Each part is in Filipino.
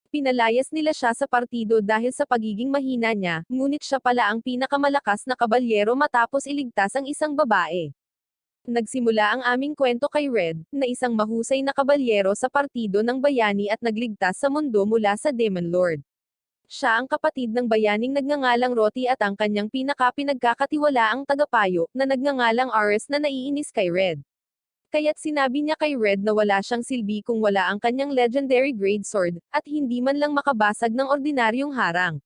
Pinalayas nila siya sa partido dahil sa pagiging mahina niya, ngunit siya pala ang pinakamalakas na kabalyero matapos iligtas ang isang babae. Nagsimula ang aming kwento kay Red, na isang mahusay na kabalyero sa partido ng bayani at nagligtas sa mundo mula sa Demon Lord. Siya ang kapatid ng bayaning nagngangalang Roti at ang kanyang pinagkakatiwalaang tagapayo, na nagngangalang Ares na naiinis kay Red. Kaya't sinabi niya kay Red na wala siyang silbi kung wala ang kanyang legendary grade sword, at hindi man lang makabasag ng ordinaryong harang.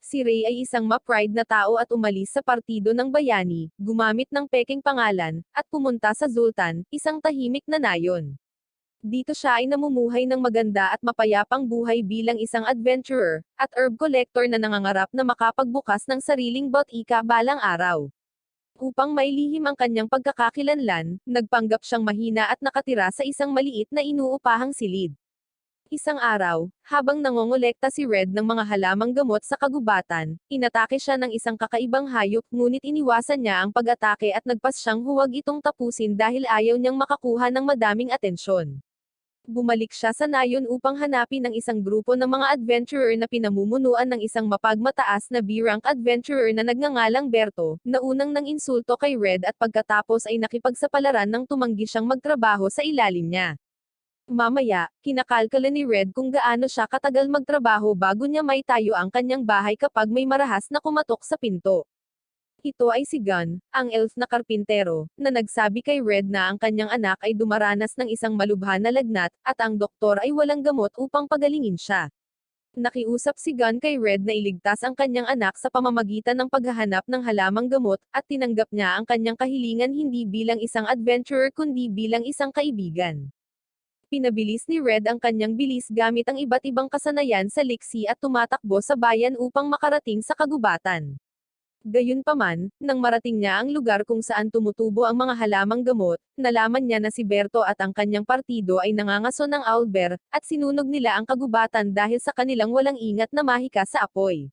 Si Ray ay isang ma-pride na tao at umalis sa partido ng bayani, gumamit ng peking pangalan, at pumunta sa Zultan, isang tahimik na nayon. Dito siya ay namumuhay ng maganda at mapayapang buhay bilang isang adventurer, at herb collector na nangangarap na makapagbukas ng sariling botika balang araw. Upang mailihim ang kanyang pagkakakilanlan, nagpanggap siyang mahina at nakatira sa isang maliit na inuupahang silid. Isang araw, habang nangongolekta si Red ng mga halamang gamot sa kagubatan, inatake siya ng isang kakaibang hayop ngunit iniwasan niya ang pag-atake at nagpas siyang huwag itong tapusin dahil ayaw niyang makakuha ng madaming atensyon. Bumalik siya sa nayon upang hanapin ang isang grupo ng mga adventurer na pinamumunuan ng isang mapagmataas na B-rank adventurer na nagngangalang Berto, na unang nang insulto kay Red at pagkatapos ay nakipagsapalaran ng tumanggi siyang magtrabaho sa ilalim niya. Mamaya, kinakalkala ni Red kung gaano siya katagal magtrabaho bago niya maitayo ang kanyang bahay kapag may marahas na kumatok sa pinto. Ito ay si Gun, ang elf na karpintero, na nagsabi kay Red na ang kanyang anak ay dumaranas ng isang malubha na lagnat, at ang doktor ay walang gamot upang pagalingin siya. Nakiusap si Gun kay Red na iligtas ang kanyang anak sa pamamagitan ng paghahanap ng halamang gamot, at tinanggap niya ang kanyang kahilingan hindi bilang isang adventurer kundi bilang isang kaibigan. Pinabilis ni Red ang kanyang bilis gamit ang iba't ibang kasanayan sa liksi at tumatakbo sa bayan upang makarating sa kagubatan. Gayunpaman, nang marating niya ang lugar kung saan tumutubo ang mga halamang gamot, nalaman niya na si Berto at ang kanyang partido ay nangangaso ng owlbear, at sinunog nila ang kagubatan dahil sa kanilang walang ingat na mahika sa apoy.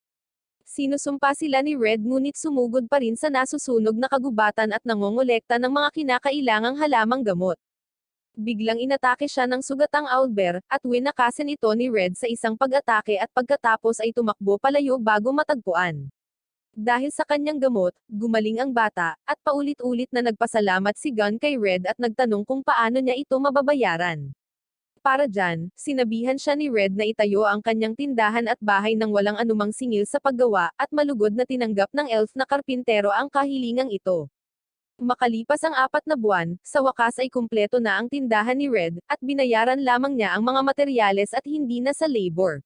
Sinusumpa sila ni Red ngunit sumugod pa rin sa nasusunog na kagubatan at nangongolekta ng mga kinakailangang halamang gamot. Biglang inatake siya ng sugatang owlbear, at winakasin ito ni Red sa isang pag-atake at pagkatapos ay tumakbo palayo bago matagpuan. Dahil sa kanyang gamot, gumaling ang bata, at paulit-ulit na nagpasalamat si Gun kay Red at nagtanong kung paano niya ito mababayaran. Para dyan, sinabihan siya ni Red na itayo ang kanyang tindahan at bahay nang walang anumang singil sa paggawa, at malugod na tinanggap ng elf na karpintero ang kahilingang ito. Makalipas ang 4 na buwan, sa wakas ay kumpleto na ang tindahan ni Red, at binayaran lamang niya ang mga materyales at hindi na sa labor.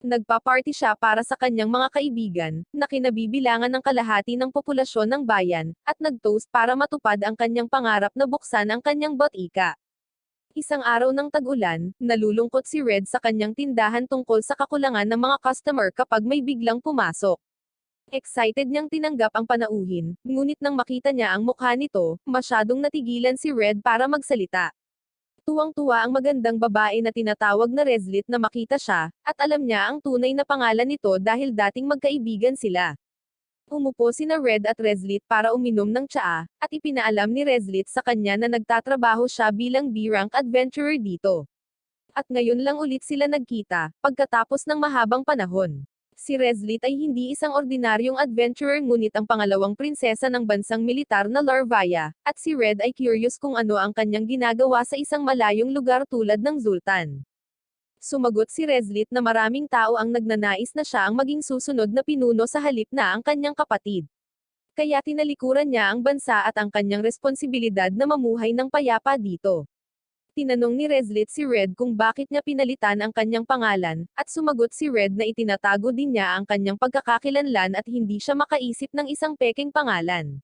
Nagpa-party siya para sa kanyang mga kaibigan, na kinabibilangan ng kalahati ng populasyon ng bayan, at nag-toast para matupad ang kanyang pangarap na buksan ang kanyang botika. Isang araw ng tag-ulan, nalulungkot si Red sa kanyang tindahan tungkol sa kakulangan ng mga customer kapag may biglang pumasok. Excited niyang tinanggap ang panauhin, ngunit nang makita niya ang mukha nito, masyadong natigilan si Red para magsalita. Tuwang-tuwa ang magandang babae na tinatawag na Reslit na makita siya, at alam niya ang tunay na pangalan nito dahil dating magkaibigan sila. Umupo sina Red at Reslit para uminom ng tsaa, at ipinaalam ni Reslit sa kanya na nagtatrabaho siya bilang B-rank adventurer dito. At ngayon lang ulit sila nagkita, pagkatapos ng mahabang panahon. Si Reslit ay hindi isang ordinaryong adventurer ngunit ang pangalawang prinsesa ng bansang militar na Larvaya, at si Red ay curious kung ano ang kanyang ginagawa sa isang malayong lugar tulad ng Zultan. Sumagot si Reslit na maraming tao ang nagnanais na siya ang maging susunod na pinuno sa halip na ang kanyang kapatid. Kaya tinalikuran niya ang bansa at ang kanyang responsibilidad na mamuhay ng payapa dito. Tinanong ni Reslit si Red kung bakit niya pinalitan ang kanyang pangalan, at sumagot si Red na itinatago din niya ang kanyang pagkakakilanlan at hindi siya makaisip ng isang peking pangalan.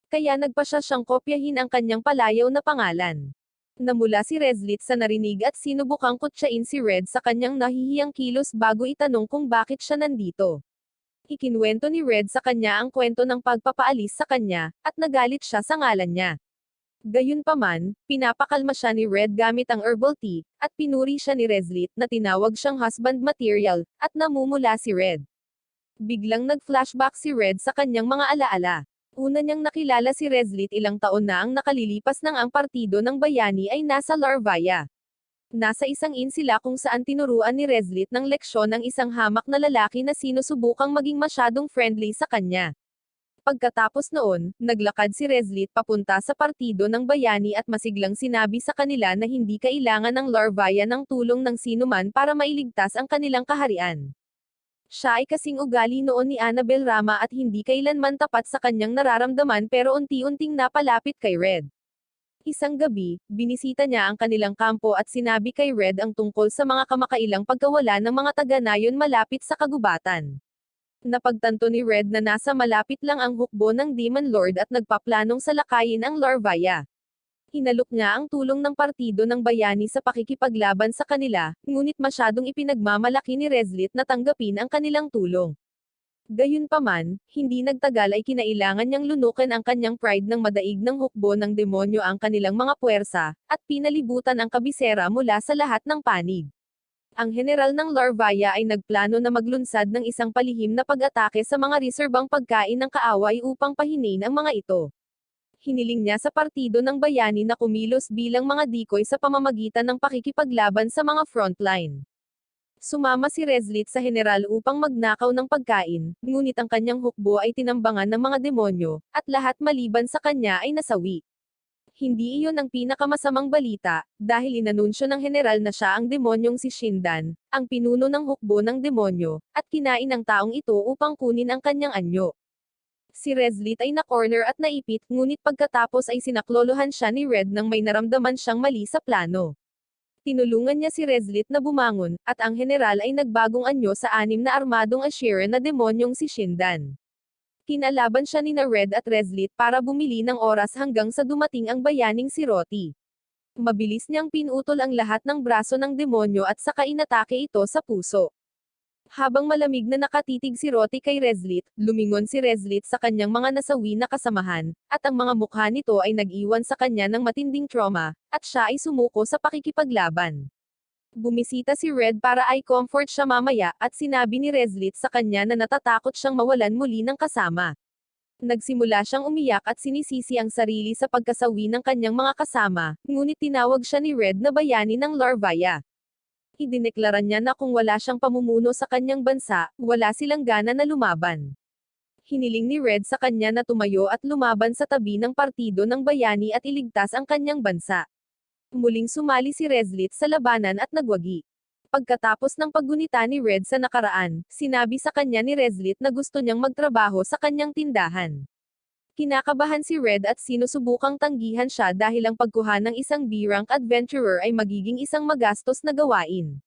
Kaya nagpa siya siyang kopyahin ang kanyang palayaw na pangalan. Namula si Reslit sa narinig at sinubukang kutsain si Red sa kanyang nahihiyang kilos bago itanong kung bakit siya nandito. Ikinwento ni Red sa kanya ang kwento ng pagpapaalis sa kanya, at nagalit siya sa ngalan niya. Gayunpaman, pinapakalma siya ni Red gamit ang herbal tea, at pinuri siya ni Reslit na tinawag siyang husband material, at namumula si Red. Biglang nag-flashback si Red sa kanyang mga alaala. Una niyang nakilala si Reslit ilang taon na ang nakalilipas nang ang partido ng bayani ay nasa Larvaya. Nasa isang inn sila kung saan tinuruan ni Reslit ng leksyon ang isang hamak na lalaki na sinusubukang maging masyadong friendly sa kanya. Pagkatapos noon, naglakad si Reslit papunta sa partido ng bayani at masiglang sinabi sa kanila na hindi kailangan ng Larvaya ng tulong ng sinuman para mailigtas ang kanilang kaharian. Siya ay kasing ugali noon ni Annabel Rama at hindi kailanman tapat sa kanyang nararamdaman pero unti-unting napalapit kay Red. Isang gabi, binisita niya ang kanilang kampo at sinabi kay Red ang tungkol sa mga kamakailang pagkawala ng mga taga-nayon malapit sa kagubatan. Napagtanto ni Red na nasa malapit lang ang hukbo ng Demon Lord at nagpaplanong salakayin ang Larvaya. Hinalok niya ang tulong ng partido ng bayani sa pakikipaglaban sa kanila, ngunit masyadong ipinagmamalaki ni Reslit na tanggapin ang kanilang tulong. Gayunpaman, hindi nagtagal ay kinailangan niyang lunukin ang kanyang pride ng madaig ng hukbo ng demonyo ang kanilang mga puwersa, at pinalibutan ang kabisera mula sa lahat ng panig. Ang general ng Larvaya ay nagplano na maglunsad ng isang palihim na pag-atake sa mga reserbang pagkain ng kaaway upang pahinain ang mga ito. Hiniling niya sa partido ng bayani na kumilos bilang mga decoy sa pamamagitan ng pakikipaglaban sa mga frontline. Sumama si Reslit sa general upang magnakaw ng pagkain, ngunit ang kanyang hukbo ay tinambangan ng mga demonyo, at lahat maliban sa kanya ay nasawi. Hindi iyon ang pinakamasamang balita, dahil inanunsyo ng general na siya ang demonyong si Shindan, ang pinuno ng hukbo ng demonyo, at kinain ang taong ito upang kunin ang kanyang anyo. Si Reslit ay na-corner at naipit, ngunit pagkatapos ay sinaklolohan siya ni Red nang may naramdaman siyang mali sa plano. Tinulungan niya si Reslit na bumangon, at ang general ay nagbagong anyo sa 6 na armadong Ashiran na demonyong si Shindan. Kinalaban siya ni na Red at Reslit para bumili ng oras hanggang sa dumating ang bayaning si Roti. Mabilis niyang pinutol ang lahat ng braso ng demonyo at saka inatake ito sa puso. Habang malamig na nakatitig si Roti kay Reslit, lumingon si Reslit sa kanyang mga nasawi na kasamahan, at ang mga mukha nito ay nag-iwan sa kanya ng matinding trauma, at siya ay sumuko sa pakikipaglaban. Bumisita si Red para ay comfort siya mamaya, at sinabi ni Reslit sa kanya na natatakot siyang mawalan muli ng kasama. Nagsimula siyang umiyak at sinisisi ang sarili sa pagkasawi ng kanyang mga kasama, ngunit tinawag siya ni Red na bayani ng Larvaya. Idineklara niya na kung wala siyang pamumuno sa kanyang bansa, wala silang gana na lumaban. Hiniling ni Red sa kanya na tumayo at lumaban sa tabi ng partido ng bayani at iligtas ang kanyang bansa. Muling sumali si Reslit sa labanan at nagwagi. Pagkatapos ng paggunita ni Red sa nakaraan, sinabi sa kanya ni Reslit na gusto niyang magtrabaho sa kanyang tindahan. Kinakabahan si Red at sinusubukang tanggihan siya dahil ang pagkuha ng isang B-rank adventurer ay magiging isang magastos na gawain.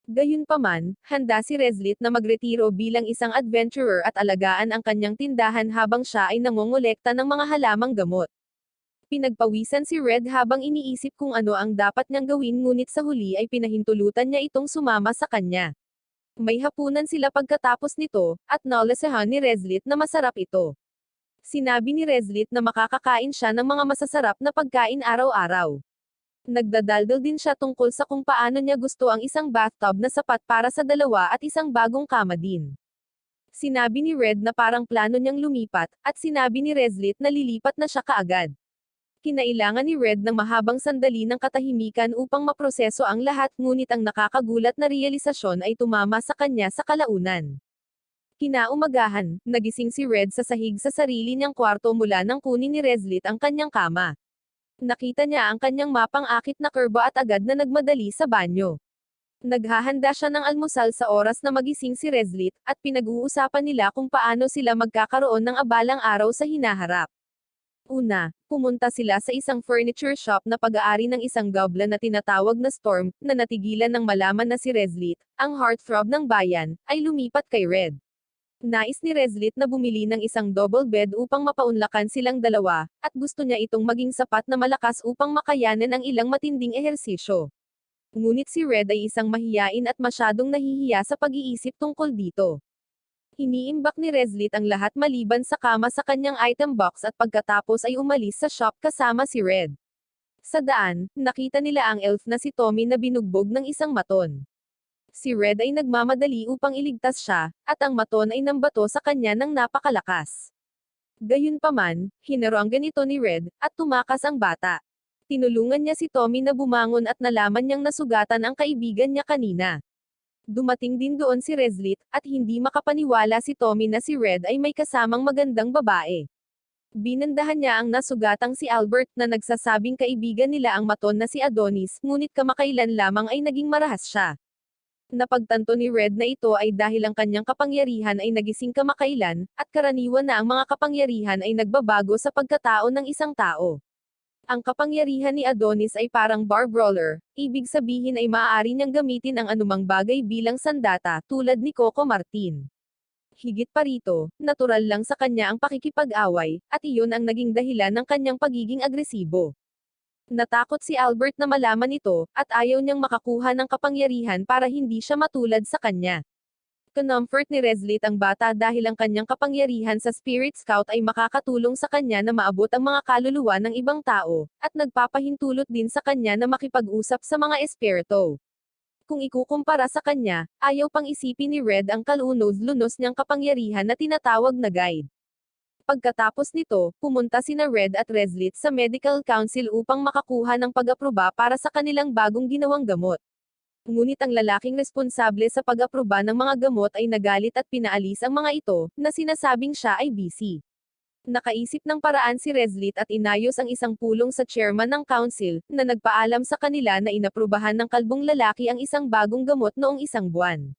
Gayunpaman, handa si Reslit na magretiro bilang isang adventurer at alagaan ang kanyang tindahan habang siya ay nangongolekta ng mga halamang gamot. Pinagpawisan si Red habang iniisip kung ano ang dapat niyang gawin ngunit sa huli ay pinahintulutan niya itong sumama sa kanya. May hapunan sila pagkatapos nito, at nalasahan ni Reslit na masarap ito. Sinabi ni Reslit na makakakain siya ng mga masasarap na pagkain araw-araw. Nagdadaldal din siya tungkol sa kung paano niya gusto ang isang bathtub na sapat para sa dalawa at isang bagong kama din. Sinabi ni Red na parang plano niyang lumipat, at sinabi ni Reslit na lilipat na siya kaagad. Kinailangan ni Red ng mahabang sandali ng katahimikan upang maproseso ang lahat ngunit ang nakakagulat na realisasyon ay tumama sa kanya sa kalaunan. Kinaumagahan, nagising si Red sa sahig sa sarili niyang kwarto mula nang kunin ni Reslit ang kanyang kama. Nakita niya ang kanyang mapang-akit na kurbo at agad na nagmadali sa banyo. Naghahanda siya ng almusal sa oras na magising si Reslit, at pinag-uusapan nila kung paano sila magkakaroon ng abalang araw sa hinaharap. Una, pumunta sila sa isang furniture shop na pag-aari ng isang goblin na tinatawag na Storm, na natigilan ng malaman na si Reslit, ang heartthrob ng bayan, ay lumipat kay Red. Nais ni Reslit na bumili ng isang double bed upang mapaunlakan silang dalawa, at gusto niya itong maging sapat na malakas upang makayanan ang ilang matinding ehersisyo. Ngunit si Red ay isang mahiyain at masyadong nahihiya sa pag-iisip tungkol dito. Iniimbak ni Reslit ang lahat maliban sa kama sa kanyang item box at pagkatapos ay umalis sa shop kasama si Red. Sa daan, nakita nila ang elf na si Tommy na binugbog ng isang maton. Si Red ay nagmamadali upang iligtas siya, at ang maton ay nambato sa kanya ng napakalakas. Gayunpaman, hinaranggan ito ni Red, at tumakas ang bata. Tinulungan niya si Tommy na bumangon at nalaman niyang nasugatan ang kaibigan niya kanina. Dumating din doon si Reslit, at hindi makapaniwala si Tommy na si Red ay may kasamang magandang babae. Binandahan niya ang nasugatang si Albert na nagsasabing kaibigan nila ang maton na si Adonis, ngunit kamakailan lamang ay naging marahas siya. Napagtanto ni Red na ito ay dahil ang kanyang kapangyarihan ay nagising kamakailan, at karaniwan na ang mga kapangyarihan ay nagbabago sa pagkatao ng isang tao. Ang kapangyarihan ni Adonis ay parang bar brawler, ibig sabihin ay maaari niyang gamitin ang anumang bagay bilang sandata, tulad ni Coco Martin. Higit pa rito, natural lang sa kanya ang pakikipag-away, at iyon ang naging dahilan ng kanyang pagiging agresibo. Natakot si Albert na malaman ito, at ayaw niyang makakuha ng kapangyarihan para hindi siya matulad sa kanya. Kinomfort ni Reslit ang bata dahil ang kanyang kapangyarihan sa Spirit Scout ay makakatulong sa kanya na maabot ang mga kaluluwa ng ibang tao, at nagpapahintulot din sa kanya na makipag-usap sa mga espiritu. Kung ikukumpara sa kanya, ayaw pang isipin ni Red ang kalunos-lunos niyang kapangyarihan na tinatawag na guide. Pagkatapos nito, pumunta sina Red at Reslit sa Medical Council upang makakuha ng pag-aproba para sa kanilang bagong ginawang gamot. Ngunit ang lalaking responsable sa pag-aproba ng mga gamot ay nagalit at pinaalis ang mga ito, na sinasabing siya ay busy. Nakaisip ng paraan si Reslit at inayos ang isang pulong sa chairman ng council, na nagpaalam sa kanila na inaprubahan ng kalbong lalaki ang isang bagong gamot noong isang buwan.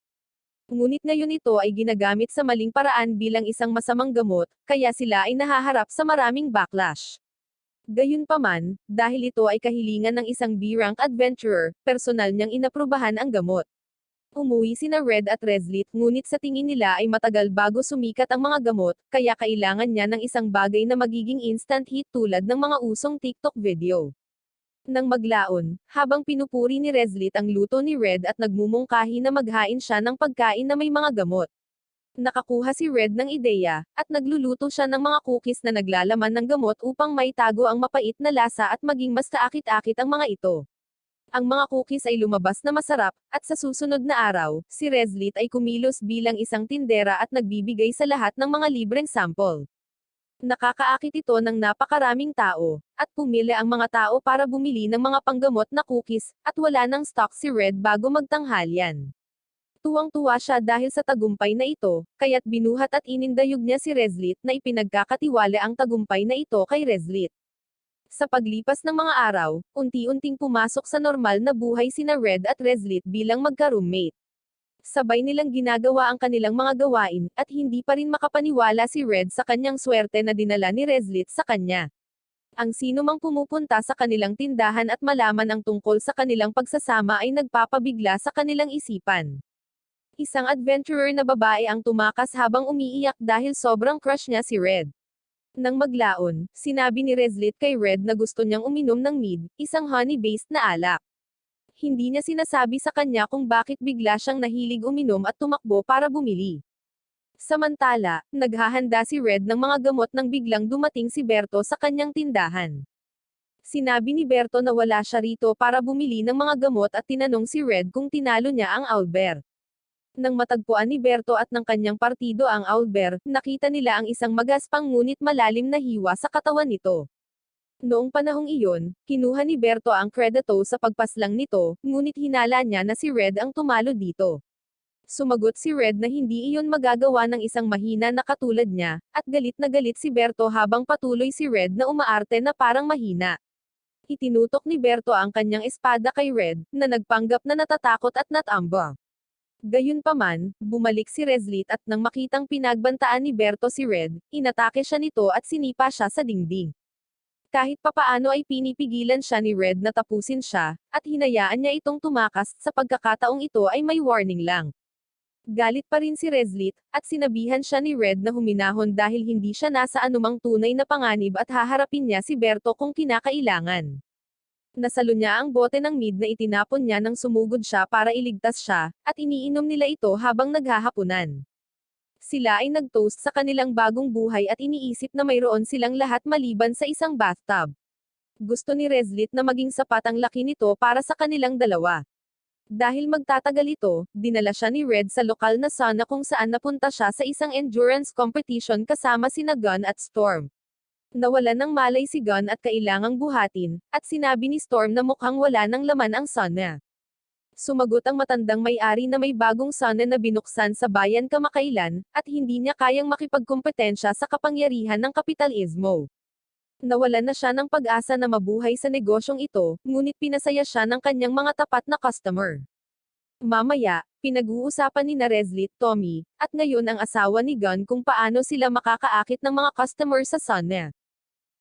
Ngunit ngayon ito ay ginagamit sa maling paraan bilang isang masamang gamot, kaya sila ay nahaharap sa maraming backlash. Gayunpaman, dahil ito ay kahilingan ng isang B-rank adventurer, personal niyang inaprubahan ang gamot. Umuwi sina Red at Reslit, ngunit sa tingin nila ay matagal bago sumikat ang mga gamot, kaya kailangan niya ng isang bagay na magiging instant hit tulad ng mga usong TikTok video. Nang maglaon, habang pinupuri ni Reslit ang luto ni Red at nagmumungkahi na maghain siya ng pagkain na may mga gamot. Nakakuha si Red ng ideya, at nagluluto siya ng mga cookies na naglalaman ng gamot upang maitago ang mapait na lasa at maging mas kaakit-akit ang mga ito. Ang mga cookies ay lumabas na masarap, at sa susunod na araw, si Reslit ay kumilos bilang isang tindera at nagbibigay sa lahat ng mga libreng sample. Nakakaakit ito ng napakaraming tao, at pumili ang mga tao para bumili ng mga panggamot na cookies, at wala ng stock si Red bago magtanghalian. Tuwang-tuwa siya dahil sa tagumpay na ito, kaya't binuhat at inindayog niya si Reslit na ipinagkakatiwala ang tagumpay na ito kay Reslit. Sa paglipas ng mga araw, unti-unting pumasok sa normal na buhay sina Red at Reslit bilang magka-roommate. Sabay nilang ginagawa ang kanilang mga gawain, at hindi pa rin makapaniwala si Red sa kanyang swerte na dinala ni Reslit sa kanya. Ang sino mang pumupunta sa kanilang tindahan at malaman ang tungkol sa kanilang pagsasama ay nagpapabigla sa kanilang isipan. Isang adventurer na babae ang tumakas habang umiiyak dahil sobrang crush niya si Red. Nang maglaon, sinabi ni Reslit kay Red na gusto niyang uminom ng mead, isang honey-based na alak. Hindi niya sinasabi sa kanya kung bakit bigla siyang nahilig uminom at tumakbo para bumili. Samantala, naghahanda si Red ng mga gamot nang biglang dumating si Berto sa kanyang tindahan. Sinabi ni Berto na wala siya rito para bumili ng mga gamot at tinanong si Red kung tinalo niya ang owlbear. Nang matagpuan ni Berto at ng kanyang partido ang owlbear, nakita nila ang isang magaspang ngunit malalim na hiwa sa katawan nito. Noong panahong iyon, kinuha ni Berto ang kredito sa pagpaslang nito, ngunit hinala niya na si Red ang tumalo dito. Sumagot si Red na hindi iyon magagawa ng isang mahina na katulad niya, at galit na galit si Berto habang patuloy si Red na umaarte na parang mahina. Itinutok ni Berto ang kanyang espada kay Red, na nagpanggap na natatakot at natamba. Gayunpaman, bumalik si Reslit at nang makitang pinagbantaan ni Berto si Red, inatake siya nito at sinipa siya sa dingding. Kahit papaano ay pinipigilan siya ni Red na tapusin siya, at hinayaan niya itong tumakas, sa pagkakataong ito ay may warning lang. Galit pa rin si Reslit, at sinabihan siya ni Red na huminahon dahil hindi siya nasa anumang tunay na panganib at haharapin niya si Berto kung kinakailangan. Nasalo niya ang bote ng mead na itinapon niya nang sumugod siya para iligtas siya, at iniinom nila ito habang naghahapunan. Sila ay nag-toast sa kanilang bagong buhay at iniisip na mayroon silang lahat maliban sa isang bathtub. Gusto ni Reslit na maging sapat ang laki nito para sa kanilang dalawa. Dahil magtatagal ito, dinala siya ni Red sa lokal na sauna kung saan napunta siya sa isang endurance competition kasama sina Gun at Storm. Nawalan ng malay si Gunn at kailangang buhatin, at sinabi ni Storm na mukhang wala ng laman ang Sona. Sumagot ang matandang may-ari na may bagong Sona na binuksan sa bayan kamakailan, at hindi niya kayang makipagkompetensya sa kapangyarihan ng kapitalismo. Nawalan na siya ng pag-asa na mabuhay sa negosyong ito, ngunit pinasaya siya ng kanyang mga tapat na customer. Mamaya, pinag-uusapan ni Reslit, Tommy, at ngayon ang asawa ni Gunn kung paano sila makakaakit ng mga customer sa Sona.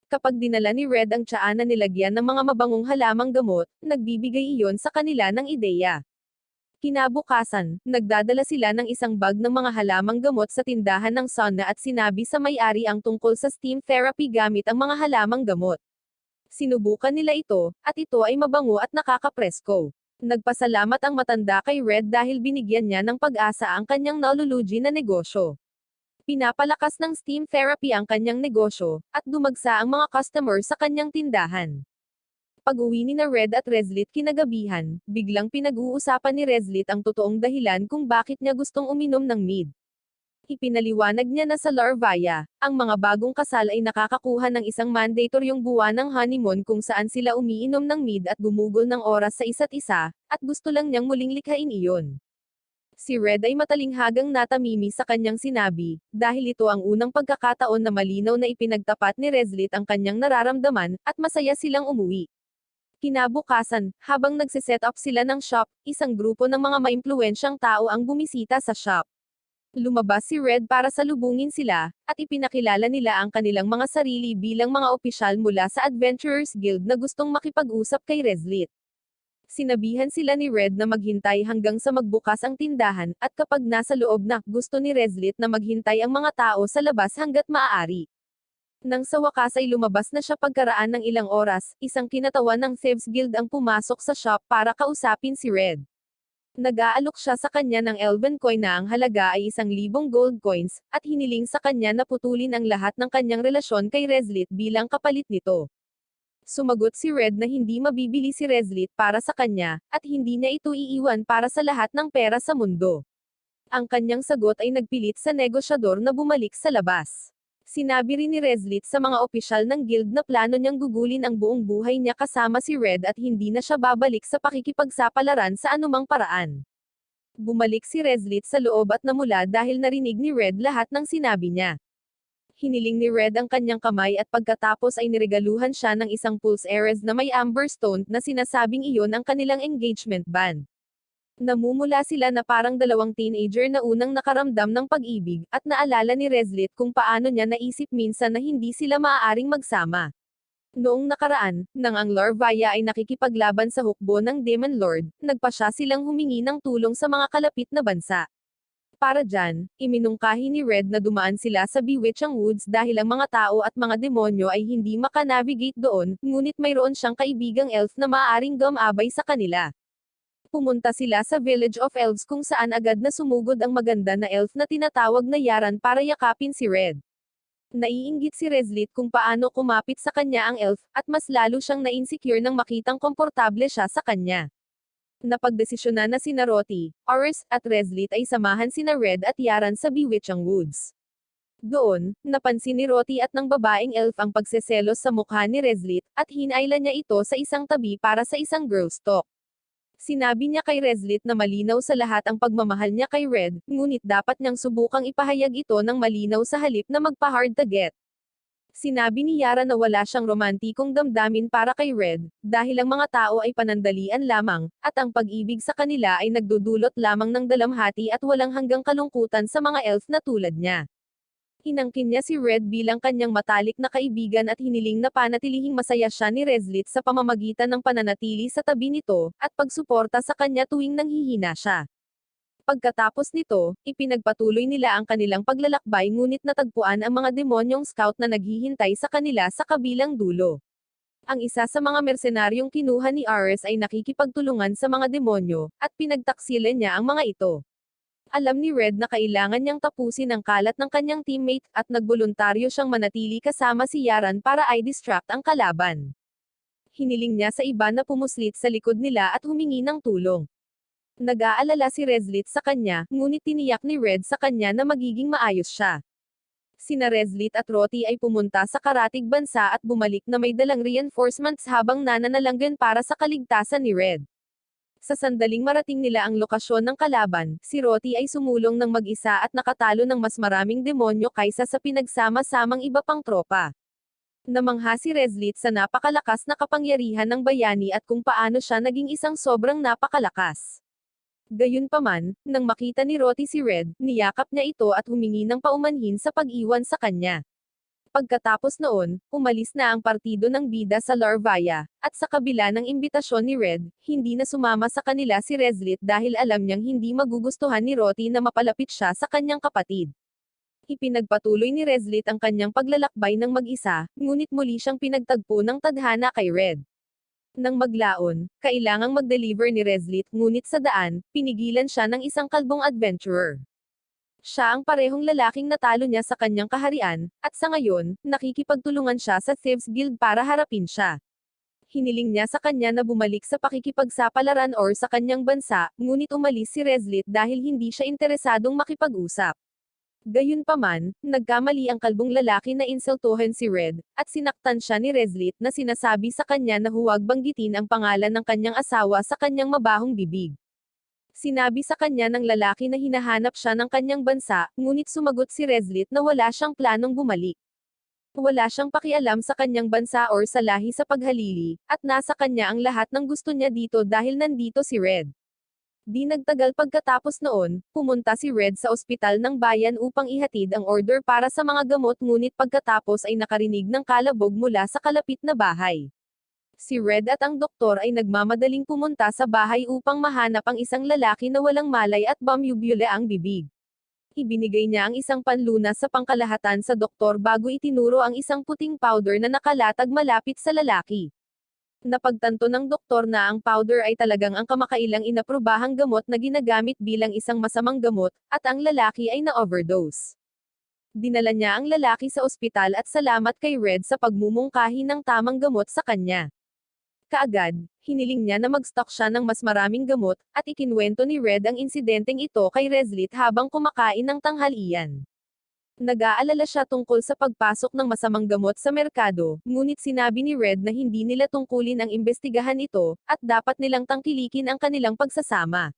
Kapag dinala ni Red ang tsaa na nilagyan ng mga mabangong halamang gamot, nagbibigay iyon sa kanila ng ideya. Kinabukasan, nagdadala sila ng isang bag ng mga halamang gamot sa tindahan ng Sona at sinabi sa may-ari ang tungkol sa steam therapy gamit ang mga halamang gamot. Sinubukan nila ito, at ito ay mabango at nakakapresko. Nagpasalamat ang matanda kay Red dahil binigyan niya ng pag-asa ang kanyang nalulugi na negosyo. Pinapalakas ng steam therapy ang kanyang negosyo, at dumagsa ang mga customer sa kanyang tindahan. Pag-uwi ni Red at Reslit kinagabihan, biglang pinag-uusapan ni Reslit ang totoong dahilan kung bakit niya gustong uminom ng mead. Ipinaliwanag niya na sa Larvaya, ang mga bagong kasal ay nakakakuha ng isang mandatoryong buwan ng honeymoon kung saan sila umiinom ng mead at gumugol ng oras sa isa't isa, at gusto lang niyang muling likhain iyon. Si Red ay matalinghagang natamimi sa kanyang sinabi, dahil ito ang unang pagkakataon na malinaw na ipinagtapat ni Reslit ang kanyang nararamdaman, at masaya silang umuwi. Kinabukasan, habang nagsiset up sila ng shop, isang grupo ng mga maimpluwensyang tao ang bumisita sa shop. Lumabas si Red para salubungin sila, at ipinakilala nila ang kanilang mga sarili bilang mga opisyal mula sa Adventurers Guild na gustong makipag-usap kay Reslit. Sinabihan sila ni Red na maghintay hanggang sa magbukas ang tindahan, at kapag nasa loob na, gusto ni Reslit na maghintay ang mga tao sa labas hanggat maaari. Nang sa wakas ay lumabas na siya pagkaraan ng ilang oras, isang kinatawan ng Thieves Guild ang pumasok sa shop para kausapin si Red. Nag-aalok siya sa kanya ng Elven coin na ang halaga ay 1,000 gold coins, at hiniling sa kanya na putulin ang lahat ng kanyang relasyon kay Reslit bilang kapalit nito. Sumagot si Red na hindi mabibili si Reslit para sa kanya, at hindi niya ito iiwan para sa lahat ng pera sa mundo. Ang kanyang sagot ay nagpilit sa negosyador na bumalik sa labas. Sinabi rin ni Reslit sa mga opisyal ng guild na plano niyang gugulin ang buong buhay niya kasama si Red at hindi na siya babalik sa pakikipagsapalaran sa anumang paraan. Bumalik si Reslit sa loob at namula dahil narinig ni Red lahat ng sinabi niya. Hiniling ni Red ang kanyang kamay at pagkatapos ay niregaluhan siya ng isang pulse eres na may amber stone na sinasabing iyon ang kanilang engagement band. Namumula sila na parang dalawang teenager na unang nakaramdam ng pag-ibig, at naalala ni Reslit kung paano niya naisip minsan na hindi sila maaaring magsama. Noong nakaraan, nang ang Larvaya ay nakikipaglaban sa hukbo ng Demon Lord, nagpasya silang humingi ng tulong sa mga kalapit na bansa. Para dyan, iminungkahi ni Red na dumaan sila sa Bewitching Woods dahil ang mga tao at mga demonyo ay hindi makanavigate doon, ngunit mayroon siyang kaibigang elf na maaaring gumabay sa kanila. Pumunta sila sa Village of Elves kung saan agad na sumugod ang maganda na elf na tinatawag na Yaran para yakapin si Red. Naiinggit si Reslit kung paano kumapit sa kanya ang elf, at mas lalo siyang na-insecure nang makitang komportable siya sa kanya. Napagdesisyonan na sina Roti, Oris, at Reslit ay samahan sina Red at Yaran sa Bewitching Woods. Doon, napansin ni Roti at ng babaeng elf ang pagseselos sa mukha ni Reslit, at hinailan niya ito sa isang tabi para sa isang girls talk. Sinabi niya kay Reslit na malinaw sa lahat ang pagmamahal niya kay Red, ngunit dapat niyang subukang ipahayag ito ng malinaw sa halip na magpa-hard to get. Sinabi ni Yara na wala siyang romantikong damdamin para kay Red, dahil ang mga tao ay panandalian lamang, at ang pag-ibig sa kanila ay nagdudulot lamang ng dalamhati at walang hanggang kalungkutan sa mga elf na tulad niya. Inangkin niya si Red bilang kanyang matalik na kaibigan at hiniling na panatilihing masaya siya ni Reslit sa pamamagitan ng pananatili sa tabi nito, at pagsuporta sa kanya tuwing nanghihina siya. Pagkatapos nito, ipinagpatuloy nila ang kanilang paglalakbay ngunit natagpuan ang mga demonyong scout na naghihintay sa kanila sa kabilang dulo. Ang isa sa mga mersenaryong kinuha ni Ares ay nakikipagtulungan sa mga demonyo, at pinagtaksilan niya ang mga ito. Alam ni Red na kailangan niyang tapusin ang kalat ng kanyang teammate, at nagboluntaryo siyang manatili kasama si Yaran para i-distract ang kalaban. Hiniling niya sa iba na pumuslit sa likod nila at humingi ng tulong. Nag-aalala si Reslit sa kanya, ngunit tiniyak ni Red sa kanya na magiging maayos siya. Sina Reslit at Roti ay pumunta sa karatig bansa at bumalik na may dalang reinforcements habang nananalanggan para sa kaligtasan ni Red. Sa sandaling marating nila ang lokasyon ng kalaban, si Roti ay sumulong ng mag-isa at nakatalo ng mas maraming demonyo kaysa sa pinagsama-samang iba pang tropa. Namangha si Reslit sa napakalakas na kapangyarihan ng bayani at kung paano siya naging isang sobrang napakalakas. Gayunpaman, nang makita ni Roti si Red, niyakap niya ito at humingi ng paumanhin sa pag-iwan sa kanya. Pagkatapos noon, umalis na ang partido ng bida sa Larvaya, at sa kabila ng imbitasyon ni Red, hindi na sumama sa kanila si Reslit dahil alam niyang hindi magugustuhan ni Roti na mapalapit siya sa kanyang kapatid. Ipinagpatuloy ni Reslit ang kanyang paglalakbay ng mag-isa, ngunit muli siyang pinagtagpo ng tadhana kay Red. Nang maglaon, kailangang mag-deliver ni Reslit, ngunit sa daan, pinigilan siya ng isang kalbong adventurer. Siya ang parehong lalaking natalo niya sa kanyang kaharian, at sa ngayon, nakikipagtulungan siya sa Thieves Guild para harapin siya. Hiniling niya sa kanya na bumalik sa pakikipagsapalaran or sa kanyang bansa, ngunit umalis si Reslit dahil hindi siya interesadong makipag-usap. Gayunpaman, nagkamali ang kalbong lalaki na insultuhin si Red, at sinaktan siya ni Reslit na sinasabi sa kanya na huwag banggitin ang pangalan ng kanyang asawa sa kanyang mabahong bibig. Sinabi sa kanya ng lalaki na hinahanap siya ng kanyang bansa, ngunit sumagot si Reslit na wala siyang planong bumalik. Wala siyang pakialam sa kanyang bansa or sa lahi sa paghalili, at nasa kanya ang lahat ng gusto niya dito dahil nandito si Red. Di nagtagal pagkatapos noon, pumunta si Red sa ospital ng bayan upang ihatid ang order para sa mga gamot ngunit pagkatapos ay nakarinig ng kalabog mula sa kalapit na bahay. Si Red at ang doktor ay nagmamadaling pumunta sa bahay upang mahanap ang isang lalaki na walang malay at bumubula ang bibig. Ibinigay niya ang isang panlunas sa pangkalahatan sa doktor bago itinuro ang isang puting powder na nakalatag malapit sa lalaki. Napagtanto ng doktor na ang powder ay talagang ang kamakailang inaprobahang gamot na ginagamit bilang isang masamang gamot, at ang lalaki ay na-overdose. Dinala niya ang lalaki sa ospital at salamat kay Red sa pagmumungkahi ng tamang gamot sa kanya. Kaagad, hiniling niya na mag-stock siya ng mas maraming gamot, at ikinwento ni Red ang insidenteng ito kay Reslit habang kumakain ng tanghalian. Nag-aalala siya tungkol sa pagpasok ng masamang gamot sa merkado, ngunit sinabi ni Red na hindi nila tungkulin ang imbestigahan ito, at dapat nilang tangkilikin ang kanilang pagsasama.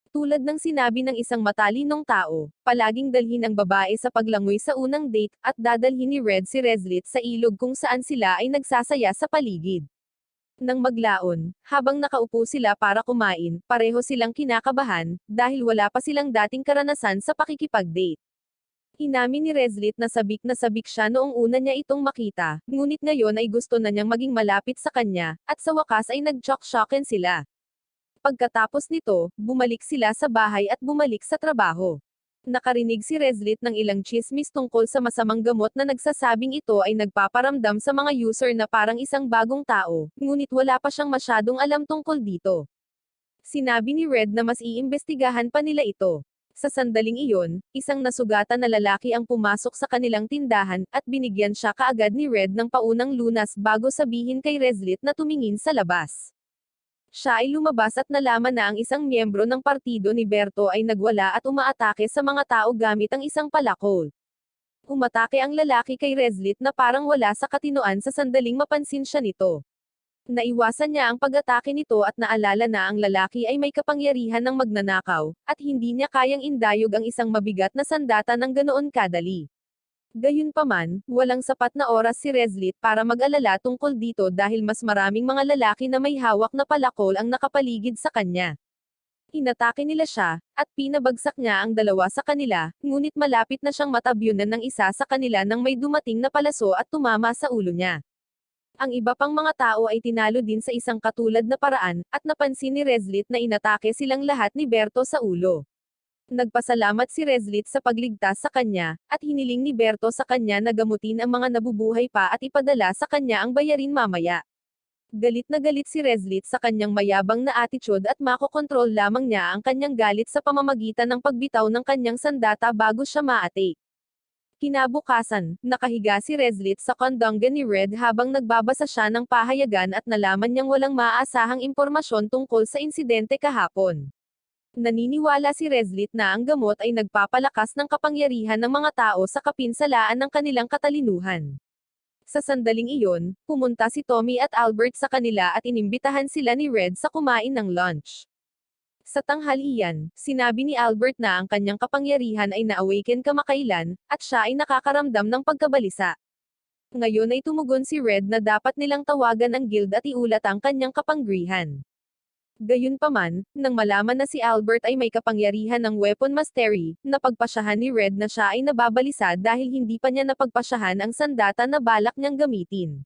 Tulad ng sinabi ng isang matalinong tao, palaging dalhin ang babae sa paglangoy sa unang date, at dadalhin ni Red si Reslit sa ilog kung saan sila ay nagsasaya sa paligid. Nang maglaon, habang nakaupo sila para kumain, pareho silang kinakabahan, dahil wala pa silang dating karanasan sa pakikipag-date. Inamin ni Reslit na sabik siya noong una niya itong makita, ngunit ngayon ay gusto na niyang maging malapit sa kanya, at sa wakas ay nag-shock-shocken sila. Pagkatapos nito, bumalik sila sa bahay at bumalik sa trabaho. Nakarinig si Reslit ng ilang chismis tungkol sa masamang gamot na nagsasabing ito ay nagpaparamdam sa mga user na parang isang bagong tao, ngunit wala pa siyang masyadong alam tungkol dito. Sinabi ni Red na mas iimbestigahan pa nila ito. Sa sandaling iyon, isang nasugatan na lalaki ang pumasok sa kanilang tindahan, at binigyan siya kaagad ni Red ng paunang lunas bago sabihin kay Reslit na tumingin sa labas. Siya ay lumabas at nalaman na ang isang miyembro ng partido ni Berto ay nagwala at umaatake sa mga tao gamit ang isang palakol. Umatake ang lalaki kay Reslit na parang wala sa katinoan sa sandaling mapansin siya nito. Naiwasan niya ang pag-atake nito at naalala na ang lalaki ay may kapangyarihan ng magnanakaw, at hindi niya kayang indayog ang isang mabigat na sandata ng ganoon kadali. Gayunpaman, walang sapat na oras si Reslit para mag-alala tungkol dito dahil mas maraming mga lalaki na may hawak na palakol ang nakapaligid sa kanya. Inatake nila siya, at pinabagsak niya ang dalawa sa kanila, ngunit malapit na siyang matabyunan ng isa sa kanila nang may dumating na palaso at tumama sa ulo niya. Ang iba pang mga tao ay tinalo din sa isang katulad na paraan, at napansin ni Reslit na inatake silang lahat ni Berto sa ulo. Nagpasalamat si Reslit sa pagligtas sa kanya, at hiniling ni Berto sa kanya na gamutin ang mga nabubuhay pa at ipadala sa kanya ang bayarin mamaya. Galit na galit si Reslit sa kanyang mayabang na attitude at makokontrol lamang niya ang kanyang galit sa pamamagitan ng pagbitaw ng kanyang sandata bago siya maatake. Kinabukasan, nakahiga si Reslit sa kondongan ni Red habang nagbabasa siya ng pahayagan at nalaman niyang walang maaasahang impormasyon tungkol sa insidente kahapon. Naniniwala si Reslit na ang gamot ay nagpapalakas ng kapangyarihan ng mga tao sa kapinsalaan ng kanilang katalinuhan. Sa sandaling iyon, pumunta si Tommy at Albert sa kanila at inimbitahan sila ni Red sa kumain ng lunch. Sa tanghalian, sinabi ni Albert na ang kanyang kapangyarihan ay na-awaken kamakailan, at siya ay nakakaramdam ng pagkabalisa. Ngayon ay tumugon si Red na dapat nilang tawagan ang guild at iulat ang kanyang kapangyarihan. Gayunpaman, nang malaman na si Albert ay may kapangyarihan ng weapon mastery, napagpasyahan ni Red na siya ay nababalisa dahil hindi pa niya napagpasyahan ang sandata na balak niyang gamitin.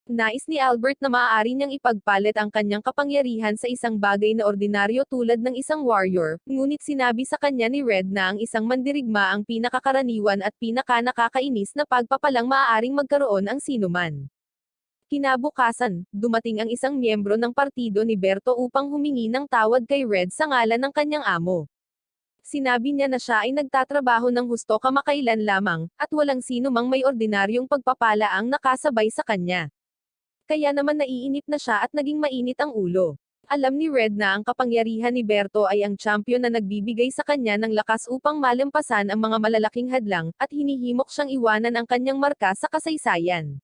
Nais ni Albert na maaari niyang ipagpalit ang kanyang kapangyarihan sa isang bagay na ordinaryo tulad ng isang warrior, ngunit sinabi sa kanya ni Red na ang isang mandirigma ang pinakakaraniwan at pinaka-nakakainis na pagpapalang maaaring magkaroon ang sinuman. Kinabukasan, dumating ang isang miyembro ng partido ni Berto upang humingi ng tawad kay Red sa ngalan ng kanyang amo. Sinabi niya na siya ay nagtatrabaho ng husto kamakailan lamang, at walang sino mang may ordinaryong pagpapala ang nakasabay sa kanya. Kaya naman naiinip na siya at naging mainit ang ulo. Alam ni Red na ang kapangyarihan ni Berto ay ang champion na nagbibigay sa kanya ng lakas upang malampasan ang mga malalaking hadlang, at hinihimok siyang iwanan ang kanyang marka sa kasaysayan.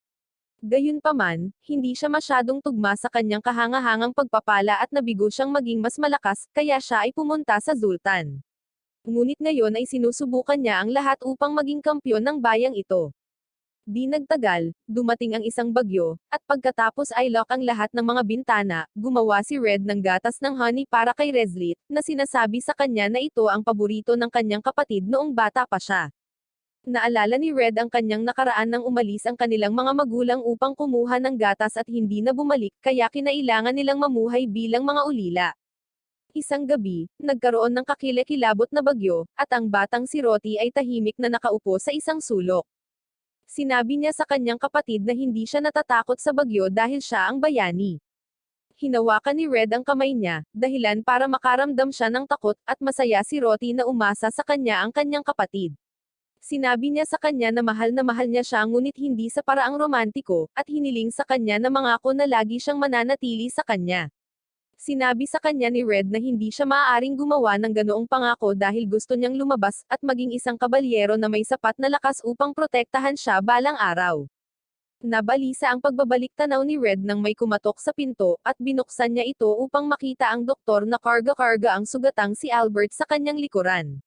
Gayunpaman, hindi siya masyadong tugma sa kanyang kahangahangang pagpapala at nabigo siyang maging mas malakas, kaya siya ay pumunta sa Zultan. Ngunit ngayon ay sinusubukan niya ang lahat upang maging kampyon ng bayang ito. Di nagtagal, dumating ang isang bagyo, at pagkatapos ay lock ang lahat ng mga bintana, gumawa si Red ng gatas ng honey para kay Reslit, na sinasabi sa kanya na ito ang paborito ng kanyang kapatid noong bata pa siya. Naalala ni Red ang kanyang nakaraan nang umalis ang kanilang mga magulang upang kumuha ng gatas at hindi na bumalik, kaya kinailangan nilang mamuhay bilang mga ulila. Isang gabi, nagkaroon ng kakilakilabot na bagyo, at ang batang si Roti ay tahimik na nakaupo sa isang sulok. Sinabi niya sa kanyang kapatid na hindi siya natatakot sa bagyo dahil siya ang bayani. Hinawakan ni Red ang kamay niya, dahilan para makaramdam siya ng takot, at masaya si Roti na umasa sa kanya ang kanyang kapatid. Sinabi niya sa kanya na mahal niya siya ngunit hindi sa paraang romantiko, at hiniling sa kanya na mangako na lagi siyang mananatili sa kanya. Sinabi sa kanya ni Red na hindi siya maaaring gumawa ng ganoong pangako dahil gusto niyang lumabas, at maging isang kabalyero na may sapat na lakas upang protektahan siya balang araw. Nabalisa ang pagbabalik tanaw ni Red nang may kumatok sa pinto, at binuksan niya ito upang makita ang doktor na karga-karga ang sugatang si Albert sa kanyang likuran.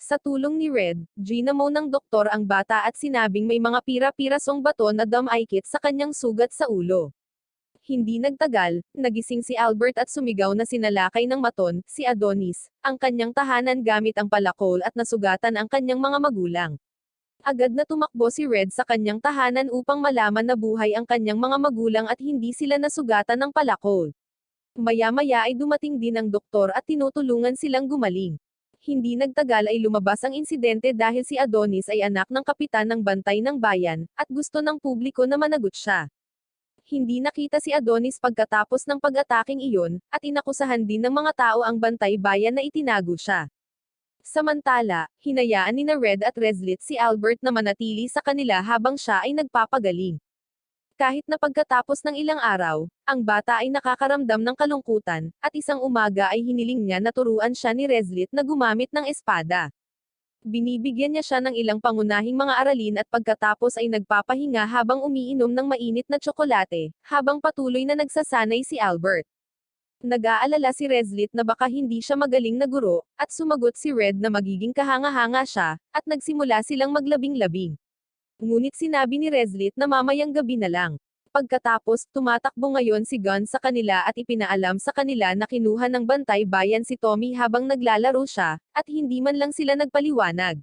Sa tulong ni Red, ginamo ng doktor ang bata at sinabing may mga pira-pirasong bato na damaykit sa kanyang sugat sa ulo. Hindi nagtagal, nagising si Albert at sumigaw na sinalakay ng maton, si Adonis, ang kanyang tahanan gamit ang palakol at nasugatan ang kanyang mga magulang. Agad na tumakbo si Red sa kanyang tahanan upang malaman na buhay ang kanyang mga magulang at hindi sila nasugatan ng palakol. Maya-maya ay dumating din ang doktor at tinutulungan silang gumaling. Hindi nagtagal ay lumabas ang insidente dahil si Adonis ay anak ng kapitan ng bantay ng bayan, at gusto ng publiko na managot siya. Hindi nakita si Adonis pagkatapos ng pag-ataking iyon, at inakusahan din ng mga tao ang bantay bayan na itinago siya. Samantala, hinayaan ni Red at Reslit si Albert na manatili sa kanila habang siya ay nagpapagaling. Kahit na pagkatapos ng ilang araw, ang bata ay nakakaramdam ng kalungkutan, at isang umaga ay hiniling niya na turuan siya ni Reslit na gumamit ng espada. Binibigyan niya siya ng ilang pangunahing mga aralin at pagkatapos ay nagpapahinga habang umiinom ng mainit na tsokolate, habang patuloy na nagsasanay si Albert. Nag-aalala si Reslit na baka hindi siya magaling na guro, at sumagot si Red na magiging kahanga-hanga siya, at nagsimula silang maglabing-labing. Ngunit sinabi ni Reslit na mamayang gabi na lang. Pagkatapos, tumatakbo ngayon si Gun sa kanila at ipinaalam sa kanila na kinuha ng bantay bayan si Tommy habang naglalaro siya, at hindi man lang sila nagpaliwanag.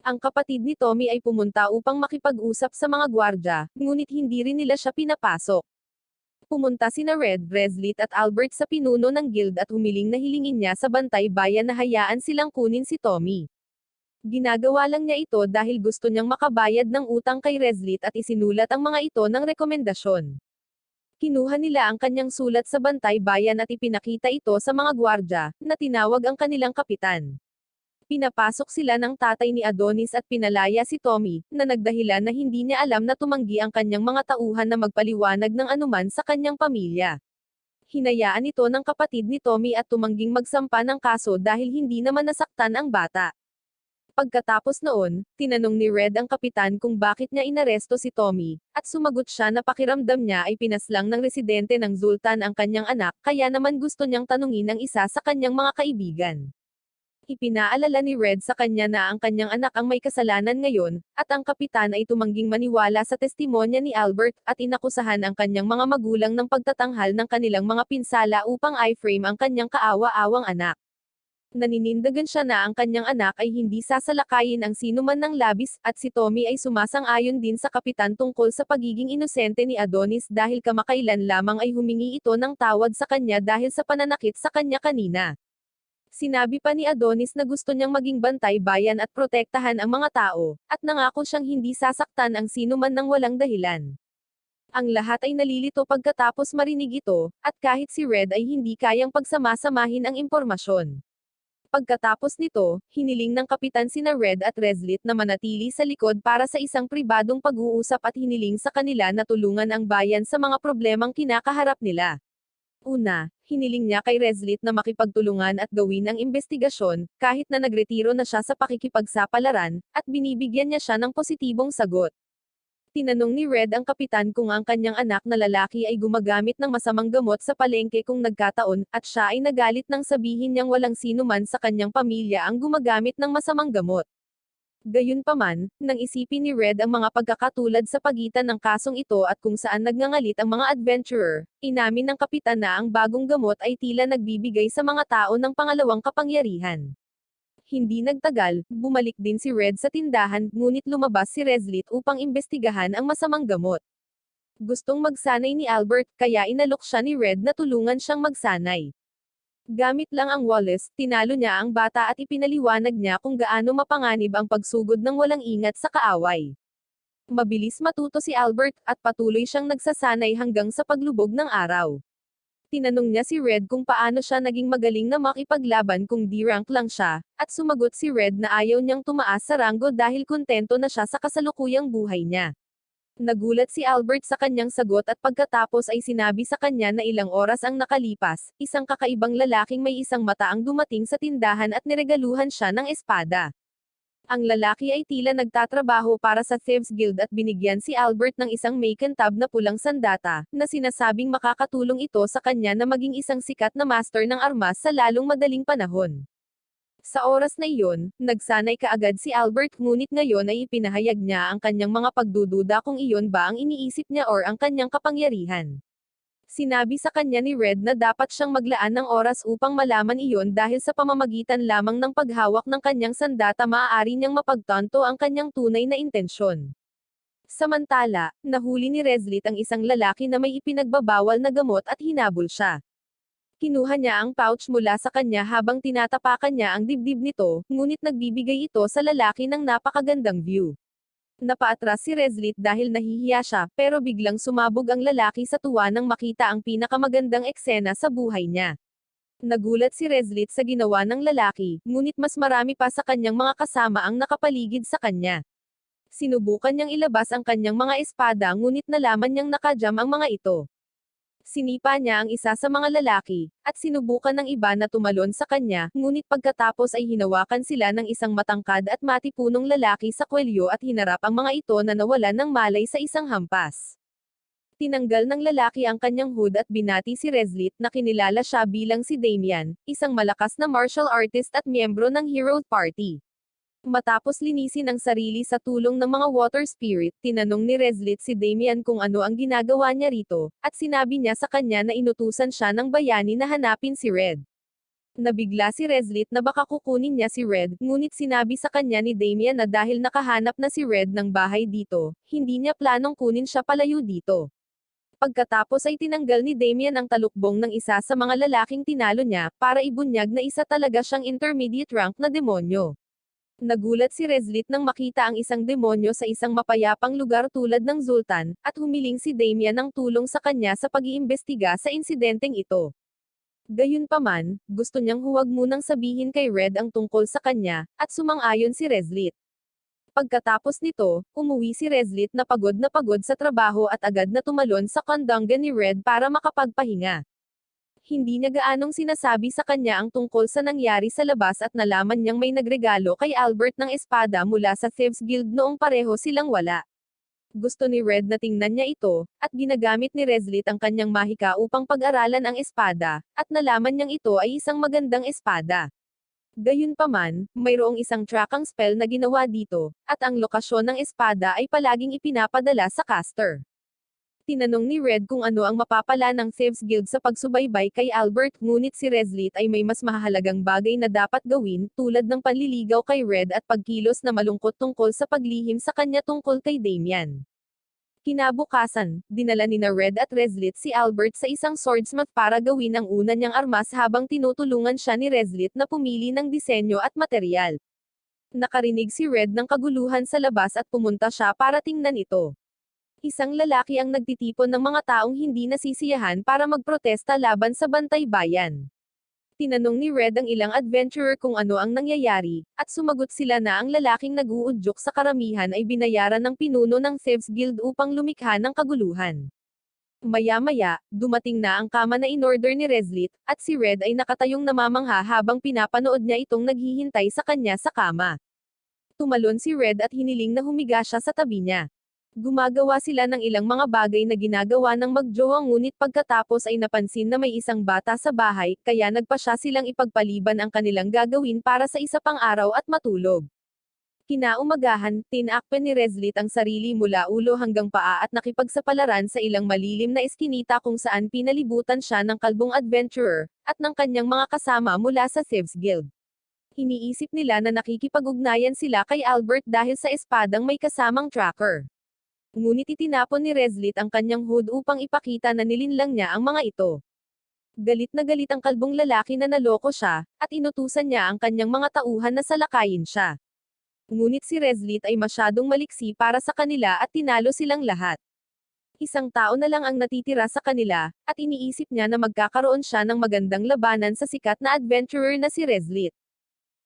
Ang kapatid ni Tommy ay pumunta upang makipag-usap sa mga gwardya, ngunit hindi rin nila siya pinapasok. Pumunta sina Red, Reslit at Albert sa pinuno ng guild at humiling na hilingin niya sa bantay bayan na hayaan silang kunin si Tommy. Ginagawa lang niya ito dahil gusto niyang makabayad ng utang kay Reslit at isinulat ang mga ito ng rekomendasyon. Kinuha nila ang kanyang sulat sa bantay bayan at ipinakita ito sa mga gwardya, na tinawag ang kanilang kapitan. Pinapasok sila ng tatay ni Adonis at pinalaya si Tommy, na nagdahilan na hindi niya alam na tumanggi ang kanyang mga tauhan na magpaliwanag ng anuman sa kanyang pamilya. Hinayaan ito ng kapatid ni Tommy at tumangging magsampa ng kaso dahil hindi naman nasaktan ang bata. Pagkatapos noon, tinanong ni Red ang kapitan kung bakit niya inaresto si Tommy, at sumagot siya na pakiramdam niya ay pinaslang ng residente ng Zoltan ang kanyang anak, kaya naman gusto niyang tanungin ang isa sa kanyang mga kaibigan. Ipinaalala ni Red sa kanya na ang kanyang anak ang may kasalanan ngayon, at ang kapitan ay tumangging maniwala sa testimonya ni Albert, at inakusahan ang kanyang mga magulang ng pagtatanghal ng kanilang mga pinsala upang i-frame ang kanyang kaawa-awang anak. Naninindigan siya na ang kanyang anak ay hindi sasalakayin ang sinuman ng labis, at si Tommy ay sumasang-ayon din sa kapitan tungkol sa pagiging inosente ni Adonis dahil kamakailan lamang ay humingi ito ng tawad sa kanya dahil sa pananakit sa kanya kanina. Sinabi pa ni Adonis na gusto niyang maging bantay bayan at protektahan ang mga tao, at nangako siyang hindi sasaktan ang sinuman ng walang dahilan. Ang lahat ay nalilito pagkatapos marinig ito, at kahit si Red ay hindi kayang pagsamasamahin ang impormasyon. Pagkatapos nito, hiniling ng kapitan sina Red at Reslit na manatili sa likod para sa isang pribadong pag-uusap at hiniling sa kanila na tulungan ang bayan sa mga problemang kinakaharap nila. Una, hiniling niya kay Reslit na makipagtulungan at gawin ang investigasyon, kahit na nagretiro na siya sa pakikipagsapalaran, at binibigyan niya siya ng positibong sagot. Tinanong ni Red ang kapitan kung ang kanyang anak na lalaki ay gumagamit ng masamang gamot sa palengke kung nagkataon, at siya ay nagalit nang sabihin niyang walang sino man sa kanyang pamilya ang gumagamit ng masamang gamot. Gayunpaman, nang isipin ni Red ang mga pagkakatulad sa pagitan ng kasong ito at kung saan nagngangalit ang mga adventurer, inamin ng kapitan na ang bagong gamot ay tila nagbibigay sa mga tao ng pangalawang kapangyarihan. Hindi nagtagal, bumalik din si Red sa tindahan, ngunit lumabas si Reslit upang imbestigahan ang masamang gamot. Gustong magsanay ni Albert, kaya inalok siya ni Red na tulungan siyang magsanay. Gamit lang ang Wallace, tinalo niya ang bata at ipinaliwanag niya kung gaano mapanganib ang pagsugod ng walang ingat sa kaaway. Mabilis matuto si Albert, at patuloy siyang nagsasanay hanggang sa paglubog ng araw. Tinanong niya si Red kung paano siya naging magaling na makipaglaban kung D-rank lang siya, at sumagot si Red na ayaw niyang tumaas sa ranggo dahil kontento na siya sa kasalukuyang buhay niya. Nagulat si Albert sa kanyang sagot at pagkatapos ay sinabi sa kanya na ilang oras ang nakalipas, isang kakaibang lalaking may isang mata ang dumating sa tindahan at niregaluhan siya ng espada. Ang lalaki ay tila nagtatrabaho para sa Thieves Guild at binigyan si Albert ng isang makintab na pulang sandata, na sinasabing makakatulong ito sa kanya na maging isang sikat na master ng armas sa lalong madaling panahon. Sa oras na iyon, nagsanay kaagad si Albert, ngunit ngayon ay ipinahayag niya ang kanyang mga pagdududa kung iyon ba ang iniisip niya or ang kanyang kapangyarihan. Sinabi sa kanya ni Red na dapat siyang maglaan ng oras upang malaman iyon dahil sa pamamagitan lamang ng paghawak ng kanyang sandata maaari niyang mapagtanto ang kanyang tunay na intensyon. Samantala, nahuli ni Reslit ang isang lalaki na may ipinagbabawal na gamot at hinabol siya. Kinuha niya ang pouch mula sa kanya habang tinatapakan niya ang dibdib nito, ngunit nagbibigay ito sa lalaki ng napakagandang view. Napaatras si Reslit dahil nahihiya siya, pero biglang sumabog ang lalaki sa tuwa nang makita ang pinakamagandang eksena sa buhay niya. Nagulat si Reslit sa ginawa ng lalaki, ngunit mas marami pa sa kanyang mga kasama ang nakapaligid sa kanya. Sinubukan niyang ilabas ang kanyang mga espada ngunit nalaman niyang nakajam ang mga ito. Sinipa niya ang isa sa mga lalaki, at sinubukan ng iba na tumalon sa kanya, ngunit pagkatapos ay hinawakan sila ng isang matangkad at matipunong lalaki sa kwelyo at hinarap ang mga ito na nawalan ng malay sa isang hampas. Tinanggal ng lalaki ang kanyang hood at binati si Reslit na kinilala siya bilang si Damian, isang malakas na martial artist at miyembro ng Hero Party. Matapos linisin ang sarili sa tulong ng mga water spirit, tinanong ni Reslit si Damian kung ano ang ginagawa niya rito, at sinabi niya sa kanya na inutusan siya ng bayani na hanapin si Red. Nabigla si Reslit na baka kukunin niya si Red, ngunit sinabi sa kanya ni Damian na dahil nakahanap na si Red ng bahay dito, hindi niya planong kunin siya palayo dito. Pagkatapos ay tinanggal ni Damian ang talukbong ng isa sa mga lalaking tinalo niya, para ibunyag na isa talaga siyang intermediate rank na demonyo. Nagulat si Reslit nang makita ang isang demonyo sa isang mapayapang lugar tulad ng Zoltan, at humiling si Damian ng tulong sa kanya sa pag-iimbestiga sa insidenteng ito. Gayunpaman, gusto niyang huwag munang sabihin kay Red ang tungkol sa kanya, at sumang-ayon si Reslit. Pagkatapos nito, umuwi si Reslit na pagod sa trabaho at agad na tumalon sa kandanggan ni Red para makapagpahinga. Hindi niya gaanong sinasabi sa kanya ang tungkol sa nangyari sa labas at nalaman niyang may nagregalo kay Albert ng espada mula sa Thieves Guild noong pareho silang wala. Gusto ni Red na tingnan niya ito, at ginagamit ni Reslit ang kanyang mahika upang pag-aralan ang espada, at nalaman niyang ito ay isang magandang espada. Gayunpaman, mayroong isang tracking spell na ginawa dito, at ang lokasyon ng espada ay palaging ipinapadala sa caster. Tinanong ni Red kung ano ang mapapala ng Thieves Guild sa pagsubaybay kay Albert, ngunit si Reslit ay may mas mahalagang bagay na dapat gawin, tulad ng panliligaw kay Red at pagkilos na malungkot tungkol sa paglihim sa kanya tungkol kay Damian. Kinabukasan, dinala ni na Red at Reslit si Albert sa isang swordsmith para gawin ang una niyang armas habang tinutulungan siya ni Reslit na pumili ng disenyo at materyal. Nakarinig si Red ng kaguluhan sa labas at pumunta siya para tingnan ito. Isang lalaki ang nagtitipon ng mga taong hindi nasisiyahan para magprotesta laban sa Bantay Bayan. Tinanong ni Red ang ilang adventurer kung ano ang nangyayari, at sumagot sila na ang lalaking nag-uudyok sa karamihan ay binayaran ng pinuno ng Thieves Guild upang lumikha ng kaguluhan. Maya-maya, dumating na ang kama na inorder ni Reslit, at si Red ay nakatayong namamangha habang pinapanood niya itong naghihintay sa kanya sa kama. Tumalon si Red at hiniling na humiga siya sa tabi niya. Gumagawa sila ng ilang mga bagay na ginagawa ng magjowa ngunit pagkatapos ay napansin na may isang bata sa bahay, kaya nagpasya silang ipagpaliban ang kanilang gagawin para sa isa pang araw at matulog. Kinaumagahan, tinakpan ni Reslit ang sarili mula ulo hanggang paa at nakipagsapalaran sa ilang malilim na eskinita kung saan pinalibutan siya ng kalbong adventurer, at ng kanyang mga kasama mula sa Thieves Guild. Iniisip nila na nakikipag-ugnayan sila kay Albert dahil sa espadang may kasamang tracker. Ngunit itinapon ni Reslit ang kanyang hood upang ipakita na nilinlang niya ang mga ito. Galit na galit ang kalbong lalaki na naloko siya, at inutusan niya ang kanyang mga tauhan na salakayin siya. Ngunit si Reslit ay masyadong maliksi para sa kanila at tinalo silang lahat. Isang tao na lang ang natitira sa kanila, at iniisip niya na magkakaroon siya ng magandang labanan sa sikat na adventurer na si Reslit.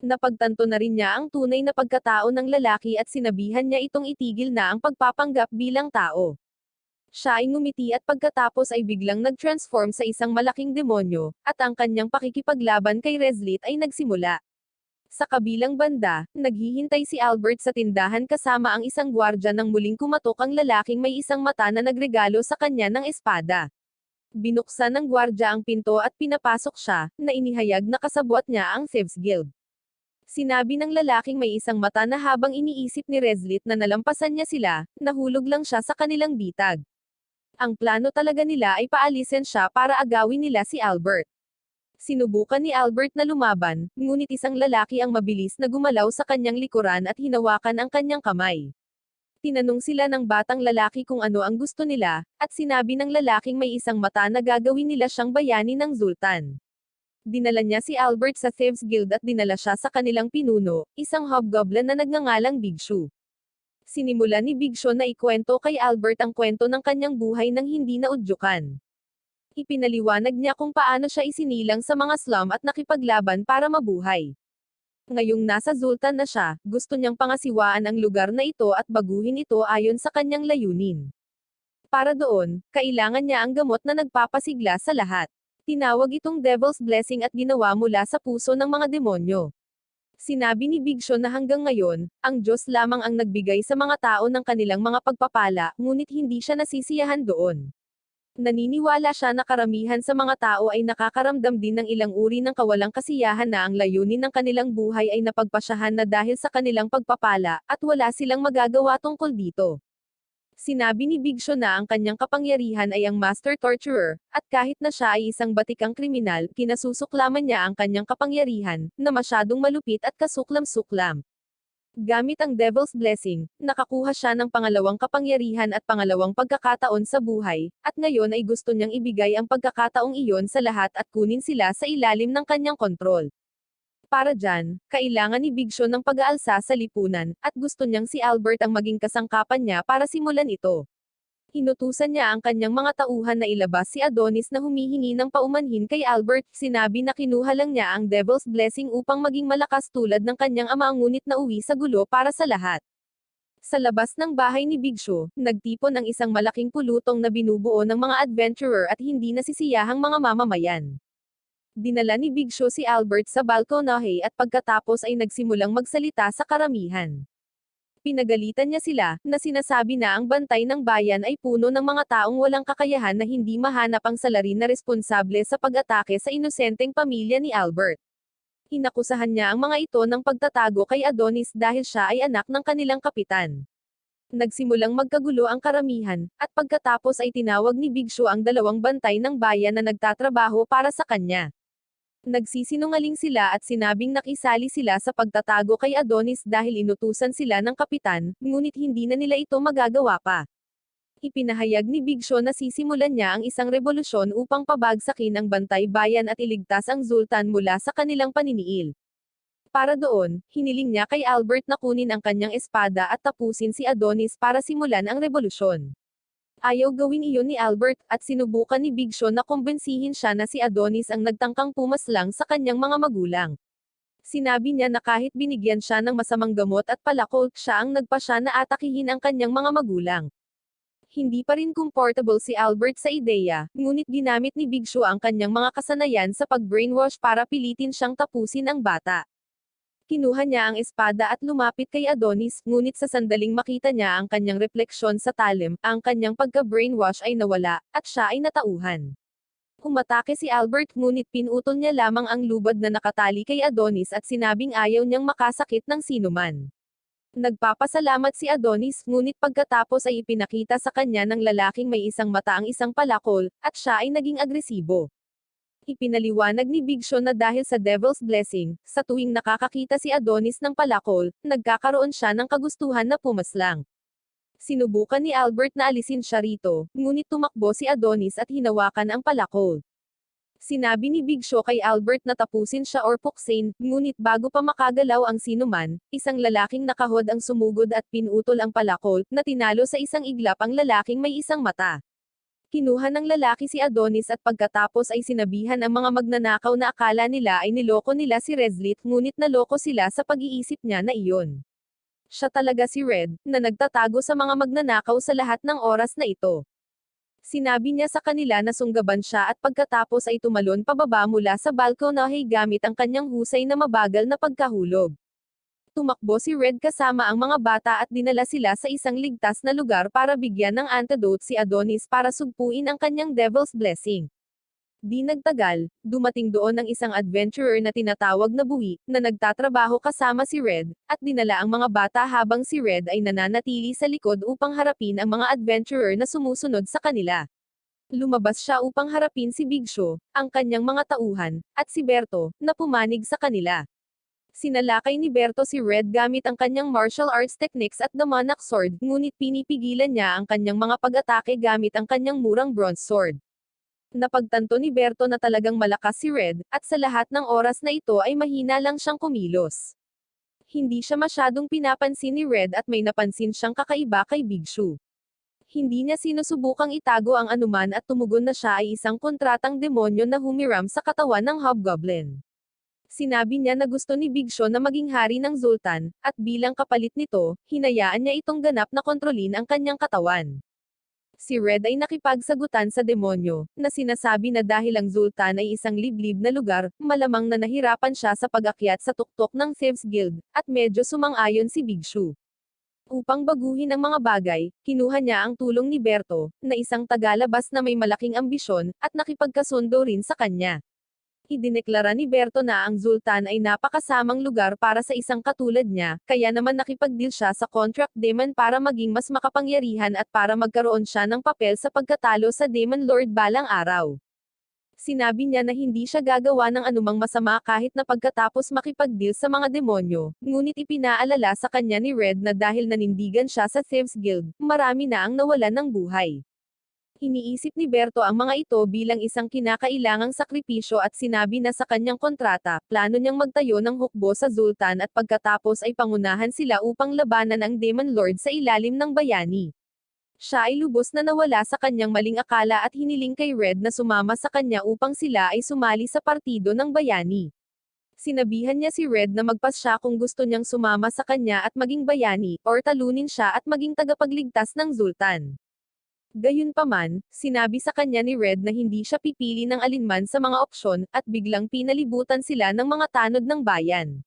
Napagtanto na rin niya ang tunay na pagkatao ng lalaki at sinabihan niya itong itigil na ang pagpapanggap bilang tao. Siya ay ngumiti at pagkatapos ay biglang nag-transform sa isang malaking demonyo, at ang kanyang pakikipaglaban kay Reslit ay nagsimula. Sa kabilang banda, naghihintay si Albert sa tindahan kasama ang isang gwardya nang muling kumatok ang lalaking may isang mata na nagregalo sa kanya ng espada. Binuksan ng gwardya ang pinto at pinapasok siya, na inihayag na kasabwat niya ang Thieves Guild. Sinabi ng lalaking may isang mata na habang iniisip ni Reslit na nalampasan niya sila, nahulog lang siya sa kanilang bitag. Ang plano talaga nila ay paalisin siya para agawin nila si Albert. Sinubukan ni Albert na lumaban, ngunit isang lalaki ang mabilis na gumalaw sa kanyang likuran at hinawakan ang kanyang kamay. Tinanong sila ng batang lalaki kung ano ang gusto nila, at sinabi ng lalaking may isang mata na gagawin nila siyang bayani ng Zultan. Dinala niya si Albert sa Thieves Guild at dinala siya sa kanilang pinuno, isang hobgoblin na nagngangalang Bigshu. Sinimula ni Bigshu na ikwento kay Albert ang kwento ng kanyang buhay nang hindi naudyukan. Ipinaliwanag niya kung paano siya isinilang sa mga slum at nakipaglaban para mabuhay. Ngayong nasa Zultan na siya, gusto niyang pangasiwaan ang lugar na ito at baguhin ito ayon sa kanyang layunin. Para doon, kailangan niya ang gamot na nagpapasigla sa lahat. Tinawag itong Devil's Blessing at ginawa mula sa puso ng mga demonyo. Sinabi ni Bigshu na hanggang ngayon, ang Diyos lamang ang nagbigay sa mga tao ng kanilang mga pagpapala, ngunit hindi siya nasisiyahan doon. Naniniwala siya na karamihan sa mga tao ay nakakaramdam din ng ilang uri ng kawalang kasiyahan na ang layunin ng kanilang buhay ay napagpasyahan na dahil sa kanilang pagpapala, at wala silang magagawa tungkol dito. Sinabi ni Bigshu na ang kanyang kapangyarihan ay ang Master Torturer, at kahit na siya ay isang batikang kriminal, kinasusuklaman niya ang kanyang kapangyarihan, na masyadong malupit at kasuklam-suklam. Gamit ang Devil's Blessing, nakakuha siya ng pangalawang kapangyarihan at pangalawang pagkakataon sa buhay, at ngayon ay gusto niyang ibigay ang pagkakataong iyon sa lahat at kunin sila sa ilalim ng kanyang kontrol. Para dyan, kailangan ni Bigshu ng pag-aalsa sa lipunan, at gusto niyang si Albert ang maging kasangkapan niya para simulan ito. Inutusan niya ang kanyang mga tauhan na ilabas si Adonis na humihingi ng paumanhin kay Albert, sinabi na kinuha lang niya ang Devil's Blessing upang maging malakas tulad ng kanyang ama ngunit nauwi sa gulo para sa lahat. Sa labas ng bahay ni Bigshu, nagtipon ang isang malaking pulutong na binubuo ng mga adventurer at hindi nasisiyahang mga mamamayan. Dinala ni Big Show si Albert sa balkonahe at pagkatapos ay nagsimulang magsalita sa karamihan. Pinagalitan niya sila, na sinasabi na ang bantay ng bayan ay puno ng mga taong walang kakayahan na hindi mahanap ang salarin na responsable sa pag-atake sa inosenteng pamilya ni Albert. Inakusahan niya ang mga ito ng pagtatago kay Adonis dahil siya ay anak ng kanilang kapitan. Nagsimulang magkagulo ang karamihan, at pagkatapos ay tinawag ni Big Show ang dalawang bantay ng bayan na nagtatrabaho para sa kanya. Nagsisinungaling sila at sinabing nakisali sila sa pagtatago kay Adonis dahil inutusan sila ng kapitan, ngunit hindi na nila ito magagawa pa. Ipinahayag ni Big Show na sisimulan niya ang isang revolusyon upang pabagsakin ang bantay bayan at iligtas ang Sultan mula sa kanilang paniniil. Para doon, hiniling niya kay Albert na kunin ang kanyang espada at tapusin si Adonis para simulan ang revolusyon. Ayaw gawin iyon ni Albert, at sinubukan ni Big Show na kumbensihin siya na si Adonis ang nagtangkang pumaslang sa kanyang mga magulang. Sinabi niya na kahit binigyan siya ng masamang gamot at palakol, siya ang nagpasya na atakihin ang kanyang mga magulang. Hindi pa rin comfortable si Albert sa ideya, ngunit ginamit ni Big Show ang kanyang mga kasanayan sa pag-brainwash para pilitin siyang tapusin ang bata. Kinuha niya ang espada at lumapit kay Adonis, ngunit sa sandaling makita niya ang kanyang refleksyon sa talim, ang kanyang pagka-brainwash ay nawala, at siya ay natauhan. Umatake si Albert ngunit pinutol niya lamang ang lubad na nakatali kay Adonis at sinabing ayaw niyang makasakit ng sinuman. Nagpapasalamat si Adonis, ngunit pagkatapos ay ipinakita sa kanya ng lalaking may isang mata ang isang palakol, at siya ay naging agresibo. Ipinaliwanag ni Big Show na dahil sa Devil's Blessing, sa tuwing nakakakita si Adonis ng palakol, nagkakaroon siya ng kagustuhan na pumaslang. Sinubukan ni Albert na alisin siya rito, ngunit tumakbo si Adonis at hinawakan ang palakol. Sinabi ni Big Show kay Albert na tapusin siya or puksin, ngunit bago pa makagalaw ang sinuman, isang lalaking nakahod ang sumugod at pinutol ang palakol, na tinalo sa isang iglap ang lalaking may isang mata. Kinuha ng lalaki si Adonis at pagkatapos ay sinabihan ang mga magnanakaw na akala nila ay niloko nila si Rezlit, ngunit naloko sila sa pag-iisip niya na iyon. Siya talaga si Red, na nagtatago sa mga magnanakaw sa lahat ng oras na ito. Sinabi niya sa kanila na sunggaban siya at pagkatapos ay tumalon pababa mula sa balkonahe gamit ang kanyang husay na mabagal na pagkahulog. Tumakbo si Red kasama ang mga bata at dinala sila sa isang ligtas na lugar para bigyan ng antidote si Adonis para sugpuin ang kanyang Devil's Blessing. Di nagtagal, dumating doon ang isang adventurer na tinatawag na Buwi, na nagtatrabaho kasama si Red, at dinala ang mga bata habang si Red ay nananatili sa likod upang harapin ang mga adventurer na sumusunod sa kanila. Lumabas siya upang harapin si Big Show, ang kanyang mga tauhan, at si Berto, na pumanig sa kanila. Sinalakay ni Berto si Red gamit ang kanyang martial arts techniques at the Monarch Sword, ngunit pinipigilan niya ang kanyang mga pag-atake gamit ang kanyang murang bronze sword. Napagtanto ni Berto na talagang malakas si Red, at sa lahat ng oras na ito ay mahina lang siyang kumilos. Hindi siya masyadong pinapansin ni Red at may napansin siyang kakaiba kay Big Show. Hindi niya sinusubukang itago ang anuman at tumugon na siya ay isang kontratang demonyo na humiram sa katawan ng Hobgoblin. Sinabi niya na gusto ni Big Show na maging hari ng Sultan, at bilang kapalit nito, hinayaan niya itong ganap na kontrolin ang kanyang katawan. Si Red ay nakipagsagutan sa demonyo, na sinasabi na dahil ang Sultan ay isang liblib na lugar, malamang na nahirapan siya sa pag-akyat sa tuktok ng Thieves Guild, at medyo sumang-ayon si Big Show. Upang baguhin ang mga bagay, kinuha niya ang tulong ni Berto, na isang tagalabas na may malaking ambisyon, at nakipagkasundo rin sa kanya. Idineklara ni Berto na ang Sultan ay napakasamang lugar para sa isang katulad niya, kaya naman nakipag-deal siya sa contract demon para maging mas makapangyarihan at para magkaroon siya ng papel sa pagkatalo sa Demon Lord balang araw. Sinabi niya na hindi siya gagawa ng anumang masama kahit na pagkatapos makipag-deal sa mga demonyo, ngunit ipinaalala sa kanya ni Red na dahil nanindigan siya sa Thieves Guild, marami na ang nawalan ng buhay. Iniisip ni Berto ang mga ito bilang isang kinakailangang sakripisyo at sinabi na sa kanyang kontrata, plano niyang magtayo ng hukbo sa Sultan at pagkatapos ay pangunahan sila upang labanan ang Demon Lord sa ilalim ng bayani. Siya ay lubos na nawala sa kanyang maling akala at hiniling kay Red na sumama sa kanya upang sila ay sumali sa partido ng bayani. Sinabihan niya si Red na magpasya kung gusto niyang sumama sa kanya at maging bayani, or talunin siya at maging tagapagligtas ng Sultan. Gayunpaman, sinabi sa kanya ni Red na hindi siya pipili ng alinman sa mga opsyon, at biglang pinalibutan sila ng mga tanod ng bayan.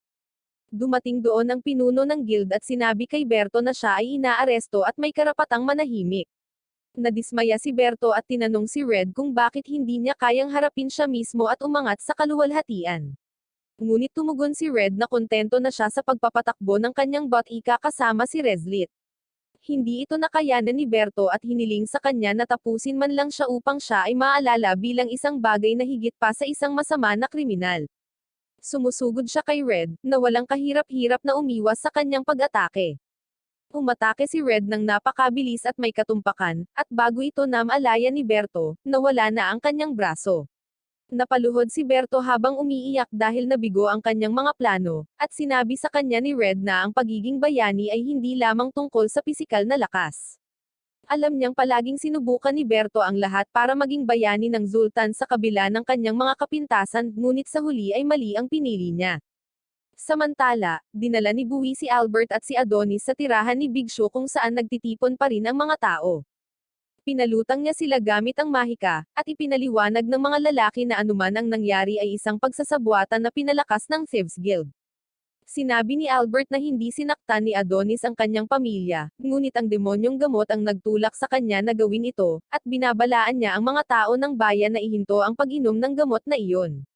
Dumating doon ang pinuno ng guild at sinabi kay Berto na siya ay inaaresto at may karapatang manahimik. Nadismaya si Berto at tinanong si Red kung bakit hindi niya kayang harapin siya mismo at umangat sa kaluwalhatian. Ngunit tumugon si Red na kontento na siya sa pagpapatakbo ng kanyang bot-ika kasama si Rezlit. Hindi ito nakayanan ni Berto at hiniling sa kanya na tapusin man lang siya upang siya ay maalala bilang isang bagay na higit pa sa isang masama na kriminal. Sumusugod siya kay Red, na walang kahirap-hirap na umiwas sa kanyang pag-atake. Umatake si Red ng napakabilis at may katumpakan, at bago ito namalaya ni Berto, nawala na ang kanyang braso. Napaluhod si Berto habang umiiyak dahil nabigo ang kanyang mga plano, at sinabi sa kanya ni Red na ang pagiging bayani ay hindi lamang tungkol sa pisikal na lakas. Alam niyang palaging sinubukan ni Berto ang lahat para maging bayani ng Zultan sa kabila ng kanyang mga kapintasan, ngunit sa huli ay mali ang pinili niya. Samantala, dinala ni Buwi si Albert at si Adonis sa tirahan ni Big Show kung saan nagtitipon pa rin ang mga tao. Pinalutang niya sila gamit ang mahika, at ipinaliwanag ng mga lalaki na anuman ang nangyari ay isang pagsasabwatan na pinalakas ng Thieves Guild. Sinabi ni Albert na hindi sinaktan ni Adonis ang kanyang pamilya, ngunit ang demonyong gamot ang nagtulak sa kanya na gawin ito, at binabalaan niya ang mga tao ng bayan na ihinto ang pag-inom ng gamot na iyon.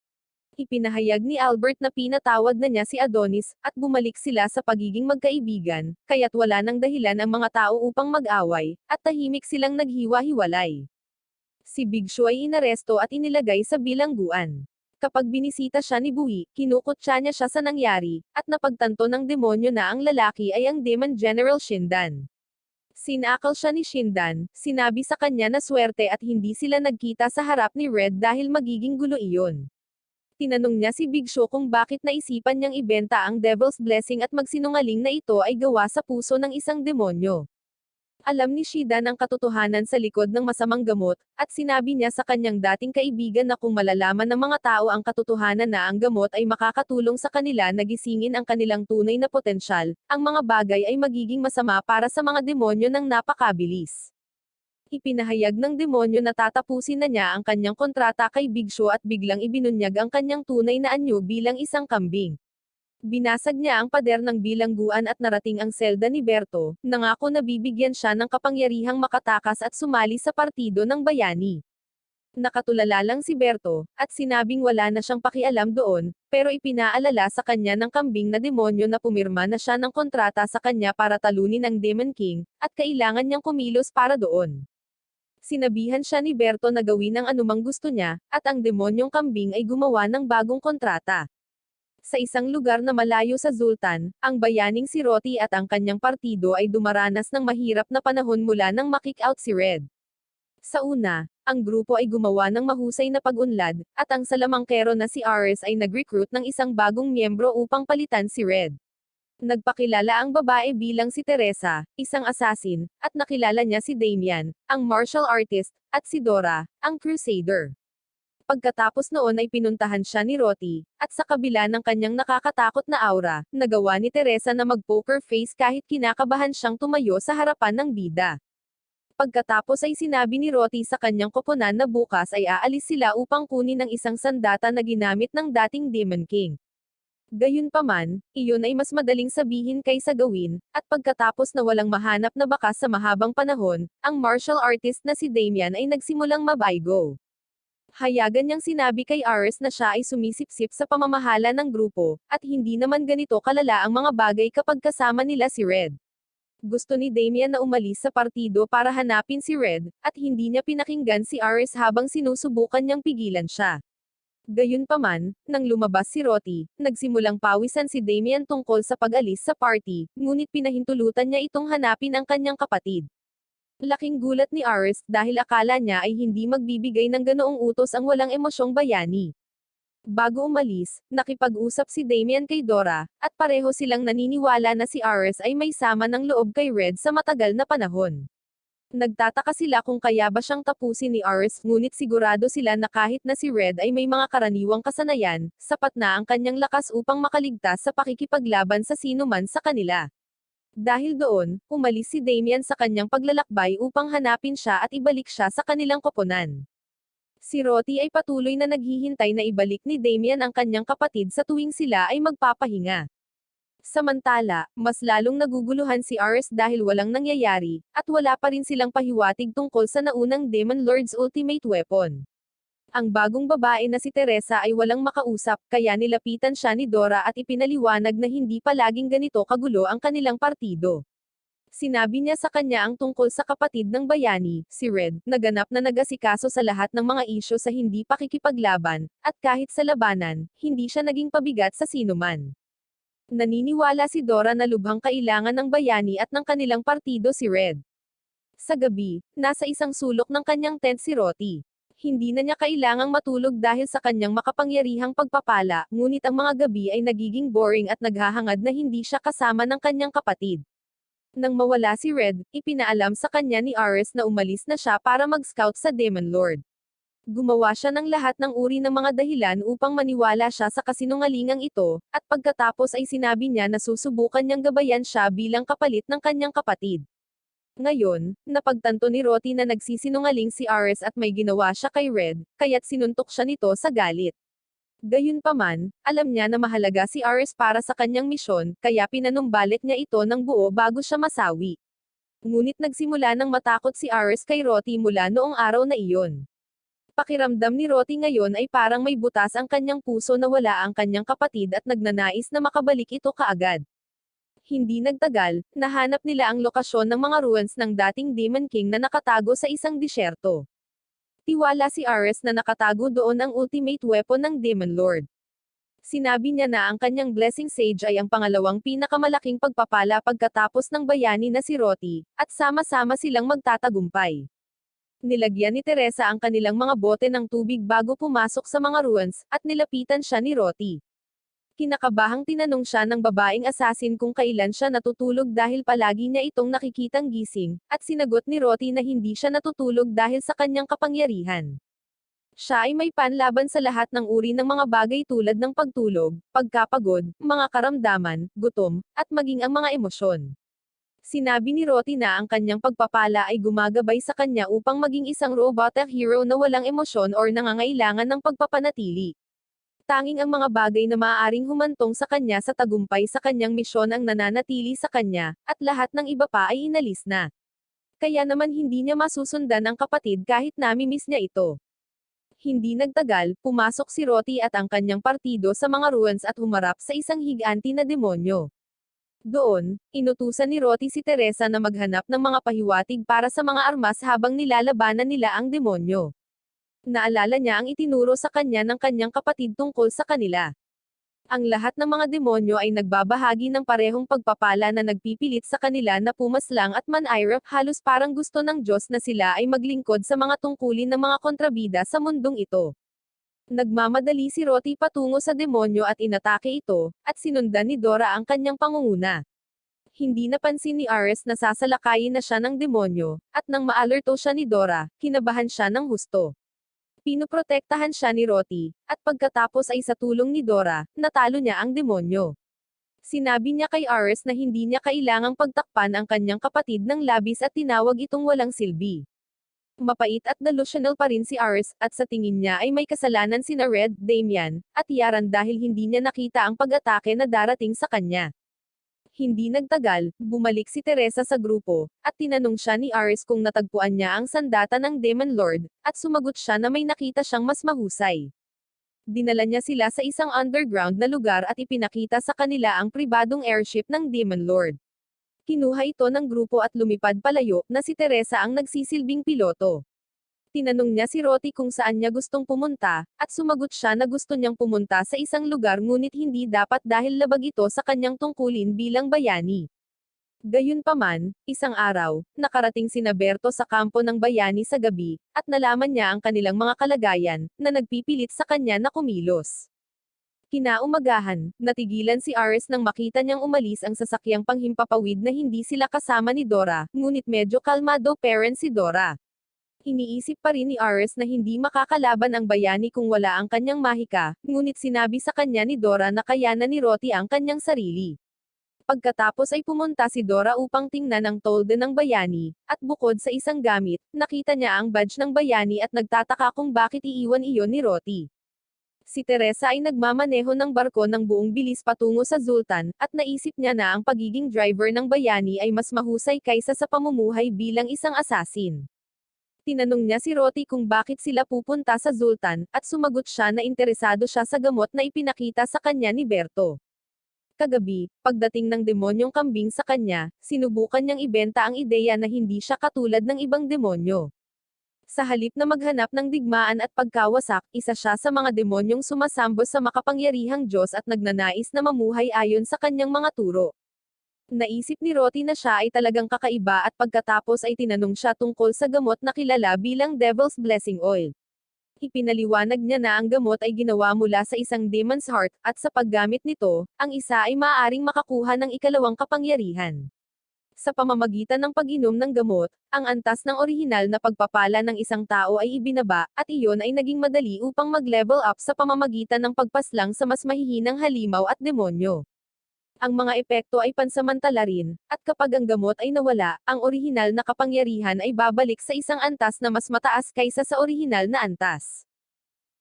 Ipinahayag ni Albert na pinatawad na niya si Adonis, at bumalik sila sa pagiging magkaibigan, kaya't wala nang dahilan ang mga tao upang mag-away, at tahimik silang naghiwa-hiwalay. Si Big Show ay inaresto at inilagay sa bilangguan. Kapag binisita siya ni Buwi, kinukutya niya siya sa nangyari, at napagtanto ng demonyo na ang lalaki ay ang Demon General Shindan. Sinakal siya ni Shindan, sinabi sa kanya na swerte at hindi sila nagkita sa harap ni Red dahil magiging gulo iyon. Tinanong niya si Big Show kung bakit naisipan niyang ibenta ang Devil's Blessing at magsinungaling na ito ay gawa sa puso ng isang demonyo. Alam ni Shindan ang katotohanan sa likod ng masamang gamot, at sinabi niya sa kanyang dating kaibigan na kung malalaman ng mga tao ang katotohanan na ang gamot ay makakatulong sa kanila na gisingin ang kanilang tunay na potensyal, ang mga bagay ay magiging masama para sa mga demonyo ng napakabilis. Ipinahayag ng demonyo na tatapusin na niya ang kanyang kontrata kay Big Show at biglang ibinunyag ang kanyang tunay na anyo bilang isang kambing. Binasag niya ang pader ng bilangguan at narating ang selda ni Berto, nangako na bibigyan siya ng kapangyarihang makatakas at sumali sa partido ng bayani. Nakatulala lang si Berto, at sinabing wala na siyang pakialam doon, pero ipinaalala sa kanya ng kambing na demonyo na pumirma na siya ng kontrata sa kanya para talunin ang Demon King, at kailangan niyang kumilos para doon. Sinabihan siya ni Berto na gawin ang anumang gusto niya, at ang demonyong kambing ay gumawa ng bagong kontrata. Sa isang lugar na malayo sa Zultan, ang bayaning si Roti at ang kanyang partido ay dumaranas ng mahirap na panahon mula nang makick out si Red. Sa una, ang grupo ay gumawa ng mahusay na pag-unlad, at ang salamangkero na si Ares ay nag-recruit ng isang bagong miyembro upang palitan si Red. Nagpakilala ang babae bilang si Teresa, isang assassin, at nakilala niya si Damian, ang martial artist, at si Dora, ang crusader. Pagkatapos noon ay pinuntahan siya ni Roti, at sa kabila ng kanyang nakakatakot na aura, nagawa ni Teresa na mag-poker face kahit kinakabahan siyang tumayo sa harapan ng bida. Pagkatapos ay sinabi ni Roti sa kanyang koponan na bukas ay aalis sila upang kunin ang isang sandata na ginamit ng dating Demon King. Gayunpaman, iyon ay mas madaling sabihin kaysa gawin, at pagkatapos na walang mahanap na bakas sa mahabang panahon, ang martial artist na si Damian ay nagsimulang mabaygo. Hayagan niyang sinabi kay Ares na siya ay sumisipsip sa pamamahala ng grupo, at hindi naman ganito kalala ang mga bagay kapag kasama nila si Red. Gusto ni Damian na umalis sa partido para hanapin si Red, at hindi niya pinakinggan si Ares habang sinusubukan niyang pigilan siya. Gayunpaman, nang lumabas si Roti, nagsimulang pawisan si Damian tungkol sa pag-alis sa party, ngunit pinahintulutan niya itong hanapin ang kanyang kapatid. Laking gulat ni Ares dahil akala niya ay hindi magbibigay ng ganoong utos ang walang emosyong bayani. Bago umalis, nakipag-usap si Damian kay Dora, at pareho silang naniniwala na si Ares ay may sama ng loob kay Red sa matagal na panahon. Nagtataka sila kung kaya ba siyang tapusin ni Ares, ngunit sigurado sila na kahit na si Red ay may mga karaniwang kasanayan, sapat na ang kanyang lakas upang makaligtas sa pakikipaglaban sa sino man sa kanila. Dahil doon, umalis si Damian sa kanyang paglalakbay upang hanapin siya at ibalik siya sa kanilang koponan. Si Roti ay patuloy na naghihintay na ibalik ni Damian ang kanyang kapatid sa tuwing sila ay magpapahinga. Samantala, mas lalong naguguluhan si Ares dahil walang nangyayari, at wala pa rin silang pahiwatig tungkol sa naunang Demon Lord's ultimate weapon. Ang bagong babae na si Teresa ay walang makausap, kaya nilapitan siya ni Dora at ipinaliwanag na hindi palaging ganito kagulo ang kanilang partido. Sinabi niya sa kanya ang tungkol sa kapatid ng bayani, si Red, na ganap na nag-asikaso sa lahat ng mga isyo sa hindi pakikipaglaban, at kahit sa labanan, hindi siya naging pabigat sa sinuman. Naniniwala si Dora na lubhang kailangan ng bayani at ng kanilang partido si Red. Sa gabi, nasa isang sulok ng kanyang tent si Roti. Hindi na niya kailangang matulog dahil sa kanyang makapangyarihang pagpapala, ngunit ang mga gabi ay nagiging boring at naghahangad na hindi siya kasama ng kanyang kapatid. Nang mawala si Red, ipinaalam sa kanya ni Ares na umalis na siya para mag-scout sa Demon Lord. Gumawa siya ng lahat ng uri ng mga dahilan upang maniwala siya sa kasinungalingang ito, at pagkatapos ay sinabi niya na susubukan niyang gabayan siya bilang kapalit ng kanyang kapatid. Ngayon, napagtanto ni Roti na nagsisinungaling si Ares at may ginawa siya kay Red, kaya't sinuntok siya nito sa galit. Gayunpaman, alam niya na mahalaga si Ares para sa kanyang misyon, kaya pinanumbalik niya ito ng buo bago siya masawi. Ngunit nagsimula ng matakot si Ares kay Roti mula noong araw na iyon. Pakiramdam ni Roti ngayon ay parang may butas ang kanyang puso na wala ang kanyang kapatid at nagnanais na makabalik ito kaagad. Hindi nagtagal, nahanap nila ang lokasyon ng mga ruins ng dating Demon King na nakatago sa isang disyerto. Tiwala si Ares na nakatago doon ang ultimate weapon ng Demon Lord. Sinabi niya na ang kanyang Blessing Sage ay ang pangalawang pinakamalaking pagpapala pagkatapos ng bayani na si Roti, at sama-sama silang magtatagumpay. Nilagyan ni Teresa ang kanilang mga bote ng tubig bago pumasok sa mga ruins, at nilapitan siya ni Roti. Kinakabahang tinanong siya ng babaeng asasin kung kailan siya natutulog dahil palagi niya itong nakikitang gising, at sinagot ni Roti na hindi siya natutulog dahil sa kanyang kapangyarihan. Siya ay may panlaban sa lahat ng uri ng mga bagay tulad ng pagtulog, pagkapagod, mga karamdaman, gutom, at maging ang mga emosyon. Sinabi ni Roti na ang kanyang pagpapala ay gumagabay sa kanya upang maging isang robotic hero na walang emosyon or nangangailangan ng pagpapanatili. Tanging ang mga bagay na maaaring humantong sa kanya sa tagumpay sa kanyang misyon ang nananatili sa kanya, at lahat ng iba pa ay inalis na. Kaya naman hindi niya masusundan ang kapatid kahit namimiss niya ito. Hindi nagtagal, pumasok si Roti at ang kanyang partido sa mga ruins at humarap sa isang higanti na demonyo. Doon, inutusan ni Roti si Teresa na maghanap ng mga pahiwatig para sa mga armas habang nilalabanan nila ang demonyo. Naalala niya ang itinuro sa kanya ng kanyang kapatid tungkol sa kanila. Ang lahat ng mga demonyo ay nagbabahagi ng parehong pagpapala na nagpipilit sa kanila na pumaslang at manirap, halos parang gusto ng Diyos na sila ay maglingkod sa mga tungkulin ng mga kontrabida sa mundong ito. Nagmamadali si Roti patungo sa demonyo at inatake ito, at sinundan ni Dora ang kanyang pangunguna. Hindi napansin ni Ares na sasalakayin na siya ng demonyo, at nang maalerto siya ni Dora, kinabahan siya ng husto. Pinoprotektahan siya ni Roti, at pagkatapos ay sa tulong ni Dora, natalo niya ang demonyo. Sinabi niya kay Ares na hindi niya kailangang pagtakpan ang kanyang kapatid ng labis at tinawag itong walang silbi. Mapait at delusional pa rin si Ares, at sa tingin niya ay may kasalanan sina Red, Damian, at Yaran dahil hindi niya nakita ang pag-atake na darating sa kanya. Hindi nagtagal, bumalik si Teresa sa grupo, at tinanong siya ni Ares kung natagpuan niya ang sandata ng Demon Lord, at sumagot siya na may nakita siyang mas mahusay. Dinala niya sila sa isang underground na lugar at ipinakita sa kanila ang pribadong airship ng Demon Lord. Kinuha ito ng grupo at lumipad palayo, na si Teresa ang nagsisilbing piloto. Tinanong niya si Roti kung saan niya gustong pumunta, at sumagot siya na gusto niyang pumunta sa isang lugar ngunit hindi dapat dahil labag ito sa kanyang tungkulin bilang bayani. Gayunpaman, isang araw, nakarating sina Berto sa kampo ng bayani sa gabi, at nalaman niya ang kanilang mga kalagayan, na nagpipilit sa kanya na kumilos. Kinaumagahan, natigilan si Ares nang makita niyang umalis ang sasakyang panghimpapawid na hindi sila kasama ni Dora, ngunit medyo kalmado pa rin si Dora. Iniisip pa rin ni Ares na hindi makakalaban ang bayani kung wala ang kanyang mahika, ngunit sinabi sa kanya ni Dora na kayanan ni Roti ang kanyang sarili. Pagkatapos ay pumunta si Dora upang tingnan ang tolda ng bayani, at bukod sa isang gamit, nakita niya ang badge ng bayani at nagtataka kung bakit iiwan iyon ni Roti. Si Teresa ay nagmamaneho ng barko ng buong bilis patungo sa Zultan, at naisip niya na ang pagiging driver ng bayani ay mas mahusay kaysa sa pamumuhay bilang isang asasin. Tinanong niya si Roti kung bakit sila pupunta sa Zultan, at sumagot siya na interesado siya sa gamot na ipinakita sa kanya ni Berto. Kagabi, pagdating ng demonyong kambing sa kanya, sinubukan niyang ibenta ang ideya na hindi siya katulad ng ibang demonyo. Sa halip na maghanap ng digmaan at pagkawasak, isa siya sa mga demonyong sumasamba sa makapangyarihang Diyos at nagnanais na mamuhay ayon sa kanyang mga turo. Naisip ni Roti na siya ay talagang kakaiba at pagkatapos ay tinanong siya tungkol sa gamot na kilala bilang Devil's Blessing Oil. Ipinaliwanag niya na ang gamot ay ginawa mula sa isang demon's heart, at sa paggamit nito, ang isa ay maaaring makakuha ng ikalawang kapangyarihan. Sa pamamagitan ng pag-inom ng gamot, ang antas ng orihinal na pagpapala ng isang tao ay ibinaba, at iyon ay naging madali upang mag-level up sa pamamagitan ng pagpaslang sa mas mahihinang halimaw at demonyo. Ang mga epekto ay pansamantala rin, at kapag ang gamot ay nawala, ang orihinal na kapangyarihan ay babalik sa isang antas na mas mataas kaysa sa orihinal na antas.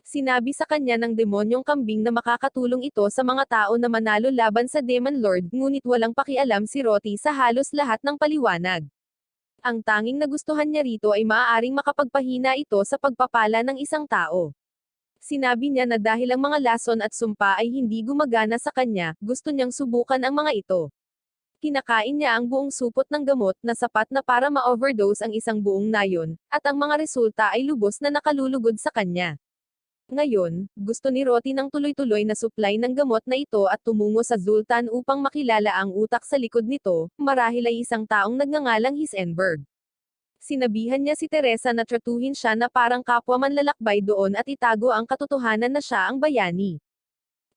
Sinabi sa kanya ng demonyong kambing na makakatulong ito sa mga tao na manalo laban sa Demon Lord, ngunit walang pakialam si Roti sa halos lahat ng paliwanag. Ang tanging nagustuhan niya rito ay maaaring makapagpahina ito sa pagpapala ng isang tao. Sinabi niya na dahil ang mga lason at sumpa ay hindi gumagana sa kanya, gusto niyang subukan ang mga ito. Kinakain niya ang buong supot ng gamot na sapat na para ma-overdose ang isang buong nayon, at ang mga resulta ay lubos na nakalulugod sa kanya. Ngayon, gusto ni Roti ng tuloy-tuloy na supply ng gamot na ito at tumungo sa Zultan upang makilala ang utak sa likod nito, marahil ay isang taong nagngangalang Hisenberg. Sinabihan niya si Teresa na tratuhin siya na parang kapwa manlalakbay doon at itago ang katotohanan na siya ang bayani.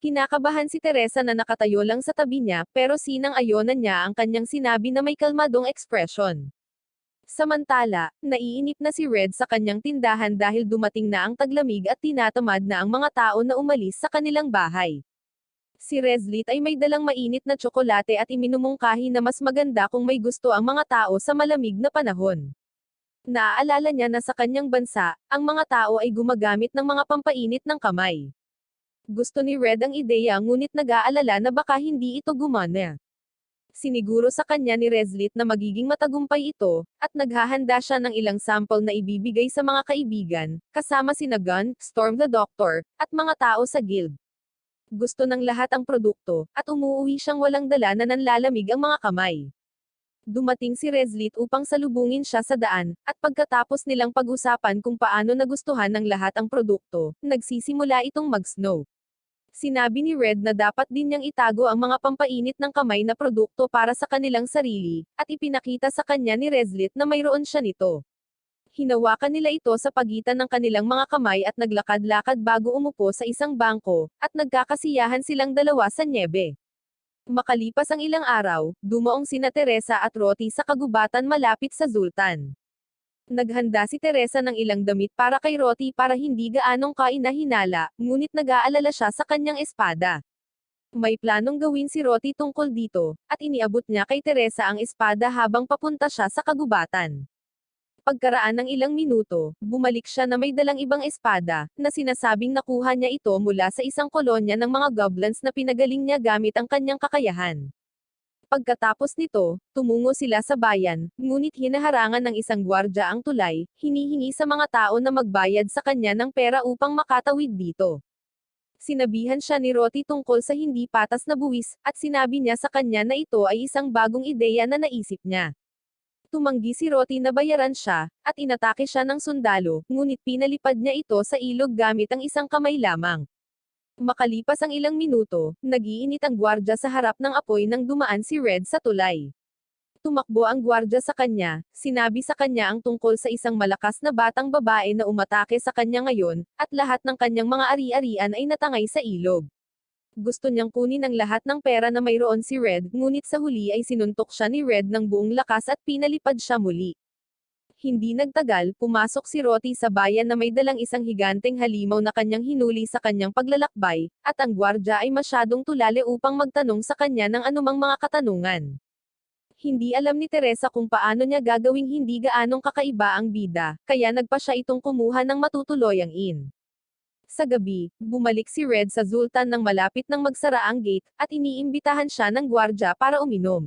Kinakabahan si Teresa na nakatayo lang sa tabi niya, pero sinang-ayonan niya ang kanyang sinabi na may kalmadong ekspresyon. Samantala, naiinip na si Red sa kanyang tindahan dahil dumating na ang taglamig at tinatamad na ang mga tao na umalis sa kanilang bahay. Si Reslit ay may dalang mainit na tsokolate at iminumungkahi na mas maganda kung may gusto ang mga tao sa malamig na panahon. Naaalala niya na sa kanyang bansa, ang mga tao ay gumagamit ng mga pampainit ng kamay. Gusto ni Red ang ideya ngunit nag-aalala na baka hindi ito gumana. Siniguro sa kanya ni Reslit na magiging matagumpay ito, at naghahanda siya ng ilang sample na ibibigay sa mga kaibigan, kasama sina Gun, Storm the Doctor, at mga tao sa guild. Gusto ng lahat ang produkto, at umuuwi siyang walang dala na nanlalamig ang mga kamay. Dumating si Reslit upang salubungin siya sa daan, at pagkatapos nilang pag-usapan kung paano nagustuhan ng lahat ang produkto, nagsisimula itong mag-snow. Sinabi ni Red na dapat din niyang itago ang mga pampainit ng kamay na produkto para sa kanilang sarili, at ipinakita sa kanya ni Reslit na mayroon siya nito. Hinawakan nila ito sa pagitan ng kanilang mga kamay at naglakad-lakad bago umupo sa isang bangko, at nagkakasiyahan silang dalawa sa nyebe. Makalipas ang ilang araw, dumaong sina Teresa at Roti sa kagubatan malapit sa Zultan. Naghanda si Teresa ng ilang damit para kay Roti para hindi gaanong kainahinala, ngunit nag-aalala siya sa kanyang espada. May planong gawin si Roti tungkol dito, at iniabot niya kay Teresa ang espada habang papunta siya sa kagubatan. Pagkaraan ng ilang minuto, bumalik siya na may dalang ibang espada, na sinasabing nakuha niya ito mula sa isang kolonya ng mga goblins na pinagaling niya gamit ang kanyang kakayahan. Pagkatapos nito, tumungo sila sa bayan, ngunit hinaharangan ng isang gwardya ang tulay, hinihingi sa mga tao na magbayad sa kanya ng pera upang makatawid dito. Sinabihan siya ni Roti tungkol sa hindi patas na buwis, at sinabi niya sa kanya na ito ay isang bagong ideya na naisip niya. Tumanggi si Roti na bayaran siya, at inatake siya ng sundalo, ngunit pinalipad niya ito sa ilog gamit ang isang kamay lamang. Makalipas ang ilang minuto, nag-iinit ang gwardya sa harap ng apoy nang dumaan si Red sa tulay. Tumakbo ang gwardya sa kanya, sinabi sa kanya ang tungkol sa isang malakas na batang babae na umatake sa kanya ngayon, at lahat ng kanyang mga ari-arian ay natangay sa ilog. Gusto niyang kunin ang lahat ng pera na mayroon si Red, ngunit sa huli ay sinuntok siya ni Red ng buong lakas at pinalipad siya muli. Hindi nagtagal, pumasok si Roti sa bayan na may dalang isang higanteng halimaw na kanyang hinuli sa kanyang paglalakbay, at ang gwardya ay masyadong tulali upang magtanong sa kanya ng anumang mga katanungan. Hindi alam ni Teresa kung paano niya gagawing hindi gaanong kakaiba ang bida, kaya nagpa siya itong kumuha ng matutuloyang inn. Sa gabi, bumalik si Red sa Zultan nang malapit nang magsara ang gate, at iniimbitahan siya ng gwardya para uminom.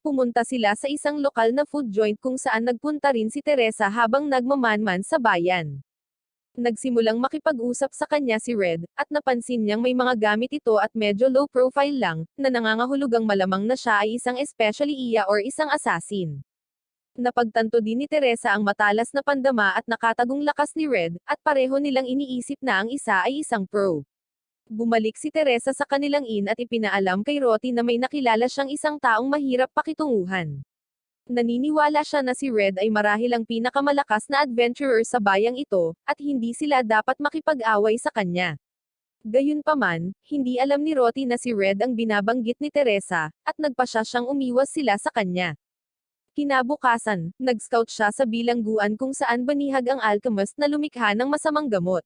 Pumunta sila sa isang lokal na food joint kung saan nagpunta rin si Teresa habang nagmamanman sa bayan. Nagsimulang makipag-usap sa kanya si Red, at napansin niyang may mga gamit ito at medyo low profile lang, na nangangahulugang malamang na siya ay isang especially iya or isang assassin. Napagtanto din ni Teresa ang matalas na pandama at nakatagong lakas ni Red, at pareho nilang iniisip na ang isa ay isang pro. Bumalik si Teresa sa kanilang inn at ipinaalam kay Roti na may nakilala siyang isang taong mahirap pakitunguhan. Naniniwala siya na si Red ay marahil ang pinakamalakas na adventurer sa bayang ito, at hindi sila dapat makipag-away sa kanya. Gayunpaman, hindi alam ni Roti na si Red ang binabanggit ni Teresa, at nagpasya siyang umiwas sila sa kanya. Kinabukasan, nag-scout siya sa bilangguan kung saan banihag ang alchemist na lumikha ng masamang gamot.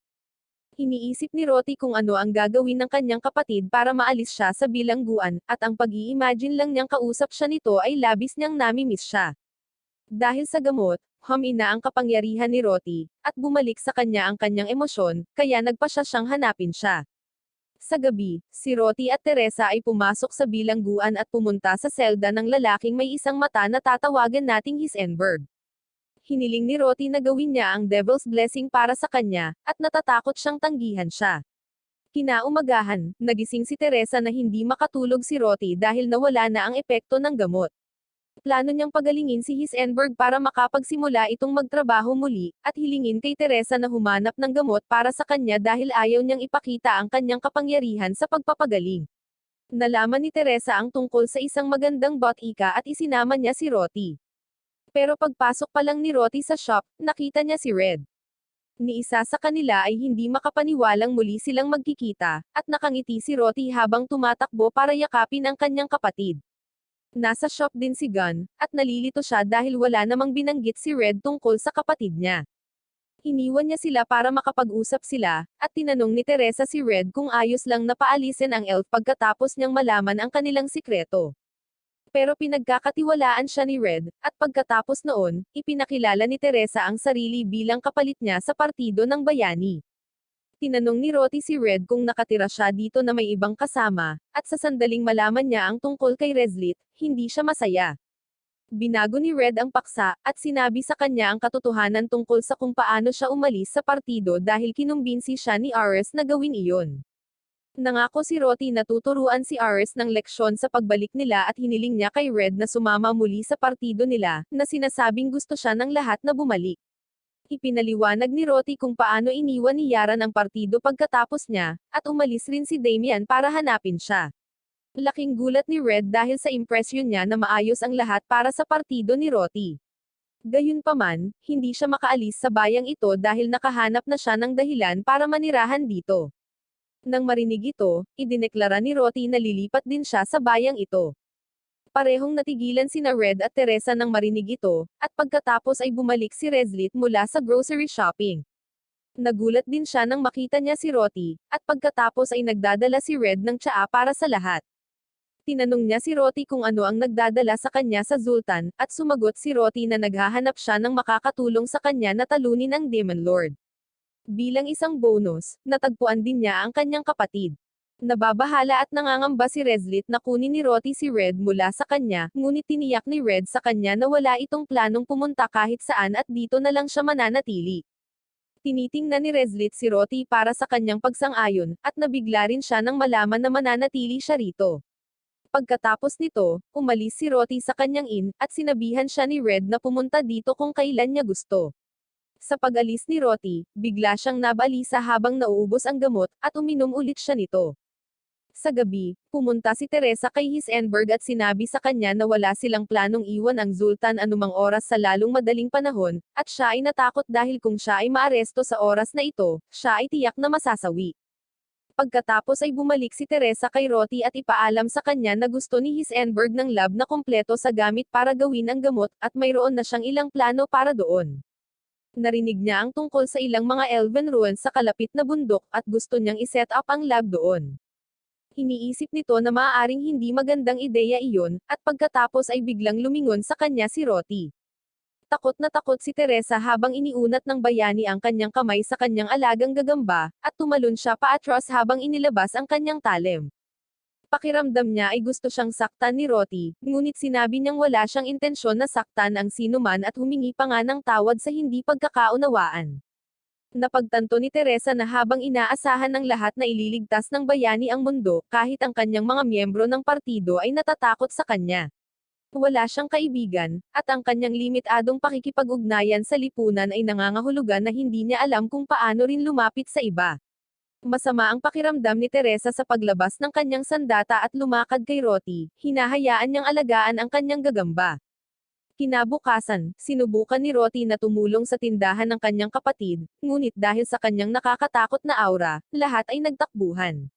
Iniisip ni Roti kung ano ang gagawin ng kanyang kapatid para maalis siya sa bilangguan, at ang pag-i-imagine lang niyang kausap siya nito ay labis niyang namimiss siya. Dahil sa gamot, humina ang kapangyarihan ni Roti, at bumalik sa kanya ang kanyang emosyon, kaya nagpasya siyang hanapin siya. Sa gabi, si Roti at Teresa ay pumasok sa bilangguan at pumunta sa selda ng lalaking may isang mata na tatawagan nating Hisenberg. Hiniling ni Roti na gawin niya ang Devil's Blessing para sa kanya, at natatakot siyang tanggihan siya. Kinaumagahan, nagising si Teresa na hindi makatulog si Roti dahil nawala na ang epekto ng gamot. Plano niyang pagalingin si Hisenberg para makapagsimula itong magtrabaho muli, at hilingin kay Teresa na humanap ng gamot para sa kanya dahil ayaw niyang ipakita ang kanyang kapangyarihan sa pagpapagaling. Nalaman ni Teresa ang tungkol sa isang magandang botika at isinama niya si Roti. Pero pagpasok pa lang ni Roti sa shop, nakita niya si Red. Ni isa sa kanila ay hindi makapaniwalang muli silang magkikita, at nakangiti si Roti habang tumatakbo para yakapin ang kanyang kapatid. Nasa shop din si Gun, at nalilito siya dahil wala namang binanggit si Red tungkol sa kapatid niya. Iniwan niya sila para makapag-usap sila, at tinanong ni Teresa si Red kung ayos lang na paalisin ang elf pagkatapos niyang malaman ang kanilang sikreto. Pero pinagkakatiwalaan siya ni Red, at pagkatapos noon, ipinakilala ni Teresa ang sarili bilang kapalit niya sa partido ng bayani. Tinanong ni Roti si Red kung nakatira siya dito na may ibang kasama, at sa sandaling malaman niya ang tungkol kay Reslit, hindi siya masaya. Binago ni Red ang paksa, at sinabi sa kanya ang katotohanan tungkol sa kung paano siya umalis sa partido dahil kinumbinsi siya ni Ares na gawin iyon. Nangako si Roti na tuturuan si Ares ng leksyon sa pagbalik nila at hiniling niya kay Red na sumama muli sa partido nila, na sinasabing gusto siya ng lahat na bumalik. Ipinaliwanag ni Roti kung paano iniwan ni Yaran ang partido pagkatapos niya, at umalis rin si Damian para hanapin siya. Laking gulat ni Red dahil sa impresyon niya na maayos ang lahat para sa partido ni Roti. Gayunpaman, hindi siya makaalis sa bayang ito dahil nakahanap na siya ng dahilan para manirahan dito. Nang marinig ito, idineklara ni Roti na lilipat din siya sa bayang ito. Parehong natigilan sina Red at Teresa nang marinig ito, at pagkatapos ay bumalik si Reslit mula sa grocery shopping. Nagulat din siya nang makita niya si Roti, at pagkatapos ay nagdadala si Red ng tsaa para sa lahat. Tinanong niya si Roti kung ano ang nagdadala sa kanya sa Zultan, at sumagot si Roti na naghahanap siya ng makakatulong sa kanya na talunin ang Demon Lord. Bilang isang bonus, natagpuan din niya ang kanyang kapatid. Nababahala at nangangamba si Reslit na kunin ni Roti si Red mula sa kanya, ngunit tiniyak ni Red sa kanya na wala itong planong pumunta kahit saan at dito na lang siya mananatili. Tinitingnan ni Reslit si Roti para sa kanyang pagsang-ayon, at nabigla rin siya nang malaman na mananatili siya rito. Pagkatapos nito, umalis si Roti sa kanyang inn, at sinabihan siya ni Red na pumunta dito kung kailan niya gusto. Sa pag-alis ni Roti, bigla siyang nabalisa habang nauubos ang gamot, at uminom ulit siya nito. Sa gabi, pumunta si Teresa kay Hisenberg at sinabi sa kanya na wala silang planong iwan ang Zultan anumang oras sa lalong madaling panahon, at siya ay natakot dahil kung siya ay maaresto sa oras na ito, siya ay tiyak na masasawi. Pagkatapos ay bumalik si Teresa kay Roty at ipaalam sa kanya na gusto ni Heisenberg ng lab na kumpleto sa gamit para gawin ang gamot, at mayroon na siyang ilang plano para doon. Narinig niya ang tungkol sa ilang mga Elven ruins sa kalapit na bundok, at gusto niyang iset up ang lab doon. Iniisip nito na maaaring hindi magandang ideya iyon, at pagkatapos ay biglang lumingon sa kanya si Roty. Takot na takot si Teresa habang iniunat ng bayani ang kanyang kamay sa kanyang alagang gagamba, at tumalon siya paatras habang inilabas ang kanyang talem. Pakiramdam niya ay gusto siyang saktan ni Roty, ngunit sinabi niyang wala siyang intensyon na saktan ang sinuman at humingi pa nga ng tawad sa hindi pagkakaunawaan. Napagtanto ni Teresa na habang inaasahan ng lahat na ililigtas ng bayani ang mundo, kahit ang kanyang mga miyembro ng partido ay natatakot sa kanya. Wala siyang kaibigan, at ang kanyang limitadong pakikipag-ugnayan sa lipunan ay nangangahulugan na hindi niya alam kung paano rin lumapit sa iba. Masama ang pakiramdam ni Teresa sa paglabas ng kanyang sandata at lumakad kay Roty, hinahayaan niyang alagaan ang kanyang gagamba. Kinabukasan, sinubukan ni Roty na tumulong sa tindahan ng kanyang kapatid, ngunit dahil sa kanyang nakakatakot na aura, lahat ay nagtakbuhan.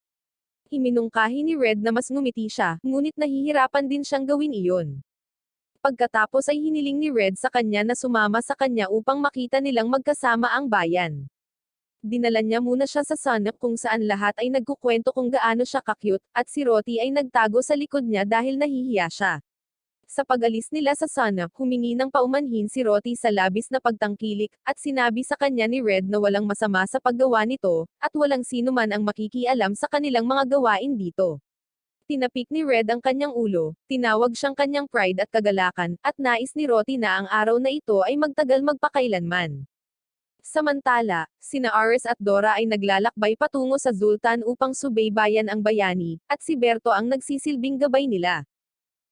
Iminungkahi ni Red na mas ngumiti siya, ngunit nahihirapan din siyang gawin iyon. Pagkatapos ay hiniling ni Red sa kanya na sumama sa kanya upang makita nilang magkasama ang bayan. Dinala niya muna siya sa Sunup kung saan lahat ay nagkukwento kung gaano siya ka-cute, at si Roty ay nagtago sa likod niya dahil nahihiya siya. Sa pag-alis nila sa Sunup, humingi ng paumanhin si Roty sa labis na pagtangkilik, at sinabi sa kanya ni Red na walang masama sa paggawa nito, at walang sino man ang makikialam sa kanilang mga gawain dito. Tinapik ni Red ang kanyang ulo, tinawag siyang kanyang pride at kagalakan, at nais ni Roty na ang araw na ito ay magtagal magpakailanman. Samantala, sina Aris at Dora ay naglalakbay patungo sa Zultan upang subaybayan ang bayani, at si Berto ang nagsisilbing gabay nila.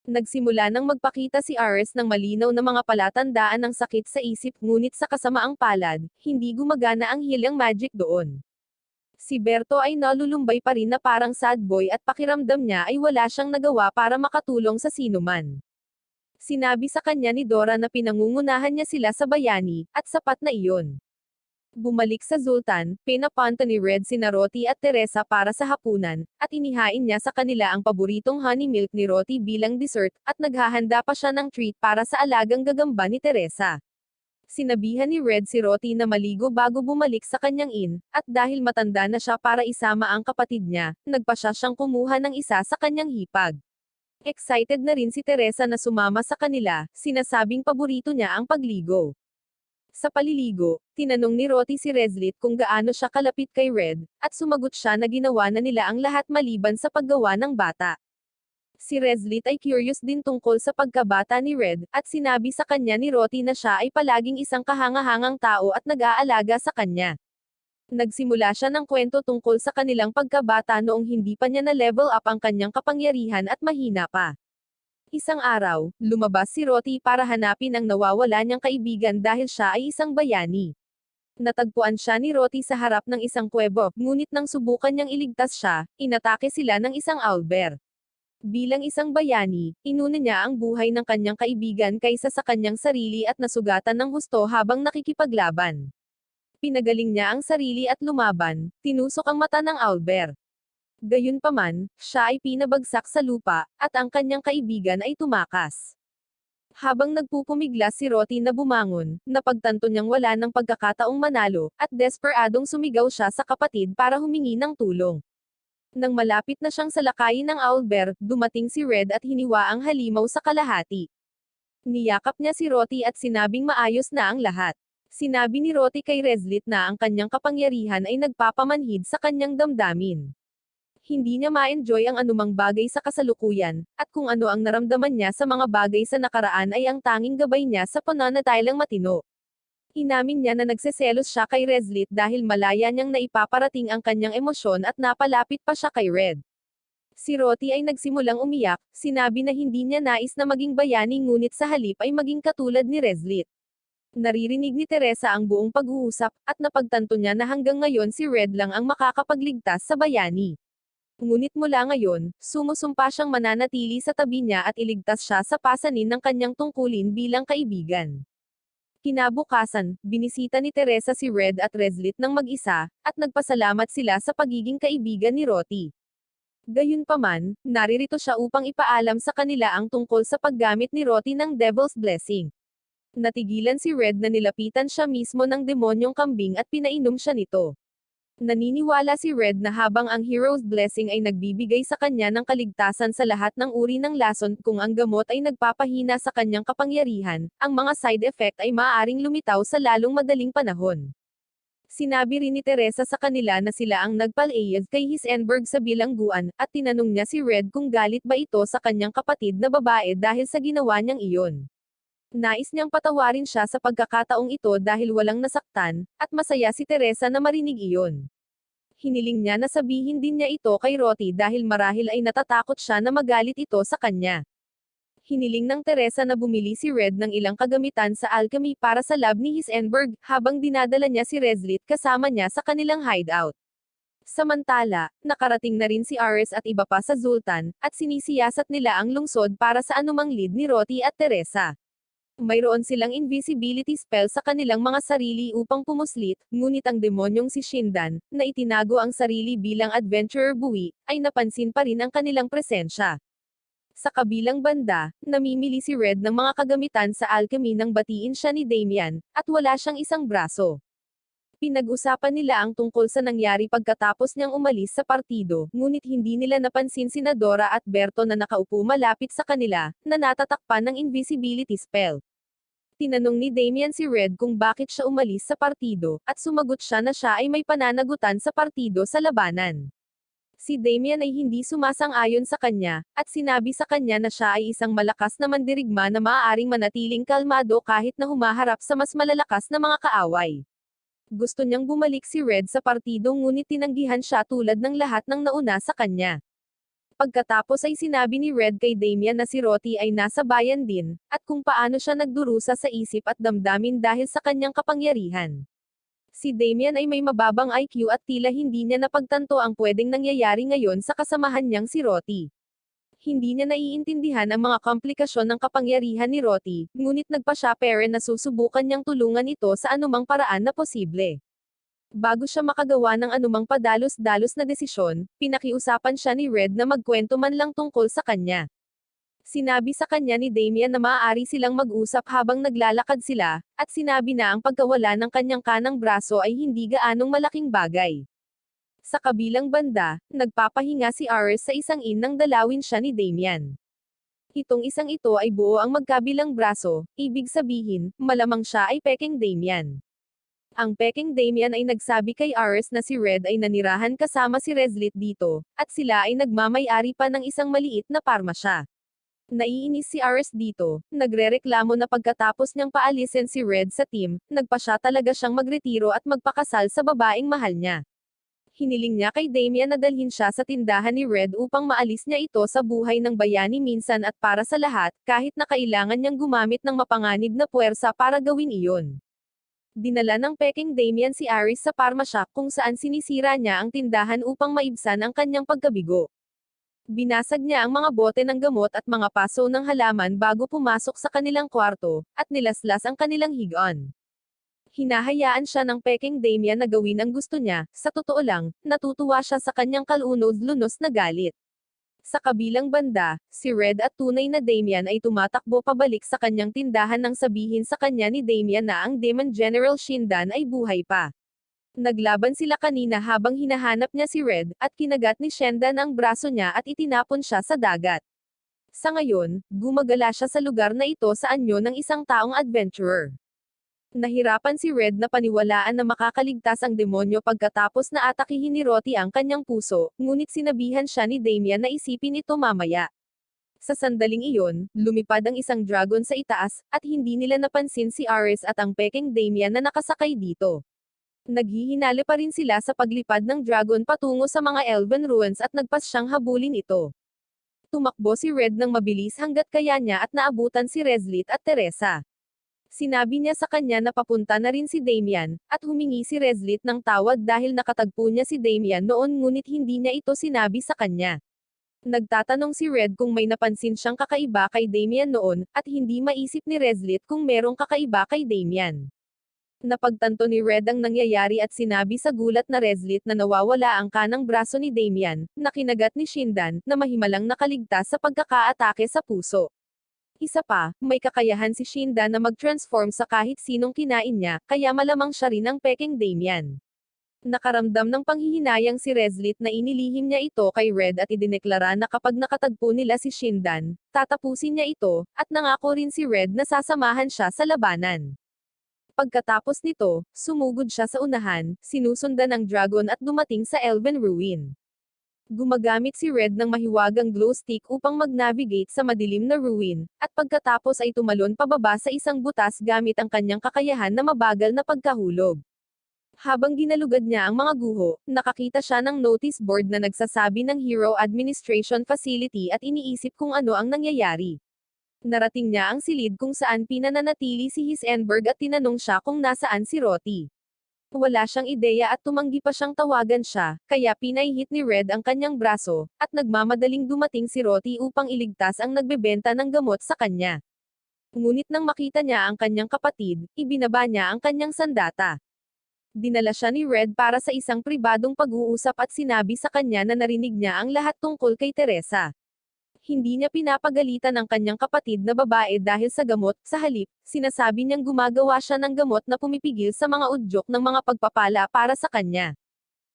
Nagsimula nang magpakita si Aris ng malinaw na mga palatandaan ng sakit sa isip, ngunit sa kasamaang palad, hindi gumagana ang healing magic doon. Si Berto ay nalulumbay pa rin na parang sad boy at pakiramdam niya ay wala siyang nagawa para makatulong sa sinuman. Sinabi sa kanya ni Dora na pinangungunahan niya sila sa bayani, at sapat na iyon. Bumalik sa Zultan, pinapunta ni Red sina Roty at Teresa para sa hapunan, at inihain niya sa kanila ang paboritong honey milk ni Roty bilang dessert, at naghahanda pa siya ng treat para sa alagang gagamba ni Teresa. Sinabihan ni Red si Roty na maligo bago bumalik sa kanyang inn, at dahil matanda na siya para isama ang kapatid niya, nagpa siyang kumuha ng isa sa kanyang hipag. Excited na rin si Teresa na sumama sa kanila, sinasabing paborito niya ang pagligo. Sa paliligo, tinanong ni Roty si Reslit kung gaano siya kalapit kay Red, at sumagot siya na ginawa na nila ang lahat maliban sa paggawa ng bata. Si Reslit ay curious din tungkol sa pagkabata ni Red, at sinabi sa kanya ni Roty na siya ay palaging isang kahangahangang tao at nag-aalaga sa kanya. Nagsimula siya ng kwento tungkol sa kanilang pagkabata noong hindi pa niya na-level up ang kanyang kapangyarihan at mahina pa. Isang araw, lumabas si Roty para hanapin ang nawawala niyang kaibigan dahil siya ay isang bayani. Natagpuan siya ni Roty sa harap ng isang kuwebo, ngunit nang subukan niyang iligtas siya, inatake sila ng isang owlbear. Bilang isang bayani, inuna niya ang buhay ng kanyang kaibigan kaysa sa kanyang sarili at nasugatan ng husto habang nakikipaglaban. Pinagaling niya ang sarili at lumaban, tinusok ang mata ng owlbear. Gayunpaman, siya ay pinabagsak sa lupa, at ang kanyang kaibigan ay tumakas. Habang nagpupumiglas si Roty na bumangon, napagtanto niyang wala ng pagkakataong manalo, at desperadong sumigaw siya sa kapatid para humingi ng tulong. Nang malapit na siyang salakayin ng owlbear, dumating si Red at hiniwa ang halimaw sa kalahati. Niyakap niya si Roty at sinabing maayos na ang lahat. Sinabi ni Roty kay Reslit na ang kanyang kapangyarihan ay nagpapamanhid sa kanyang damdamin. Hindi niya ma-enjoy ang anumang bagay sa kasalukuyan, at kung ano ang naramdaman niya sa mga bagay sa nakaraan ay ang tanging gabay niya sa pananatiling matino. Inamin niya na nagseselos siya kay Reslit dahil malaya niyang naipaparating ang kanyang emosyon at napalapit pa siya kay Red. Si Roty ay nagsimulang umiyak, sinabi na hindi niya nais na maging bayani ngunit sa halip ay maging katulad ni Reslit. Naririnig ni Teresa ang buong pag-uusap, at napagtanto niya na hanggang ngayon si Red lang ang makakapagligtas sa bayani. Ngunit mula ngayon, sumusumpa siyang mananatili sa tabi niya at iligtas siya sa pasanin ng kanyang tungkulin bilang kaibigan. Kinabukasan, binisita ni Teresa si Red at Reslit ng mag-isa, at nagpasalamat sila sa pagiging kaibigan ni Roti. Gayunpaman, naririto siya upang ipaalam sa kanila ang tungkol sa paggamit ni Roti ng Devil's Blessing. Natigilan si Red na nilapitan siya mismo ng demonyong kambing at pinainom siya nito. Naniniwala si Red na habang ang Hero's Blessing ay nagbibigay sa kanya ng kaligtasan sa lahat ng uri ng lason, kung ang gamot ay nagpapahina sa kanyang kapangyarihan, ang mga side effect ay maaaring lumitaw sa lalong madaling panahon. Sinabi rin ni Teresa sa kanila na sila ang nagpalayag kay Hisenberg sa bilangguan, at tinanong niya si Red kung galit ba ito sa kanyang kapatid na babae dahil sa ginawa niyang iyon. Nais niyang patawarin siya sa pagkakataong ito dahil walang nasaktan, at masaya si Teresa na marinig iyon. Hiniling niya na sabihin din niya ito kay Roti dahil marahil ay natatakot siya na magalit ito sa kanya. Hiniling ng Teresa na bumili si Red ng ilang kagamitan sa alchemy para sa lab ni Hisenberg, habang dinadala niya si Reslit kasama niya sa kanilang hideout. Samantala, nakarating na rin si Ares at iba pa sa Zultan, at sinisiyasat nila ang lungsod para sa anumang lead ni Roti at Teresa. Mayroon silang invisibility spell sa kanilang mga sarili upang pumuslit, ngunit ang demonyong si Shindan, na itinago ang sarili bilang adventurer buwi, ay napansin pa rin ang kanilang presensya. Sa kabilang banda, namimili si Red ng mga kagamitan sa alchemy nang batiin siya ni Damian, at wala siyang isang braso. Pinag-usapan nila ang tungkol sa nangyari pagkatapos niyang umalis sa partido, ngunit hindi nila napansin sina Dora at Berto na nakaupo malapit sa kanila, na natatakpan ng invisibility spell. Tinanong ni Damian si Red kung bakit siya umalis sa partido, at sumagot siya na siya ay may pananagutan sa partido sa labanan. Si Damian ay hindi sumasang-ayon sa kanya, at sinabi sa kanya na siya ay isang malakas na mandirigma na maaaring manatiling kalmado kahit na humaharap sa mas malalakas na mga kaaway. Gusto niyang bumalik si Red sa partido ngunit tinanggihan siya tulad ng lahat ng nauna sa kanya. Pagkatapos ay sinabi ni Red kay Damian na si Roti ay nasa bayan din, at kung paano siya nagdurusa sa isip at damdamin dahil sa kanyang kapangyarihan. Si Damian ay may mababang IQ at tila hindi niya napagtanto ang pwedeng nangyayari ngayon sa kasamahan niyang si Roti. Hindi niya naiintindihan ang mga komplikasyon ng kapangyarihan ni Roti, ngunit nagpa siya pere na susubukan niyang tulungan ito sa anumang paraan na posible. Bago siya makagawa ng anumang padalos-dalos na desisyon, pinakiusapan siya ni Red na magkwento man lang tungkol sa kanya. Sinabi sa kanya ni Damian na maaari silang mag-usap habang naglalakad sila, at sinabi na ang pagkawala ng kanyang kanang braso ay hindi gaanong malaking bagay. Sa kabilang banda, nagpapahinga si Ares sa isang inn nang dalawin siya ni Damian. Itong isang ito ay buo ang magkabilang braso, ibig sabihin, malamang siya ay peking Damian. Ang peking Damian ay nagsabi kay Ares na si Red ay nanirahan kasama si Reslit dito, at sila ay nagmamay-ari pa ng isang maliit na parmasya. Naiinis si Ares dito, nagrereklamo na pagkatapos niyang paalisin si Red sa team, nagpa siya talaga siyang magretiro at magpakasal sa babaeng mahal niya. Hiniling niya kay Damian na dalhin siya sa tindahan ni Red upang maalis niya ito sa buhay ng bayani minsan at para sa lahat, kahit na kailangan niyang gumamit ng mapanganib na puwersa para gawin iyon. Dinala ng peking Damian si Ares sa parmasya kung saan sinisira niya ang tindahan upang maibsan ang kanyang pagkabigo. Binasag niya ang mga bote ng gamot at mga paso ng halaman bago pumasok sa kanilang kwarto, at nilaslas ang kanilang higaan. Hinahayaan siya ng peking Damian na gawin ang gusto niya, sa totoo lang, natutuwa siya sa kanyang kalunod-lunos na galit. Sa kabilang banda, si Red at tunay na Damian ay tumatakbo pabalik sa kanyang tindahan nang sabihin sa kanya ni Damian na ang Demon General Shindan ay buhay pa. Naglaban sila kanina habang hinahanap niya si Red, at kinagat ni Shindan ang braso niya at itinapon siya sa dagat. Sa ngayon, gumagala siya sa lugar na ito sa anyo ng isang taong adventurer. Nahirapan si Red na paniwalaan na makakaligtas ang demonyo pagkatapos na atakihin ni Roti ang kanyang puso, ngunit sinabihan siya ni Damian na isipin ito mamaya. Sa sandaling iyon, lumipad ang isang dragon sa itaas, at hindi nila napansin si Ares at ang peking Damian na nakasakay dito. Naghihinali pa rin sila sa paglipad ng dragon patungo sa mga Elven Ruins at nagpas siyang habulin ito. Tumakbo si Red ng mabilis hanggat kaya niya at naabutan si Reslit at Teresa. Sinabi niya sa kanya na papunta na rin si Damian, at humingi si Reslit ng tawad dahil nakatagpo niya si Damian noon ngunit hindi niya ito sinabi sa kanya. Nagtatanong si Red kung may napansin siyang kakaiba kay Damian noon, at hindi maisip ni Reslit kung merong kakaiba kay Damian. Napagtanto ni Red ang nangyayari at sinabi sa gulat na Reslit na nawawala ang kanang braso ni Damian, na kinagat ni Shindan, na mahimalang nakaligtas sa pagkakaatake sa puso. Isa pa, may kakayahan si Shindan na mag-transform sa kahit sinong kinain niya, kaya malamang siya rin ang peking Damian. Nakaramdam ng panghihinayang si Reslit na inilihim niya ito kay Red at idineklara na kapag nakatagpo nila si Shindan, tatapusin niya ito, at nangako rin si Red na sasamahan siya sa labanan. Pagkatapos nito, sumugod siya sa unahan, sinusundan ng dragon at dumating sa Elven Ruin. Gumagamit si Red ng mahiwagang glow stick upang mag-navigate sa madilim na ruin, at pagkatapos ay tumalon pababa sa isang butas gamit ang kanyang kakayahan na mabagal na pagkahulog. Habang ginalugad niya ang mga guho, nakakita siya ng notice board na nagsasabi ng Hero Administration Facility at iniisip kung ano ang nangyayari. Narating niya ang silid kung saan pinananatili si Hisenberg at tinanong siya kung nasaan si Roti. Wala siyang ideya at tumanggi pa siyang tawagan siya, kaya pinahihit ni Red ang kanyang braso, at nagmamadaling dumating si Roti upang iligtas ang nagbebenta ng gamot sa kanya. Ngunit nang makita niya ang kanyang kapatid, ibinaba niya ang kanyang sandata. Dinala siya ni Red para sa isang pribadong pag-uusap at sinabi sa kanya na narinig niya ang lahat tungkol kay Teresa. Hindi niya pinapagalitan ang kanyang kapatid na babae dahil sa gamot, sa halip, sinasabi niyang gumagawa siya ng gamot na pumipigil sa mga udyok ng mga pagpapala para sa kanya.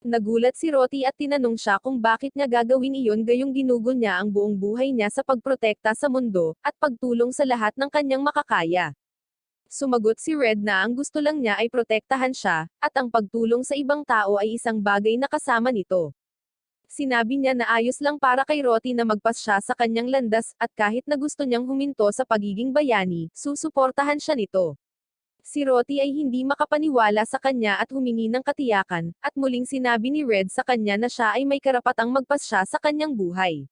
Nagulat si Roti at tinanong siya kung bakit niya gagawin iyon gayong ginugol niya ang buong buhay niya sa pagprotekta sa mundo, at pagtulong sa lahat ng kanyang makakaya. Sumagot si Red na ang gusto lang niya ay protektahan siya, at ang pagtulong sa ibang tao ay isang bagay na kasama nito. Sinabi niya na ayos lang para kay Roti na magpas siya sa kanyang landas, at kahit na gusto niyang huminto sa pagiging bayani, susuportahan siya nito. Si Roti ay hindi makapaniwala sa kanya at humingi ng katiyakan, at muling sinabi ni Red sa kanya na siya ay may karapatang magpas siya sa kanyang buhay.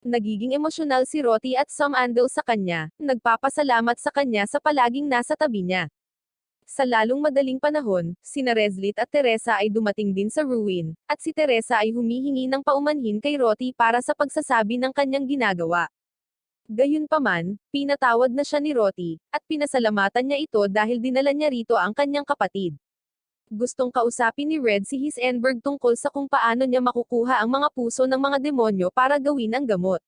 Nagiging emosyonal si Roti at sumandal sa kanya, nagpapasalamat sa kanya sa palaging nasa tabi niya. Sa lalong madaling panahon, sina Reslit at Teresa ay dumating din sa ruin, at si Teresa ay humihingi ng paumanhin kay Roti para sa pagsasabi ng kanyang ginagawa. Gayunpaman, pinatawad na siya ni Roti, at pinasalamatan niya ito dahil dinala niya rito ang kanyang kapatid. Gustong kausapin ni Red si Hisenberg tungkol sa kung paano niya makukuha ang mga puso ng mga demonyo para gawin ang gamot.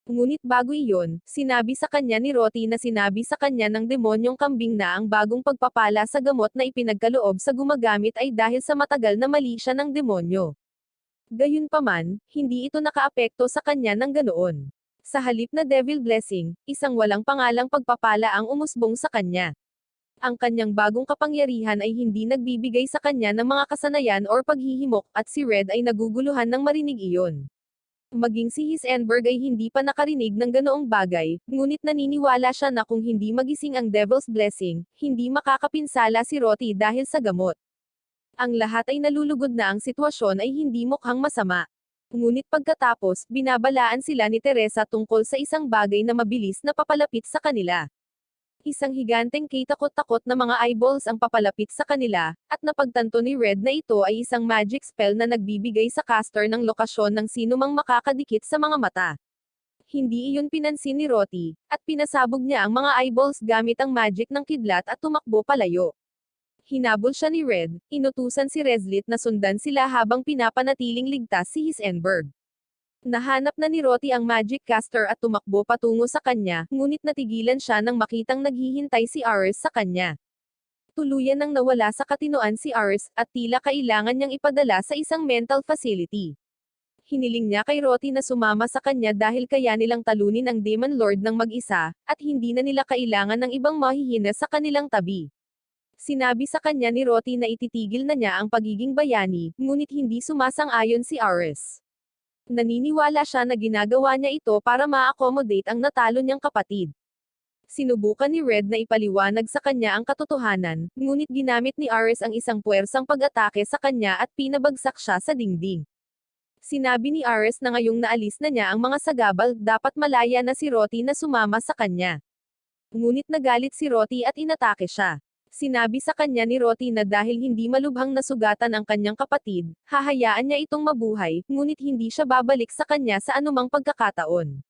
Ngunit bago iyon, sinabi sa kanya ni Roti na sinabi sa kanya ng demonyong kambing na ang bagong pagpapala sa gamot na ipinagkaloob sa gumagamit ay dahil sa matagal na mali siya ng demonyo. Gayunpaman, hindi ito nakaapekto sa kanya ng ganoon. Sa halip na devil blessing, isang walang pangalang pagpapala ang umusbong sa kanya. Ang kanyang bagong kapangyarihan ay hindi nagbibigay sa kanya ng mga kasanayan or paghihimok, at si Red ay naguguluhan ng marinig iyon. Maging si Hisenberg ay hindi pa nakarinig ng ganoong bagay, ngunit naniniwala siya na kung hindi magising ang Devil's Blessing, hindi makakapinsala si Roti dahil sa gamot. Ang lahat ay nalulugod na ang sitwasyon ay hindi mukhang masama. Ngunit pagkatapos, binabalaan sila ni Teresa tungkol sa isang bagay na mabilis na papalapit sa kanila. Isang higanteng kitakot-takot na mga eyeballs ang papalapit sa kanila, at napagtanto ni Red na ito ay isang magic spell na nagbibigay sa caster ng lokasyon ng sinumang makakadikit sa mga mata. Hindi iyon pinansin ni Roti, at pinasabog niya ang mga eyeballs gamit ang magic ng kidlat at tumakbo palayo. Hinabol siya ni Red, inutusan si Reslit na sundan sila habang pinapanatiling ligtas si Hisenberg. Nahanap na ni Roti ang magic caster at tumakbo patungo sa kanya, ngunit natigilan siya nang makitang naghihintay si Ares sa kanya. Tuluyan nang nawala sa katinoan si Ares, at tila kailangan niyang ipadala sa isang mental facility. Hiniling niya kay Roti na sumama sa kanya dahil kaya nilang talunin ang Demon Lord ng mag-isa, at hindi na nila kailangan ng ibang mahihina sa kanilang tabi. Sinabi sa kanya ni Roti na ititigil na niya ang pagiging bayani, ngunit hindi sumasang-ayon si Ares. Naniniwala siya na ginagawa niya ito para ma-accommodate ang natalo niyang kapatid. Sinubukan ni Red na ipaliwanag sa kanya ang katotohanan, ngunit ginamit ni Ares ang isang puwersang pag-atake sa kanya at pinabagsak siya sa dingding. Sinabi ni Ares na ngayong naalis na niya ang mga sagabal, dapat malaya na si Roti na sumama sa kanya. Ngunit nagalit si Roti at inatake siya. Sinabi sa kanya ni Roti na dahil hindi malubhang nasugatan ang kanyang kapatid, hahayaan niya itong mabuhay, ngunit hindi siya babalik sa kanya sa anumang pagkakataon.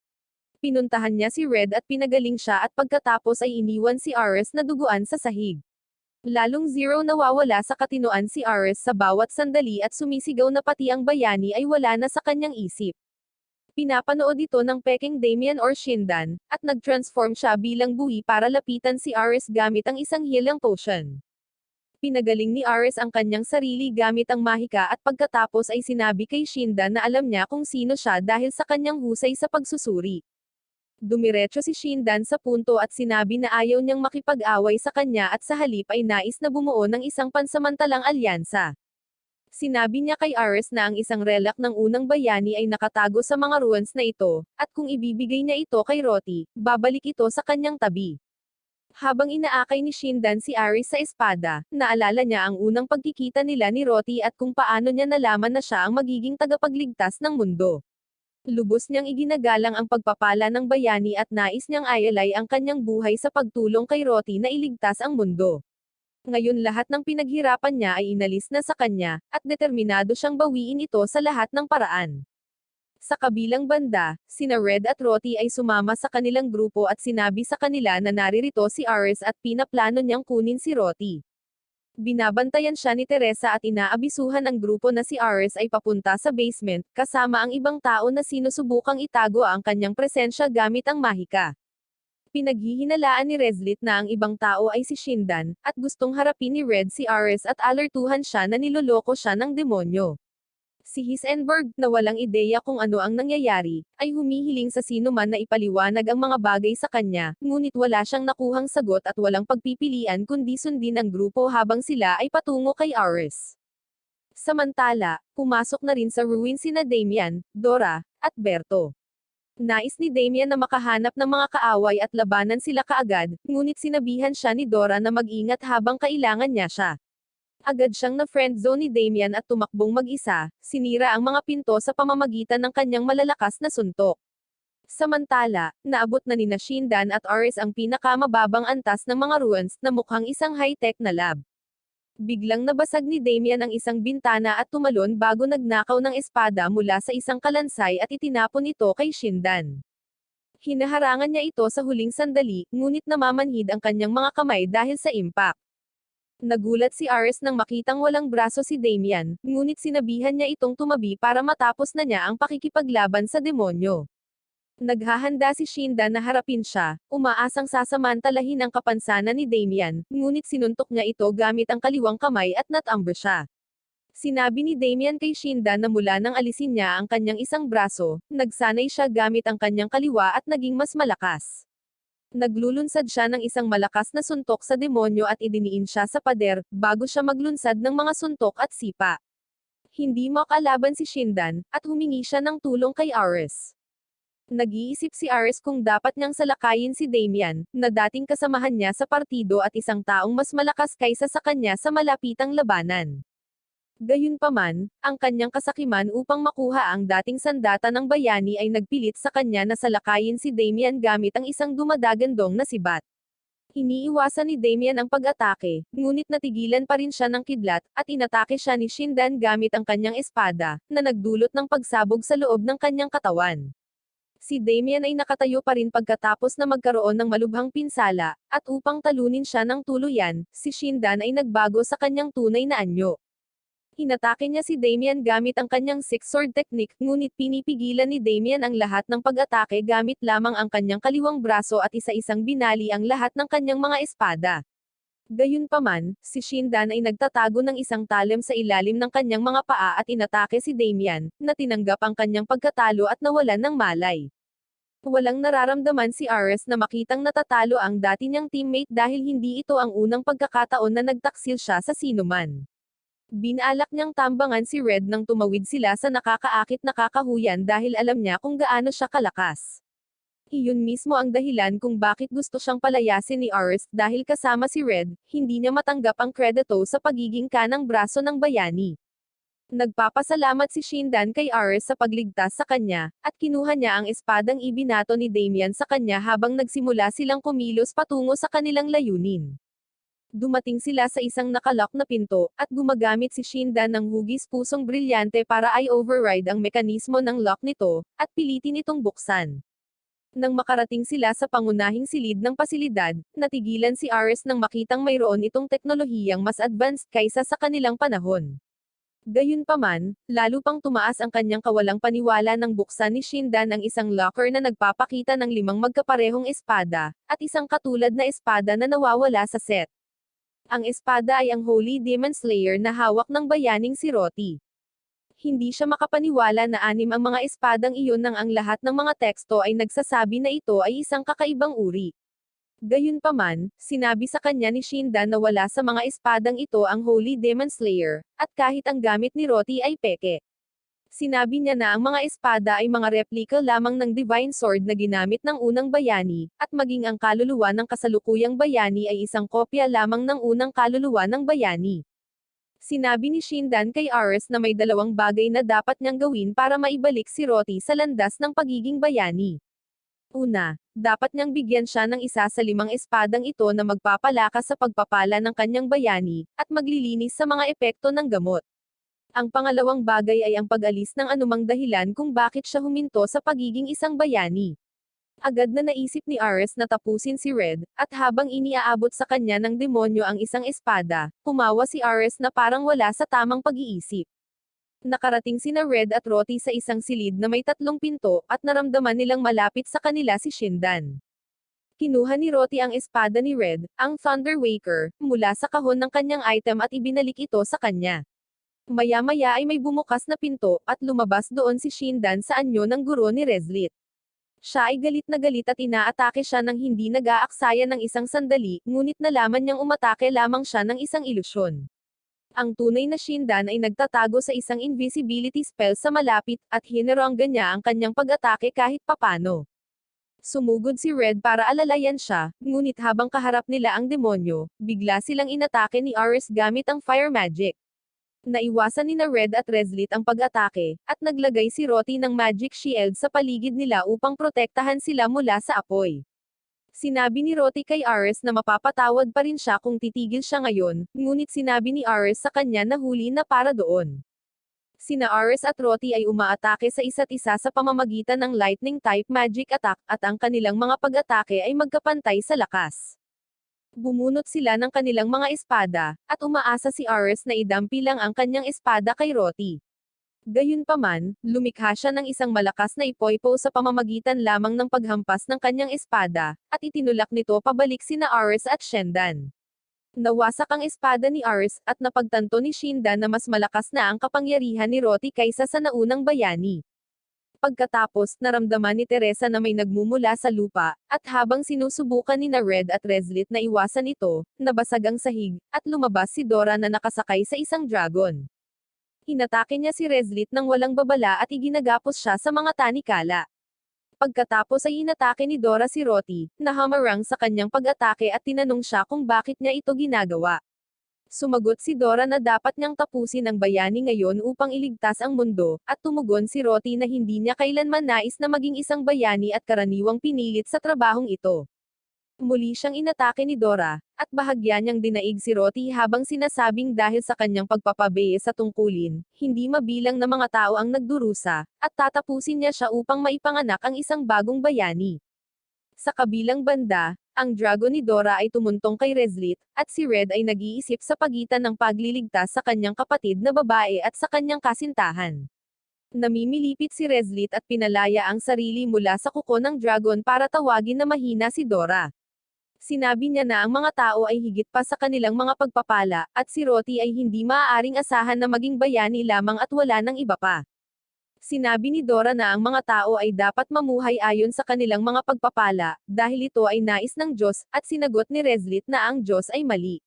Pinuntahan niya si Red at pinagaling siya at pagkatapos ay iniwan si Ares na duguan sa sahig. Lalong Zero nawawala sa katinoan si Ares sa bawat sandali at sumisigaw na pati ang bayani ay wala na sa kanyang isip. Pinapanood ito ng peking Damien or Shindan, at nag-transform siya bilang buwi para lapitan si Ares gamit ang isang healing potion. Pinagaling ni Ares ang kanyang sarili gamit ang mahika at pagkatapos ay sinabi kay Shindan na alam niya kung sino siya dahil sa kanyang husay sa pagsusuri. Dumiretso si Shindan sa punto at sinabi na ayaw niyang makipag-away sa kanya at sa halip ay nais na bumuo ng isang pansamantalang alyansa. Sinabi niya kay Ares na ang isang relic ng unang bayani ay nakatago sa mga ruins na ito, at kung ibibigay niya ito kay Roti, babalik ito sa kanyang tabi. Habang inaakay ni Shindan si Ares sa espada, naalala niya ang unang pagkikita nila ni Roti at kung paano niya nalaman na siya ang magiging tagapagligtas ng mundo. Lubos niyang iginagalang ang pagpapala ng bayani at nais niyang ayalay ang kanyang buhay sa pagtulong kay Roti na iligtas ang mundo. Ngayon lahat ng pinaghirapan niya ay inalis na sa kanya, at determinado siyang bawiin ito sa lahat ng paraan. Sa kabilang banda, sina Red at Roti ay sumama sa kanilang grupo at sinabi sa kanila na naririto si Ares at pinaplano niyang kunin si Roti. Binabantayan siya ni Teresa at inaabisuhan ang grupo na si Ares ay papunta sa basement, kasama ang ibang tao na sinusubukang itago ang kanyang presensya gamit ang mahika. Pinaghihinalaan ni Reslit na ang ibang tao ay si Shindan, at gustong harapin ni Red si Ares at alertuhan siya na niloloko siya ng demonyo. Si Hisenberg, na walang ideya kung ano ang nangyayari, ay humihiling sa sino man na ipaliwanag ang mga bagay sa kanya, ngunit wala siyang nakuhang sagot at walang pagpipilian kundi sundin ang grupo habang sila ay patungo kay Ares. Samantala, pumasok na rin sa ruin sina Damian, Dora, at Berto. Nais ni Damien na makahanap ng mga kaaway at labanan sila kaagad, ngunit sinabihan siya ni Dora na mag-ingat habang kailangan niya siya. Agad siyang na-friendzone ni Damien at tumakbong mag-isa, sinira ang mga pinto sa pamamagitan ng kanyang malalakas na suntok. Samantala, naabot na ni Shindan at Ares ang pinakamababang antas ng mga ruins na mukhang isang high-tech na lab. Biglang nabasag ni Damien ang isang bintana at tumalon bago nagnakaw ng espada mula sa isang kalansay at itinapon ito kay Shindan. Hinaharangan niya ito sa huling sandali, ngunit namamanhid ang kanyang mga kamay dahil sa impact. Nagulat si Ares nang makitang walang braso si Damien, ngunit sinabihan niya itong tumabi para matapos na niya ang pakikipaglaban sa demonyo. Naghahanda si Shindan na harapin siya, umaasang sasamantalahin ang kapansanan ni Damien, ngunit sinuntok niya ito gamit ang kaliwang kamay at natambo siya. Sinabi ni Damien kay Shindan na mula nang alisin niya ang kanyang isang braso, nagsanay siya gamit ang kanyang kaliwa at naging mas malakas. Naglulunsad siya ng isang malakas na suntok sa demonyo at idiniin siya sa pader, bago siya maglunsad ng mga suntok at sipa. Hindi makalaban si Shindan, at humingi siya ng tulong kay Ares. Nag-iisip si Ares kung dapat niyang salakayin si Damien, na dating kasamahan niya sa partido at isang taong mas malakas kaysa sa kanya sa malapitang labanan. Gayunpaman, ang kanyang kasakiman upang makuha ang dating sandata ng bayani ay nagpilit sa kanya na salakayin si Damien gamit ang isang dumadagandong na sibat. Iniiwasan ni Damien ang pag-atake, ngunit natigilan pa rin siya ng kidlat, at inatake siya ni Shindan gamit ang kanyang espada, na nagdulot ng pagsabog sa loob ng kanyang katawan. Si Damien ay nakatayo pa rin pagkatapos na magkaroon ng malubhang pinsala, at upang talunin siya ng tuluyan, si Shindan ay nagbago sa kanyang tunay na anyo. Inatake niya si Damien gamit ang kanyang six-sword technique, ngunit pinipigilan ni Damien ang lahat ng pag-atake gamit lamang ang kanyang kaliwang braso at isa-isang binali ang lahat ng kanyang mga espada. Gayunpaman, si Shindan ay nagtatago ng isang talem sa ilalim ng kanyang mga paa at inatake si Damien, na tinanggap ang kanyang pagkatalo at nawalan ng malay. Walang nararamdaman si Ares na makitang natatalo ang dati niyang teammate dahil hindi ito ang unang pagkakataon na nagtaksil siya sa sinuman. Binalak niyang tambangan si Red nang tumawid sila sa nakakaakit na kakahuyan dahil alam niya kung gaano siya kalakas. Iyon mismo ang dahilan kung bakit gusto siyang palayasin ni Ares dahil kasama si Red, hindi niya matanggap ang kredito sa pagiging kanang braso ng bayani. Nagpapasalamat si Shindan kay Ares sa pagligtas sa kanya, at kinuha niya ang espadang ibinato ni Damien sa kanya habang nagsimula silang kumilos patungo sa kanilang layunin. Dumating sila sa isang nakalock na pinto, at gumagamit si Shindan ng hugis pusong brilyante para i-override ang mekanismo ng lock nito, at pilitin itong buksan. Nang makarating sila sa pangunahing silid ng pasilidad, natigilan si Ares nang makitang mayroon itong teknolohiyang mas advanced kaysa sa kanilang panahon. Gayunpaman, lalo pang tumaas ang kanyang kawalang paniwala nang buksan ni Shindan ang isang locker na nagpapakita ng 5 magkaparehong espada, at isang katulad na espada na nawawala sa set. Ang espada ay ang Holy Demon Slayer na hawak ng bayaning si Roti. Hindi siya makapaniwala na 6 ang mga espadang iyon nang ang lahat ng mga teksto ay nagsasabi na ito ay isang kakaibang uri. Gayunpaman, sinabi sa kanya ni Shindan na wala sa mga espadang ito ang Holy Demon Slayer, at kahit ang gamit ni Roti ay peke. Sinabi niya na ang mga espada ay mga replika lamang ng Divine Sword na ginamit ng unang bayani, at maging ang kaluluwa ng kasalukuyang bayani ay isang kopya lamang ng unang kaluluwa ng bayani. Sinabi ni Shindan kay Ares na may 2 bagay na dapat niyang gawin para maibalik si Roti sa landas ng pagiging bayani. Una, dapat niyang bigyan siya ng isa sa 5 espadang ito na magpapalakas sa pagpapala ng kanyang bayani, at maglilinis sa mga epekto ng gamot. Ang pangalawang bagay ay ang pag-alis ng anumang dahilan kung bakit siya huminto sa pagiging isang bayani. Agad na naisip ni Ares na tapusin si Red, at habang iniaabot sa kanya ng demonyo ang isang espada, pumawa si Ares na parang wala sa tamang pag-iisip. Nakarating sina Red at Roti sa isang silid na may 3 pinto, at naramdaman nilang malapit sa kanila si Shindan. Kinuha ni Roti ang espada ni Red, ang Thunder Waker, mula sa kahon ng kanyang item at ibinalik ito sa kanya. Maya-maya ay may bumukas na pinto, at lumabas doon si Shindan sa anyo ng guro ni Rezlit. Siya ay galit na galit at inaatake siya nang hindi nag-aaksaya ng isang sandali, ngunit nalaman niyang umatake lamang siya ng isang ilusyon. Ang tunay na Shindan ay nagtatago sa isang invisibility spell sa malapit, at hinerangga niya ang kanyang pag-atake kahit papano. Sumugod si Red para alalayan siya, ngunit habang kaharap nila ang demonyo, bigla silang inatake ni Ares gamit ang fire magic. Naiwasan ni Red at Rezlit ang pag-atake, at naglagay si Roti ng magic shield sa paligid nila upang protektahan sila mula sa apoy. Sinabi ni Roti kay Ares na mapapatawad pa rin siya kung titigil siya ngayon, ngunit sinabi ni Ares sa kanya na huli na para doon. Sina Ares at Roti ay umaatake sa isa't isa sa pamamagitan ng lightning-type magic attack, at ang kanilang mga pag-atake ay magkapantay sa lakas. Bumunot sila ng kanilang mga espada, at umaasa si Ares na idampi lang ang kanyang espada kay Roti. Gayunpaman, lumikha siya ng isang malakas na ipoipo sa pamamagitan lamang ng paghampas ng kanyang espada, at itinulak nito pabalik sina Ares at Shindan. Nawasak ang espada ni Ares, at napagtanto ni Shindan na mas malakas na ang kapangyarihan ni Roti kaysa sa naunang bayani. Pagkatapos, naramdaman ni Teresa na may nagmumula sa lupa, at habang sinusubukan ni Red at Rezlit na iwasan ito, nabasag ang sahig, at lumabas si Dora na nakasakay sa isang dragon. Inatake niya si Rezlit nang walang babala at iginagapos siya sa mga tanikala. Pagkatapos ay inatake ni Dora si Roti, na hamarang sa kanyang pag-atake at tinanong siya kung bakit niya ito ginagawa. Sumagot si Dora na dapat niyang tapusin ang bayani ngayon upang iligtas ang mundo, at tumugon si Roti na hindi niya kailanman nais na maging isang bayani at karaniwang pinilit sa trabahong ito. Muli siyang inatake ni Dora, at bahagya niyang dinaig si Roti habang sinasabing dahil sa kanyang pagpapabae sa tungkulin, hindi mabilang na mga tao ang nagdurusa, at tatapusin niya siya upang maipanganak ang isang bagong bayani. Sa kabilang banda, ang dragon ni Dora ay tumuntong kay Rezlit, at si Red ay nag-iisip sa pagitan ng pagliligtas sa kanyang kapatid na babae at sa kanyang kasintahan. Namimilipit si Rezlit at pinalaya ang sarili mula sa kuko ng dragon para tawagin na mahina si Dora. Sinabi niya na ang mga tao ay higit pa sa kanilang mga pagpapala, at si Roti ay hindi maaaring asahan na maging bayani lamang at wala ng iba pa. Sinabi ni Dora na ang mga tao ay dapat mamuhay ayon sa kanilang mga pagpapala, dahil ito ay nais ng Diyos, at sinagot ni Rezlit na ang Diyos ay mali.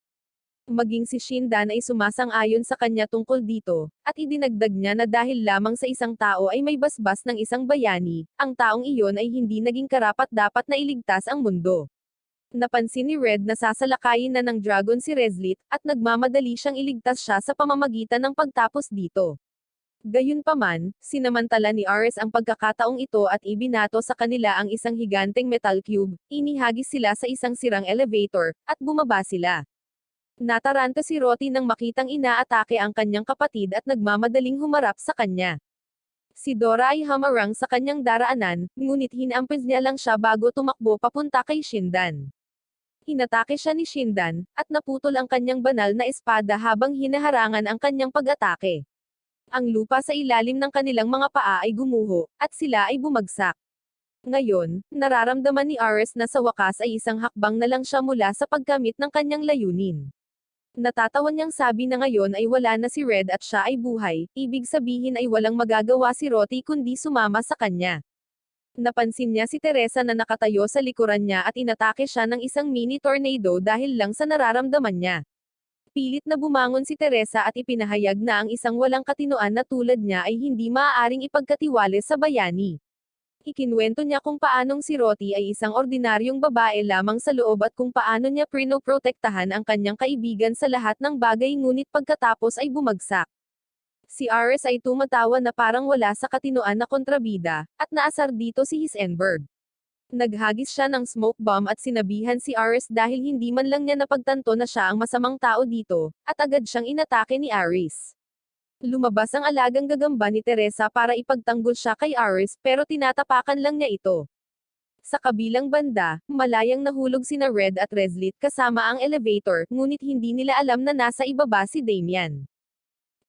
Maging si Shindan ay sumasang-ayon sa kanya tungkol dito, at idinagdag niya na dahil lamang sa isang tao ay may basbas ng isang bayani, ang taong iyon ay hindi naging karapat-dapat na iligtas ang mundo. Napansin ni Red na sasalakayin na ng dragon si Rezlit, at nagmamadali siyang iligtas siya sa pamamagitan ng pagtapos dito. Gayunpaman, sinamantala ni Ares ang pagkakataong ito at ibinato sa kanila ang isang higanteng metal cube, inihagis sila sa isang sirang elevator, at bumaba sila. Nataranta si Roti nang makitang inaatake ang kanyang kapatid at nagmamadaling humarap sa kanya. Si Dora ay hamarang sa kanyang daraanan, ngunit hinampis niya lang siya bago tumakbo papunta kay Shindan. Inatake siya ni Shindan, at naputol ang kanyang banal na espada habang hinaharangan ang kanyang pag-atake. Ang lupa sa ilalim ng kanilang mga paa ay gumuho, at sila ay bumagsak. Ngayon, nararamdaman ni Ares na sa wakas ay isang hakbang na lang siya mula sa pagkamit ng kanyang layunin. Natatawan niyang sabi na ngayon ay wala na si Red at siya ay buhay, ibig sabihin ay walang magagawa si Roti kundi sumama sa kanya. Napansin niya si Teresa na nakatayo sa likuran niya at inatake siya ng isang mini tornado dahil lang sa nararamdaman niya. Pilit na bumangon si Teresa at ipinahayag na ang isang walang katinoan na tulad niya ay hindi maaaring ipagkatiwala sa bayani. Ikinwento niya kung paanong si Roti ay isang ordinaryong babae lamang sa loob at kung paano niya pinoprotektahan ang kanyang kaibigan sa lahat ng bagay ngunit pagkatapos ay bumagsak. Si Ares ay tumatawa na parang wala sa katinoan na kontrabida, at naasar dito si Heisenberg. Naghagis siya ng smoke bomb at sinabihan si Ares dahil hindi man lang niya napagtanto na siya ang masamang tao dito, at agad siyang inatake ni Ares. Lumabas ang alagang gagamba ni Teresa para ipagtanggol siya kay Ares pero tinatapakan lang niya ito. Sa kabilang banda, malayang nahulog sina Red at Reslit kasama ang elevator, ngunit hindi nila alam na nasa ibaba si Damian.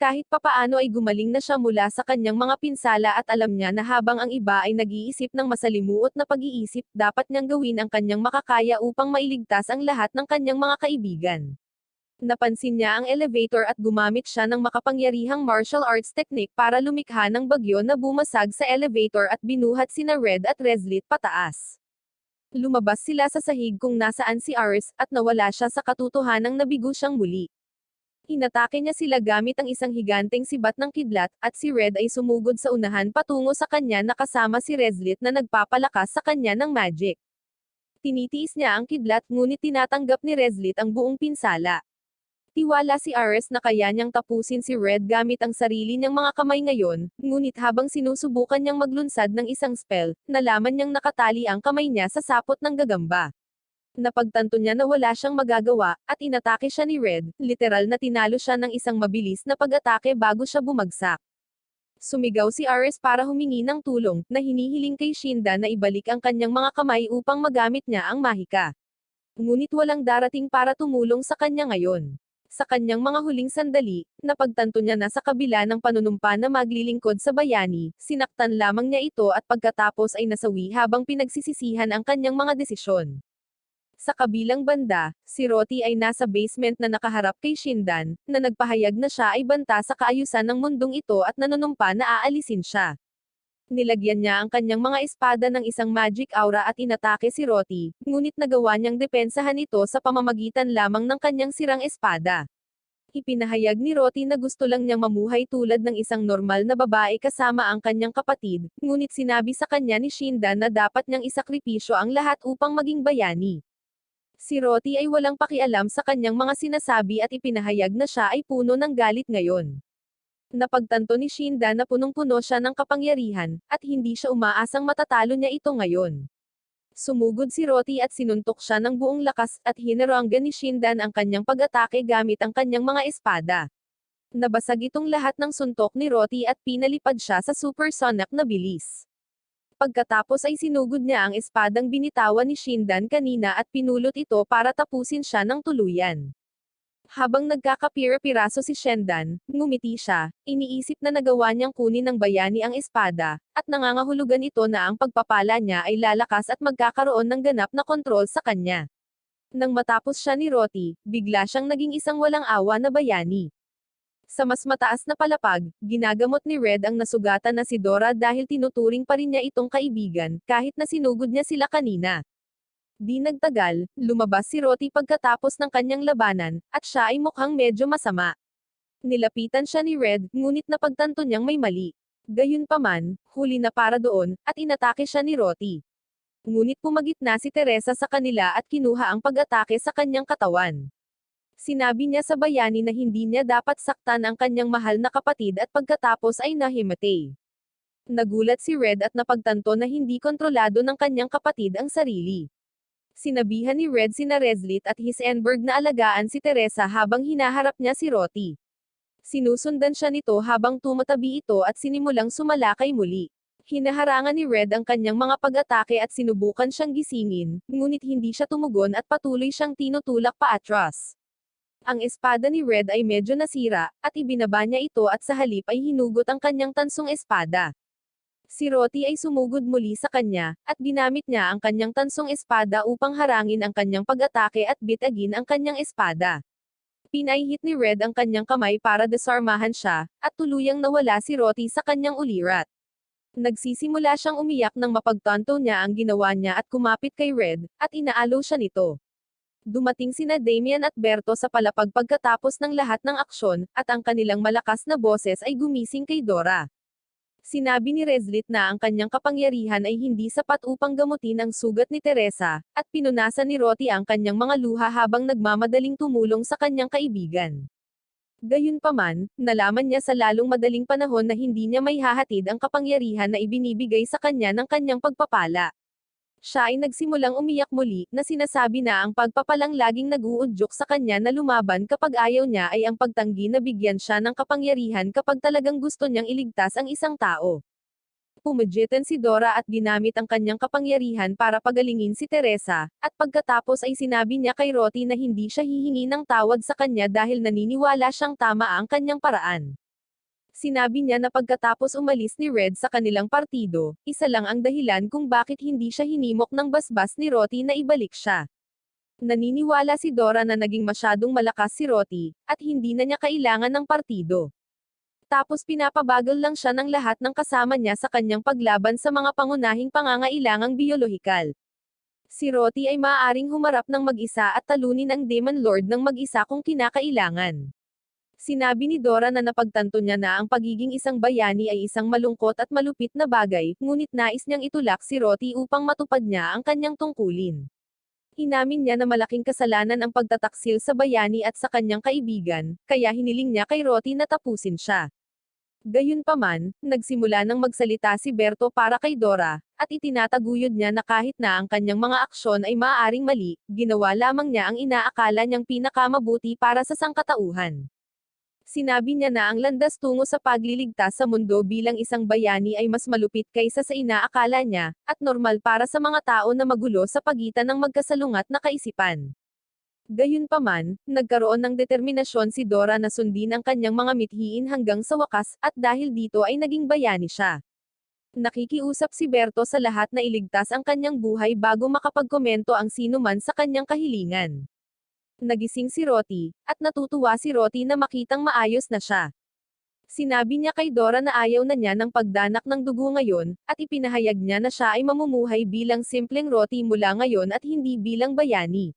Kahit papaano ay gumaling na siya mula sa kanyang mga pinsala at alam niya na habang ang iba ay nag-iisip ng masalimuot na pag-iisip, dapat niyang gawin ang kanyang makakaya upang mailigtas ang lahat ng kanyang mga kaibigan. Napansin niya ang elevator at gumamit siya ng makapangyarihang martial arts technique para lumikha ng bagyo na bumasag sa elevator at binuhat sina Red at Reslit pataas. Lumabas sila sa sahig kung nasaan si Ares, at nawala siya sa katotohanang nabigo siyang muli. Inatake niya sila gamit ang isang higanteng sibat ng kidlat, at si Red ay sumugod sa unahan patungo sa kanya na kasama si Reslit na nagpapalakas sa kanya ng magic. Tinitiis niya ang kidlat ngunit tinatanggap ni Reslit ang buong pinsala. Tiwala si Ares na kaya niyang tapusin si Red gamit ang sarili niyang mga kamay ngayon, ngunit habang sinusubukan niyang maglunsad ng isang spell, nalaman niyang nakatali ang kamay niya sa sapot ng gagamba. Napagtanto niya na wala siyang magagawa, at inatake siya ni Red, literal na tinalo siya ng isang mabilis na pag-atake bago siya bumagsak. Sumigaw si Ares para humingi ng tulong, na hinihiling kay Shinda na ibalik ang kanyang mga kamay upang magamit niya ang mahika. Ngunit walang darating para tumulong sa kanya ngayon. Sa kanyang mga huling sandali, napagtanto niya na sa kabila ng panunumpa na maglilingkod sa bayani, sinaktan lamang niya ito at pagkatapos ay nasawi habang pinagsisisihan ang kanyang mga desisyon. Sa kabilang banda, si Roti ay nasa basement na nakaharap kay Shindan, na nagpahayag na siya ay banta sa kaayusan ng mundong ito at nanunumpa na aalisin siya. Nilagyan niya ang kanyang mga espada ng isang magic aura at inatake si Roti, ngunit nagawa niyang depensahan ito sa pamamagitan lamang ng kanyang sirang espada. Ipinahayag ni Roti na gusto lang niyang mamuhay tulad ng isang normal na babae kasama ang kanyang kapatid, ngunit sinabi sa kanya ni Shinda na dapat niyang isakripisyo ang lahat upang maging bayani. Si Roti ay walang pakialam sa kanyang mga sinasabi at ipinahayag na siya ay puno ng galit ngayon. Napagtanto ni Shinda na punong-puno siya ng kapangyarihan, at hindi siya umaasang matatalo niya ito ngayon. Sumugod si Roti at sinuntok siya ng buong lakas, at hinaranggan ni Shindan ang kanyang pag-atake gamit ang kanyang mga espada. Nabasag itong lahat ng suntok ni Roti at pinalipad siya sa supersonic na bilis. Pagkatapos ay sinugod niya ang espadang binitawan ni Shindan kanina at pinulot ito para tapusin siya ng tuluyan. Habang nagkakapira-piraso si Shindan, ngumiti siya, iniisip na nagawa niyang kunin ng bayani ang espada, at nangangahulugan ito na ang pagpapala niya ay lalakas at magkakaroon ng ganap na kontrol sa kanya. Nang matapos siya ni Roti, bigla siyang naging isang walang awa na bayani. Sa mas mataas na palapag, ginagamot ni Red ang nasugatan na si Dora dahil tinuturing pa rin niya itong kaibigan, kahit na sinugod niya sila kanina. Di nagtagal, lumabas si Roti pagkatapos ng kanyang labanan, at siya ay mukhang medyo masama. Nilapitan siya ni Red, ngunit napagtanto niyang may mali. Gayunpaman, huli na para doon, at inatake siya ni Roti. Ngunit pumagitna si Teresa sa kanila at kinuha ang pag-atake sa kanyang katawan. Sinabi niya sa bayani na hindi niya dapat saktan ang kanyang mahal na kapatid at pagkatapos ay nahimatay. Nagulat si Red at napagtanto na hindi kontrolado ng kanyang kapatid ang sarili. Sinabihan ni Red sina Reslit at Hisenberg na alagaan si Teresa habang hinaharap niya si Roti. Sinusundan siya nito habang tumatabi ito at sinimulang sumalakay muli. Hinaharangan ni Red ang kanyang mga pag-atake at sinubukan siyang gisingin, ngunit hindi siya tumugon at patuloy siyang tinutulak paatras. Ang espada ni Red ay medyo nasira, at ibinaba niya ito at sa halip ay hinugot ang kanyang tansong espada. Si Roti ay sumugod muli sa kanya, at ginamit niya ang kanyang tansong espada upang harangin ang kanyang pag-atake at bitagin ang kanyang espada. Pinahit ni Red ang kanyang kamay para desarmahan siya, at tuluyang nawala si Roti sa kanyang ulirat. Nagsisimula siyang umiyak nang mapagtanto niya ang ginawa niya at kumapit kay Red, at inaalo siya nito. Dumating sina Damian at Berto sa palapag pagkatapos ng lahat ng aksyon, at ang kanilang malakas na boses ay gumising kay Dora. Sinabi ni Reslit na ang kanyang kapangyarihan ay hindi sapat upang gamutin ang sugat ni Teresa, at pinunasan ni Roti ang kanyang mga luha habang nagmamadaling tumulong sa kanyang kaibigan. Gayunpaman, nalaman niya sa lalong madaling panahon na hindi niya may hahatid ang kapangyarihan na ibinibigay sa kanya ng kanyang pagpapala. Siya ay nagsimulang umiyak muli, na sinasabi na ang pagpapalang laging nag-uudyok sa kanya na lumaban kapag ayaw niya ay ang pagtanggi na bigyan siya ng kapangyarihan kapag talagang gusto niyang iligtas ang isang tao. Pumugitan si Dora at ginamit ang kanyang kapangyarihan para pagalingin si Teresa, at pagkatapos ay sinabi niya kay Roti na hindi siya hihingi ng tawad sa kanya dahil naniniwala siyang tama ang kanyang paraan. Sinabi niya na pagkatapos umalis ni Red sa kanilang partido, isa lang ang dahilan kung bakit hindi siya hinimok ng basbas ni Roti na ibalik siya. Naniniwala si Dora na naging masyadong malakas si Roti, at hindi na niya kailangan ng partido. Tapos pinapabagal lang siya ng lahat ng kasama niya sa kanyang paglaban sa mga pangunahing pangangailangang biolohikal. Si Roti ay maaaring humarap ng mag-isa at talunin ang Demon Lord ng mag-isa kung kinakailangan. Sinabi ni Dora na napagtanto niya na ang pagiging isang bayani ay isang malungkot at malupit na bagay, ngunit nais niyang itulak si Roti upang matupad niya ang kanyang tungkulin. Inamin niya na malaking kasalanan ang pagtataksil sa bayani at sa kanyang kaibigan, kaya hiniling niya kay Roti na tapusin siya. Gayunpaman, nagsimula ng magsalita si Berto para kay Dora, at itinataguyod niya na kahit na ang kanyang mga aksyon ay maaaring mali, ginawa lamang niya ang inaakala niyang pinakamabuti para sa sangkatauhan. Sinabi niya na ang landas tungo sa pagliligtas sa mundo bilang isang bayani ay mas malupit kaysa sa inaakala niya, at normal para sa mga tao na magulo sa pagitan ng magkasalungat na kaisipan. Gayunpaman, nagkaroon ng determinasyon si Dora na sundin ang kanyang mga mithiin hanggang sa wakas, at dahil dito ay naging bayani siya. Nakikiusap si Berto sa lahat na iligtas ang kanyang buhay bago makapagkomento ang sino man sa kanyang kahilingan. Nagising si Roti, at natutuwa si Roti na makitang maayos na siya. Sinabi niya kay Dora na ayaw na niya ng pagdanak ng dugo ngayon, at ipinahayag niya na siya ay mamumuhay bilang simpleng Roti mula ngayon at hindi bilang bayani.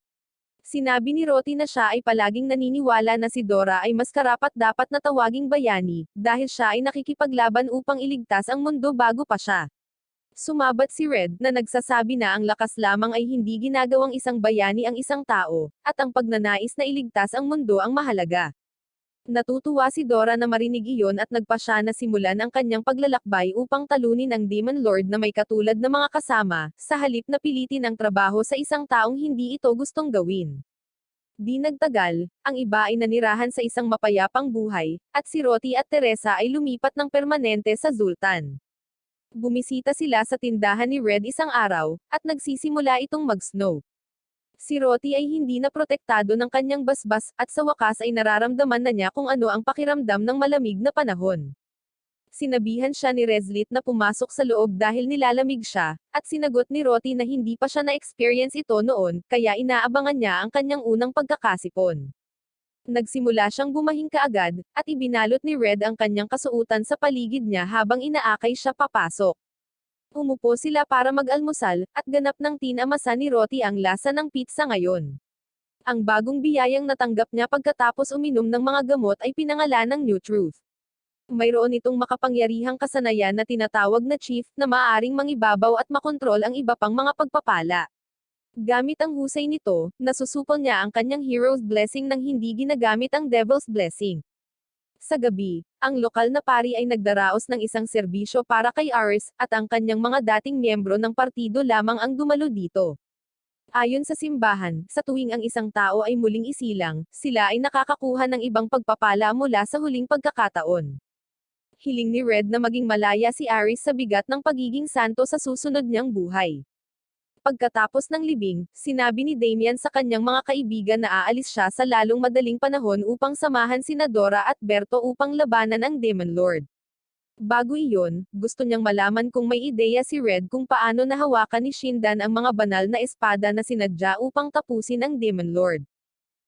Sinabi ni Roti na siya ay palaging naniniwala na si Dora ay mas karapat-dapat na tawaging bayani, dahil siya ay nakikipaglaban upang iligtas ang mundo bago pa siya. Sumabat si Red, na nagsasabi na ang lakas lamang ay hindi ginagawang isang bayani ang isang tao, at ang pagnanais na iligtas ang mundo ang mahalaga. Natutuwa si Dora na marinig iyon at nagpa siya na simulan ang kanyang paglalakbay upang talunin ang Demon Lord na may katulad na mga kasama, sa halip na pilitin ang trabaho sa isang taong hindi ito gustong gawin. Di nagtagal, ang iba ay nanirahan sa isang mapayapang buhay, at si Roti at Teresa ay lumipat ng permanente sa Zultan. Bumisita sila sa tindahan ni Red isang araw, at nagsisimula itong mag-snow. Si Roti ay hindi na protektado ng kanyang basbas, at sa wakas ay nararamdaman na niya kung ano ang pakiramdam ng malamig na panahon. Sinabihan siya ni Reslit na pumasok sa loob dahil nilalamig siya, at sinagot ni Roti na hindi pa siya na-experience ito noon, kaya inaabangan niya ang kanyang unang pagkakasipon. Nagsimula siyang bumahing kaagad, at ibinalot ni Red ang kanyang kasuutan sa paligid niya habang inaakay siya papasok. Umupo sila para mag-almusal, at ganap ng tinamasa ni Roti ang lasa ng pizza ngayon. Ang bagong biyayang natanggap niya pagkatapos uminom ng mga gamot ay pinangalan ng New Truth. Mayroon itong makapangyarihang kasanayan na tinatawag na Chief, na maaaring mangibabaw at makontrol ang iba pang mga pagpapala. Gamit ang husay nito, nasusupol niya ang kanyang Hero's Blessing nang hindi ginagamit ang Devil's Blessing. Sa gabi, ang lokal na pari ay nagdaraos ng isang serbisyo para kay Aris, at ang kanyang mga dating miyembro ng partido lamang ang dumalo dito. Ayon sa simbahan, sa tuwing ang isang tao ay muling isilang, sila ay nakakakuha ng ibang pagpapala mula sa huling pagkakataon. Hiling ni Red na maging malaya si Aris sa bigat ng pagiging santo sa susunod niyang buhay. Pagkatapos ng libing, sinabi ni Damian sa kanyang mga kaibigan na aalis siya sa lalong madaling panahon upang samahan sina Dora at Berto upang labanan ang Demon Lord. Bago iyon, gusto niyang malaman kung may ideya si Red kung paano nahawakan ni Shindan ang mga banal na espada na sinadya upang tapusin ang Demon Lord.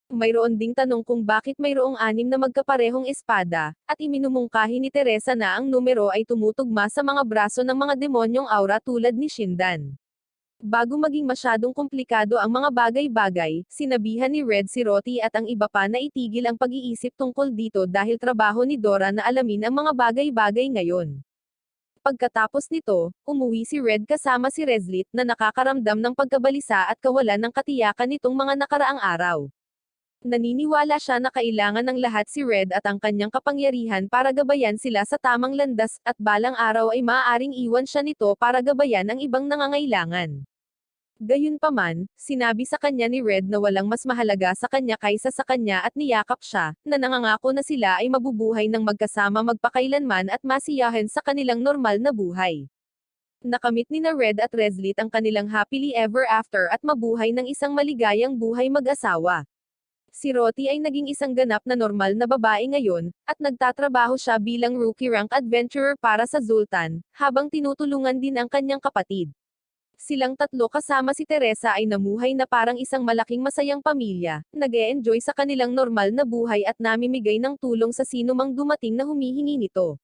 Mayroon ding tanong kung bakit mayroong 6 na magkaparehong espada, at iminumungkahi ni Teresa na ang numero ay tumutugma sa mga braso ng mga demonyong aura tulad ni Shindan. Bago maging masyadong komplikado ang mga bagay-bagay, sinabihan ni Red si Roti at ang iba pa na itigil ang pag-iisip tungkol dito dahil trabaho ni Dora na alamin ang mga bagay-bagay ngayon. Pagkatapos nito, umuwi si Red kasama si Reslit na nakakaramdam ng pagkabalisa at kawalan ng katiyakan nitong mga nakaraang araw. Naniniwala siya na kailangan ng lahat si Red at ang kanyang kapangyarihan para gabayan sila sa tamang landas, at balang araw ay maaaring iwan siya nito para gabayan ang ibang nangangailangan. Gayunpaman, sinabi sa kanya ni Red na walang mas mahalaga sa kanya kaysa sa kanya at niyakap siya, na nangangako na sila ay mabubuhay ng magkasama magpakailanman at masiyahin sa kanilang normal na buhay. Nakamit ni na Red at Reslit ang kanilang happily ever after at mabuhay ng isang maligayang buhay mag-asawa. Si Roti ay naging isang ganap na normal na babae ngayon, at nagtatrabaho siya bilang rookie rank adventurer para sa Zoltan, habang tinutulungan din ang kanyang kapatid. Silang tatlo kasama si Teresa ay namuhay na parang isang malaking masayang pamilya, nag-e-enjoy sa kanilang normal na buhay at namimigay ng tulong sa sino mang dumating na humihingi nito.